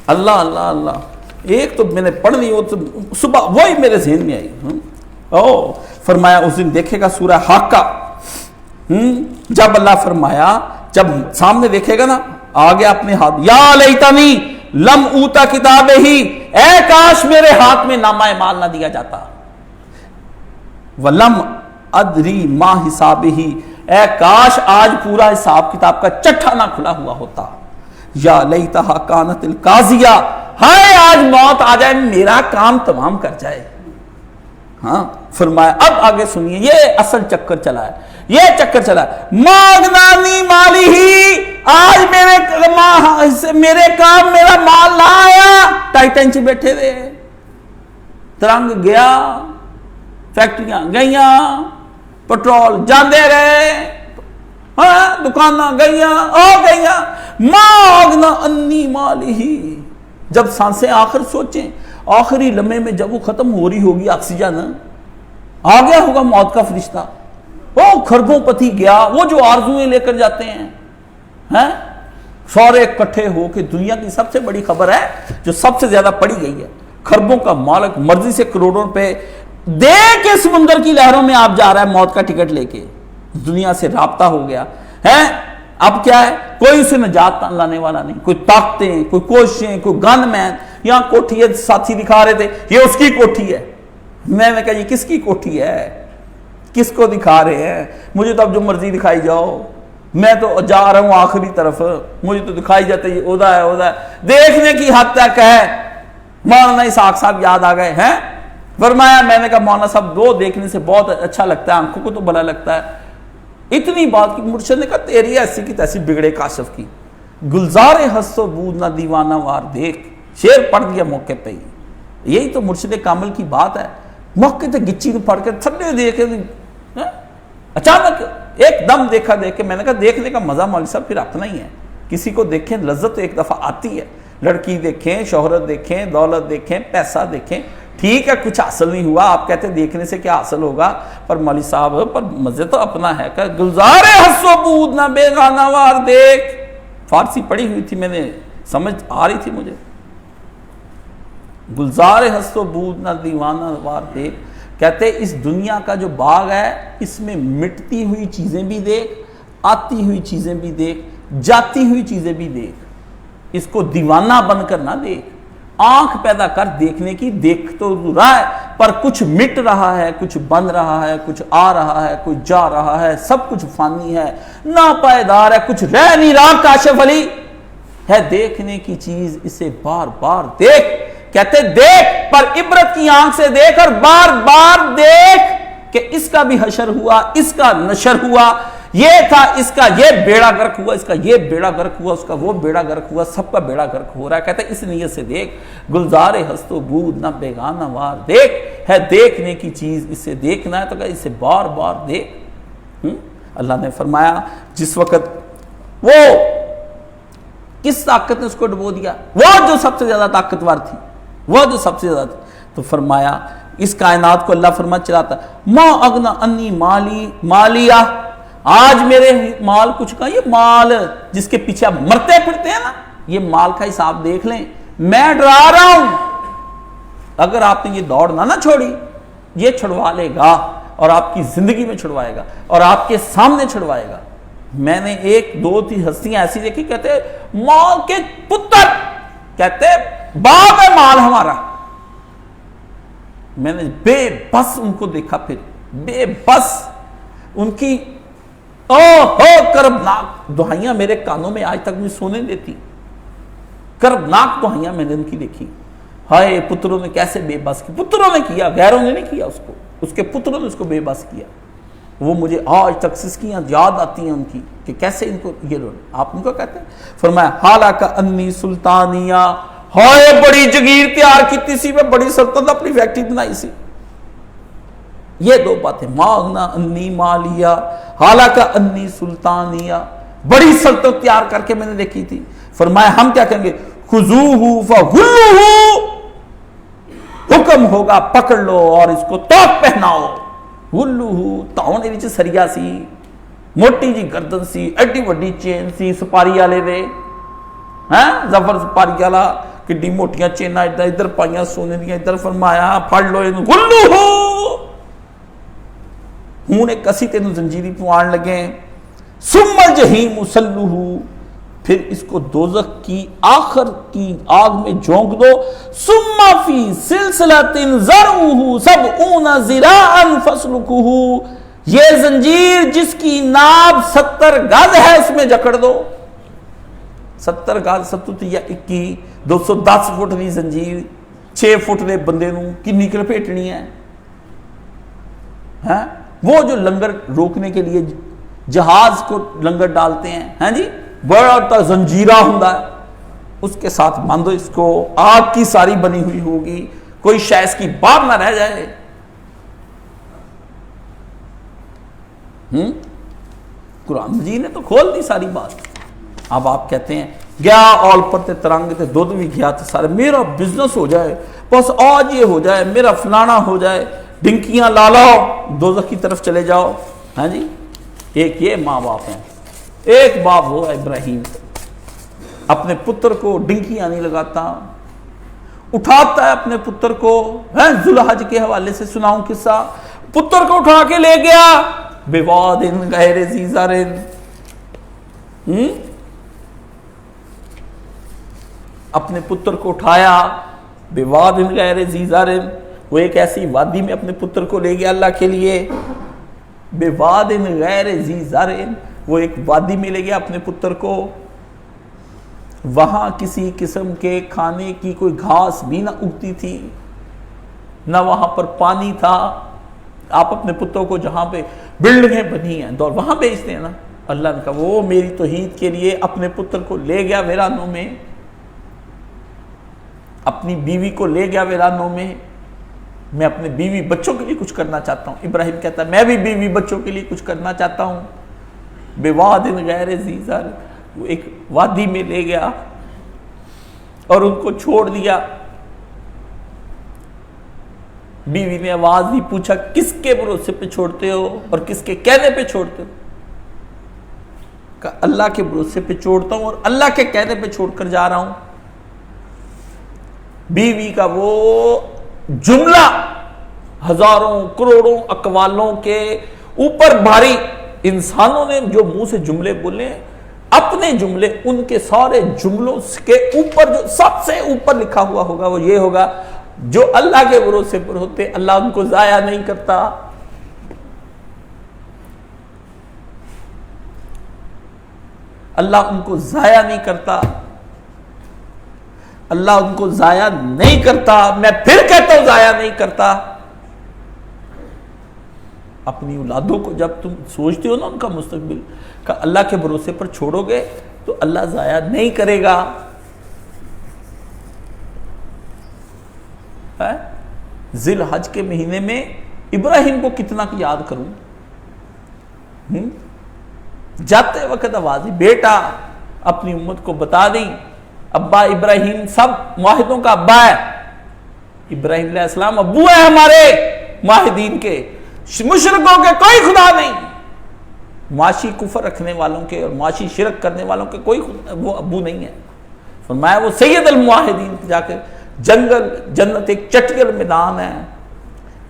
اللہ اللہ اللہ ایک تو میں نے پڑھ لی صبح وہی میرے ذہن میں آئی. فرمایا اس دن دیکھے گا سورہ حاقہ. جب اللہ فرمایا جب سامنے دیکھے گا نا آ گیا اپنے ہاتھ یا لیتنی لم اوتا کتاب ہی, اے کاش میرے ہاتھ میں نامہ اعمال نہ دیا جاتا. ولم ادری ما حساب ہی, اے کاش آج پورا حساب کتاب کا چٹھا نہ کھلا ہوا ہوتا. یا لیتہا کانت القاضیہ, ہائے آج موت آ جائے میرا کام تمام کر جائے. فرمایا اب آگے سنیے یہ اصل چکر چلا ہے, یہ چکر چلا ہے. ماغنانی مالی ہی, آج میرے کام میرا مال نہ آیا. ٹائٹن چ بیٹھے تھے, ترنگ گیا, فیکٹریاں گئیاں, پٹرول جاندے رہے, دکاناں گئیاں گئیاں. ماغنا انی مالی ہی, جب سانسیں آخر سوچیں آخری لمحے میں جب وہ ختم ہو رہی ہوگی آکسیجن آ گیا ہوگا موت کا فرشتہ, وہ خربوں پتی گیا. وہ جو آرزویں لے کر جاتے ہیں سورے اکٹھے ہو کے دنیا کی سب سے بڑی خبر ہے جو سب سے زیادہ پڑھی گئی ہے. خربوں کا مالک مرضی سے کروڑوں روپے دے کے سمندر کی لہروں میں آپ جا رہا ہے موت کا ٹکٹ لے کے. دنیا سے رابطہ ہو گیا ہے. اب کیا ہے, کوئی اسے نجات لانے والا نہیں, کوئی طاقتیں, کوئی کوششیں, کوئی گن مین. یہاں کوٹھی ہے, ساتھی دکھا رہے تھے یہ اس کی کوٹھی ہے. میں نے کہا یہ کس کی کوٹھی ہے, کس کو دکھا رہے ہیں؟ مجھے تو اب جو مرضی دکھائی جاؤ, میں تو جا رہا ہوں آخری طرف, مجھے تو دکھائی جاتا ہے اودا ہے اودا ہے. دیکھنے کی حد تک ہے. مولانا اسحاق صاحب یاد آ گئے ہیں. فرمایا میں نے کہا مولانا صاحب دو دیکھنے سے بہت اچھا لگتا ہے, آنکھوں کو تو بھلا لگتا ہے. اتنی بات کی مرشد نے کہا تیری ایسی کی تیسی بگڑے کاشف کی. گلزار ہست و بود نہ دیوانہ وار دیکھ, شعر پڑھ دیا موقع پہ ہی. یہی تو مرشد کامل کی بات ہے. موقع تے گچی کو پڑھ کے تھلے دیکھے اچانک ایک دم دیکھا دیکھ کے میں نے کہا دیکھنے کا مزہ مولوی صاحب پھر اپنا ہی ہے. کسی کو دیکھیں لذت تو ایک دفعہ آتی ہے. لڑکی دیکھیں, شہرت دیکھیں, دولت دیکھیں, پیسہ دیکھیں, ٹھیک ہے کچھ حاصل نہیں ہوا, آپ کہتے ہیں دیکھنے سے کیا حاصل ہوگا, پر مولوی صاحب پر مزے تو اپنا ہے. کہ گلزار ہس و بود نہ بیگانہ وار دیکھ. فارسی پڑھی ہوئی تھی میں نے, سمجھ آ رہی تھی مجھے. گلزار ہس و بود نہ دیوانہ وار دیکھ. کہتے اس دنیا کا جو باغ ہے اس میں مٹتی ہوئی چیزیں بھی دیکھ, آتی ہوئی چیزیں بھی دیکھ, جاتی ہوئی چیزیں بھی دیکھ. اس کو دیوانہ بن کر نہ دیکھ, آنکھ پیدا کر دیکھنے کی. دیکھ تو رہا ہے پر کچھ مٹ رہا ہے, کچھ بن رہا ہے, کچھ آ رہا ہے, کوئی جا رہا ہے, سب کچھ فانی ہے, ناپائیدار ہے, کچھ رہ نہیں رہا. کاشف علی ہے دیکھنے کی چیز, اسے بار بار دیکھ. کہتے دیکھ پر عبرت کی آنکھ سے دیکھ اور بار بار دیکھ کہ اس کا بھی حشر ہوا، اس کا نشر ہوا، یہ تھا اس کا یہ بیڑا غرق ہوا، اس کا یہ بیڑا غرق ہوا، اس کا وہ بیڑا غرق ہوا، سب کا بیڑا غرق ہو رہا ہے۔ کہتا ہے اس نیت سے دیکھ، گلزار ہست و بود نہ بیگانہ وار، دیکھ ہے دیکھنے کی چیز، اسے دیکھنا ہے تو کہ اسے بار بار دیکھ۔ اللہ نے فرمایا جس وقت وہ کس طاقت نے اس کو ڈبو دیا، وہ جو سب سے زیادہ طاقتور تھی، وہ جو سب سے زیادہ تھی، تو فرمایا اس کائنات کو اللہ فرما چلاتا ما اغنا انی مالیا، آج میرے مال کچھ کا، یہ مال جس کے پیچھے آپ مرتے پھرتے ہیں نا، یہ مال کا حساب دیکھ لیں، میں ڈرا رہا ہوں اگر آپ نے یہ دوڑ نہ چھوڑی، یہ چھڑوا لے گا اور آپ کی زندگی میں چھڑوائے گا اور آپ کے سامنے چھڑوائے گا۔ میں نے ایک دو تین ہستیاں ایسی دیکھی، کہتے مال کے پتر، کہتے باپ ہے مال ہمارا۔ میں نے بے بس ان کو دیکھا، پھر بے بس ان کی کربناک دہائیاں میرے کانوں میں آج تک مجھے سونے دیتی، کربناک دہائیاں میں نے ان کی دیکھی۔ ہائے پتروں نے کیسے بے بس کی، پتروں نے کیا، غیروں نے نہیں کیا، اس کو اس کے پتروں نے اس کو بے بس کیا۔ وہ مجھے آج تک سسکیاں یاد آتی ہیں ان کی کہ کیسے ان کو یہ لوگ، آپ ان کو کہتے ہیں۔ فرمایا حالانکہ انی سلطانیہ، ہائے بڑی جگیر تیار کی سی، میں بڑی سلطنت اپنی فیکٹری بنائی سی۔ یہ دو باتیں، ماغنا انی مالیہ، حالانکہ انی سلطانیہ، بڑی سلطنت تیار کر کے میں نے دیکھی تھی۔ فرمایا ہم کیا کہیں گے، خذوہ فغلوہ، حکم ہوگا پکڑ لو اور اس کو توق پہناؤ۔ غلوہ تاؤں دے وچ سریا سی، موٹی جی گردن سی، ایڈی وڈی چین سی، سپاری والے دے، ہاں زفر سپاری والا، کڈی موٹیاں چیناں ادھر پائیاں سونے دیاں، ادھر فرمایا پھڑ لو اینو غلوہ، ہوں نے کسی تینوں زنجیری پوان لگے، ثم الجحیم صلوہ، پھر اس کو دوزخ کی آخر کی آگ میں جھونک دو، ثم فی سلسلۃ ذرعہ سبعون ذراعا فاسلکوہ، یہ زنجیر جس کی ناب 70 گز ہے اس میں جکڑ دو۔ 70 گز 70 یا 21 210 فٹ دی زنجیر 6 فٹ دے بندے نوں کنی کر پھیٹنی ہے؟ ہاں وہ جو لنگر روکنے کے لیے جہاز کو لنگر ڈالتے ہیں، ہاں جی بڑا تا زنجیرہ ہوندا ہے، اس کے ساتھ باندھو اس کو، آگ کی ساری بنی ہوئی ہوگی، کوئی شے اس کی باہر نہ رہ جائے۔ قرآن مجید نے تو کھول دی ساری بات۔ اب آپ کہتے ہیں گیا اول پر تے ترنگ تے دودھ بھی گیا تے سارے، میرا بزنس ہو جائے، بس آج یہ ہو جائے، میرا فلانا ہو جائے، ڈنکیاں لا لاؤ، دوزخ کی طرف چلے جاؤ۔ ہاں جی ایک یہ ماں باپ ہیں، ایک باپ وہ ہے ابراہیم، اپنے پتر کو ڈنکیاں نہیں لگاتا، اٹھاتا ہے اپنے پتر کو، ذوالحج کے حوالے سے سناؤں قصہ، پتر کو اٹھا کے لے گیا بواد غیر ذی زرع، اپنے پتر کو اٹھایا بواد غیر ذی زرع، وہ ایک ایسی وادی میں اپنے پتر کو لے گیا اللہ کے لیے، بواد غیر ذی زرع، وہ ایک وادی میں لے گیا اپنے پتر کو، وہاں کسی قسم کے کھانے کی کوئی گھاس بھی نہ اگتی تھی، نہ وہاں پر پانی تھا۔ آپ اپنے پتروں کو جہاں پہ بلڈنگیں بنی ہیں دور وہاں بیچتے ہیں نا، اللہ نے کہا وہ میری توحید کے لیے اپنے پتر کو لے گیا ویرانوں میں، اپنی بیوی کو لے گیا ویرانوں میں، میں اپنے بیوی بچوں کے لیے کچھ کرنا چاہتا ہوں۔ ابراہیم کہتا ہے میں بھی بیوی بچوں کے لیے کچھ کرنا چاہتا ہوں، بواد غیر ذی زرع، وہ ایک وادی میں لے گیا اور ان کو چھوڑ دیا۔ بیوی نے آواز دی، پوچھا کس کے بھروسے پہ چھوڑتے ہو اور کس کے کہنے پہ چھوڑتے ہو؟ کہا اللہ کے بھروسے پہ چھوڑتا ہوں اور اللہ کے کہنے پہ چھوڑ کر جا رہا ہوں۔ بیوی کا وہ جملہ ہزاروں کروڑوں اقوالوں کے اوپر بھاری، انسانوں نے جو منہ سے جملے بولے، اپنے جملے ان کے سارے جملوں کے اوپر جو سب سے اوپر لکھا ہوا ہوگا وہ یہ ہوگا، جو اللہ کے بھروسے پر ہوتے اللہ ان کو ضائع نہیں کرتا۔ اللہ ان کو ضائع نہیں کرتا۔ اللہ ان کو ضائع نہیں کرتا. میں پھر کہتا ہوں ضائع نہیں کرتا. اپنی اولادوں کو جب تم سوچتے ہو نا ان کا مستقبل کا اللہ کے بھروسے پر چھوڑو گے تو اللہ ضائع نہیں کرے گا. ذی الحج کے مہینے میں ابراہیم کو کتنا یاد کروں. جاتے وقت آواز بیٹا اپنی امت کو بتا دیں ابا ابراہیم سب موحدوں کا ابا ہے. ابراہیم علیہ السلام ابو ہے ہمارے موحدین کے. مشرکوں کے کوئی خدا نہیں. معاشی کفر رکھنے والوں کے اور معاشی شرک کرنے والوں کے کوئی وہ ابو نہیں ہے. فرمایا وہ سید الموحدین. جا کے جنگل جنت ایک چٹیل میدان ہے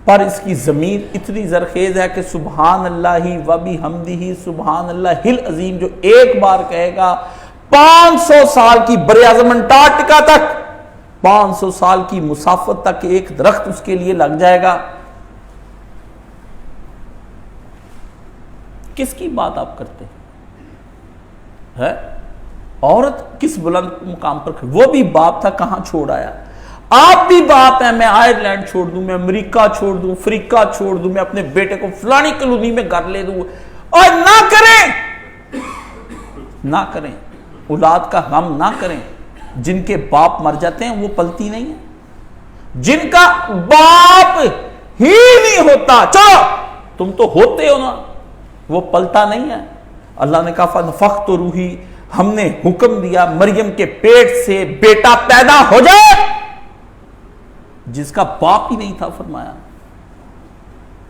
پر اس کی زمین اتنی زرخیز ہے کہ سبحان اللہ و بحمدہ سبحان اللہ العظیم جو ایک بار کہے گا 500 سال کی براعظم انٹارکٹیکا تک 500 سال کی مسافت تک ایک درخت اس کے لیے لگ جائے گا. کس کی بات آپ کرتے ہیں؟ عورت کس بلند مقام پر وہ بھی باپ تھا کہاں چھوڑ آیا. آپ بھی باپ ہیں. میں آئرلینڈ چھوڑ دوں, میں امریکہ چھوڑ دوں, افریقہ چھوڑ دوں, میں اپنے بیٹے کو فلانی کالونی میں گھر لے دوں اور نہ کریں اولاد کا غم نہ کریں. جن کے باپ مر جاتے ہیں وہ پلتی نہیں ہیں. جن کا باپ ہی نہیں ہوتا چلو تم تو ہوتے ہو نا وہ پلتا نہیں ہے. اللہ نے کہا فنفخت روحی ہم نے حکم دیا مریم کے پیٹ سے بیٹا پیدا ہو جائے. جس کا باپ ہی نہیں تھا فرمایا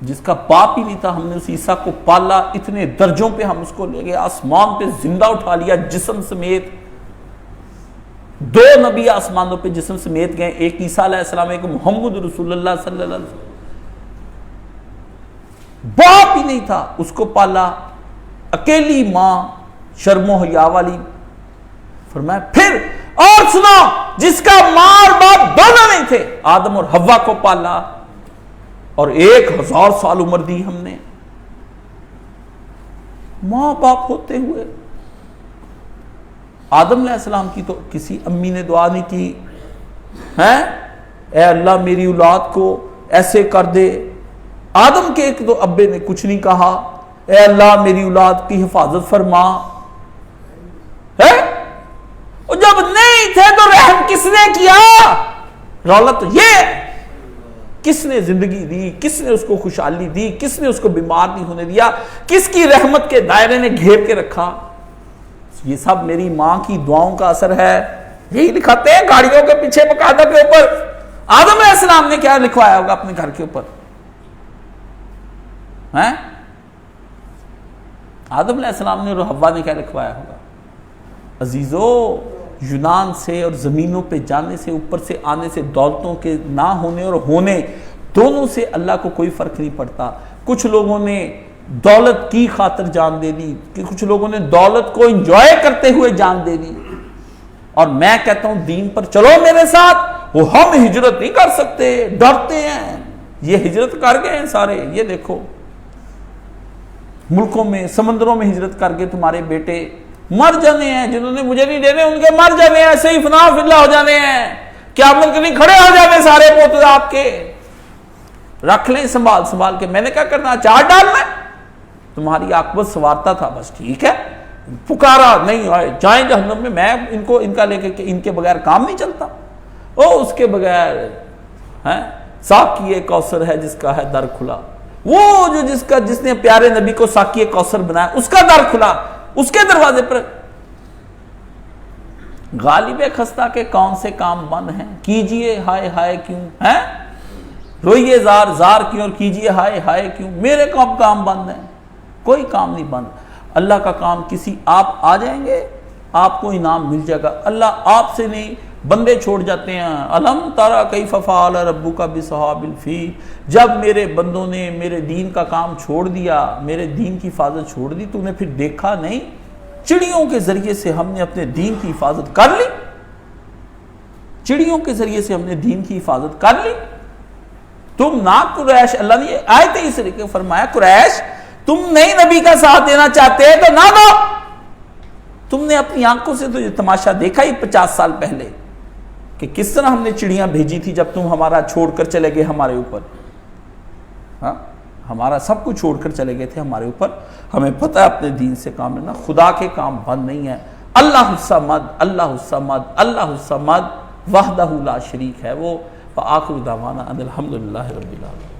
جس کا باپ ہی نہیں تھا ہم نے اس عیسیٰ کو پالا. اتنے درجوں پہ ہم اس کو لے گئے آسمان پہ زندہ اٹھا لیا جسم سمیت. 2 نبی آسمانوں پہ جسم سمیت گئے. ایک عیسیٰ علیہ السلام ایک محمد رسول اللہ صلی اللہ علیہ وسلم. باپ ہی نہیں تھا اس کو پالا. اکیلی ماں شرم و حیا والی. فرمایا پھر اور سنو جس کا ماں اور باپ دونوں نہیں تھے آدم اور حوا کو پالا اور 1000 سال عمر دی ہم نے. ماں باپ ہوتے ہوئے آدم علیہ السلام کی تو کسی امی نے دعا نہیں کی اے اللہ میری اولاد کو ایسے کر دے. آدم کے ایک دو ابے نے کچھ نہیں کہا اے اللہ میری اولاد کی حفاظت فرما. اور جب نہیں تھے تو رحم کس نے کیا؟ رولت یہ کس نے زندگی دی, کس نے اس کو خوشحالی دی, کس نے اس کو بیمار نہیں ہونے دیا, کس کی رحمت کے دائرے نے گھیر کے رکھا. یہ سب میری ماں کی دعاؤں کا اثر ہے. یہی لکھاتے ہیں گاڑیوں کے پیچھے مقادہ کے اوپر آدم علیہ السلام نے کیا لکھوایا ہوگا اپنے گھر کے اوپر. آدم علیہ السلام نے اور حوا نے کیا لکھوایا ہوگا. عزیزو یونان سے اور زمینوں پہ جانے سے اوپر سے آنے سے دولتوں کے نہ ہونے اور ہونے دونوں سے اللہ کو کوئی فرق نہیں پڑتا. کچھ لوگوں نے دولت کی خاطر جان دے دی, کچھ لوگوں نے دولت کو انجوائے کرتے ہوئے جان دے دی. اور میں کہتا ہوں دین پر چلو میرے ساتھ. وہ ہم ہجرت نہیں کر سکتے, ڈرتے ہیں. یہ ہجرت کر گئے ہیں سارے. یہ دیکھو ملکوں میں سمندروں میں ہجرت کر کے تمہارے بیٹے مر جانے ہیں. جنہوں نے مجھے نہیں دینے ان کے مر جانے ہیں. ایسے ہی فنا فی ہو جانے ہیں. قیامت کے لیے کھڑے ہو جانے سارے پوتے آپ کے. رکھ لیں سنبھال کے. میں نے کیا کرنا چار ڈالنا تمہاری عاقبت سوارتا تھا بس ٹھیک ہے. پکارا نہیں آئے جائیں جہنم میں. میں ان کا لے کے ان کے بغیر کام نہیں چلتا. اس کے بغیر ساقی کوثر ہے جس کا ہے در کھلا. وہ جو جس نے پیارے نبی کو ساقی کوثر بنایا اس کا در کھلا. اس کے دروازے پر غالب خستہ کے کون سے کام بند ہیں. کیجئے ہائے ہائے کیوں ہیں, روئیے زار زار کیوں اور کیجئے ہائے ہائے کیوں. میرے کام بند ہیں. کوئی کام نہیں بند. اللہ کا کام کسی آپ آ جائیں گے آپ کو انعام مل جائے گا. اللہ آپ سے نہیں بندے چھوڑ جاتے ہیں. الم ترى کیف فعل ربک باصحاب الفیل. جب میرے بندوں نے میرے دین کا کام چھوڑ دیا, میرے دین کی حفاظت چھوڑ دی, تو نے پھر دیکھا نہیں چڑیوں کے ذریعے سے ہم نے اپنے دین کی حفاظت کر لی. چڑیوں کے ذریعے سے ہم نے دین کی حفاظت کر لی. تم نہ قریش, اللہ نے آیت اس طریقے فرمایا قریش تم نہیں نبی کا ساتھ دینا چاہتے تو نہ دو. تم نے اپنی آنکھوں سے تو یہ تماشا دیکھا ہی 50 سال پہلے. کہ کس طرح ہم نے چڑیاں بھیجی تھی جب تم ہمارا چھوڑ کر چلے گئے ہمارے اوپر. ہاں ہمارا سب کچھ چھوڑ کر چلے گئے تھے ہمارے اوپر. ہمیں پتہ ہے اپنے دین سے کام لینا. خدا کے کام بند نہیں ہے. اللہ الصمد اللہ الصمد اللہ الصمد وحدہ لا شریک ہے وہ. وآخر دعوانا ان الحمدللہ رب العالمین.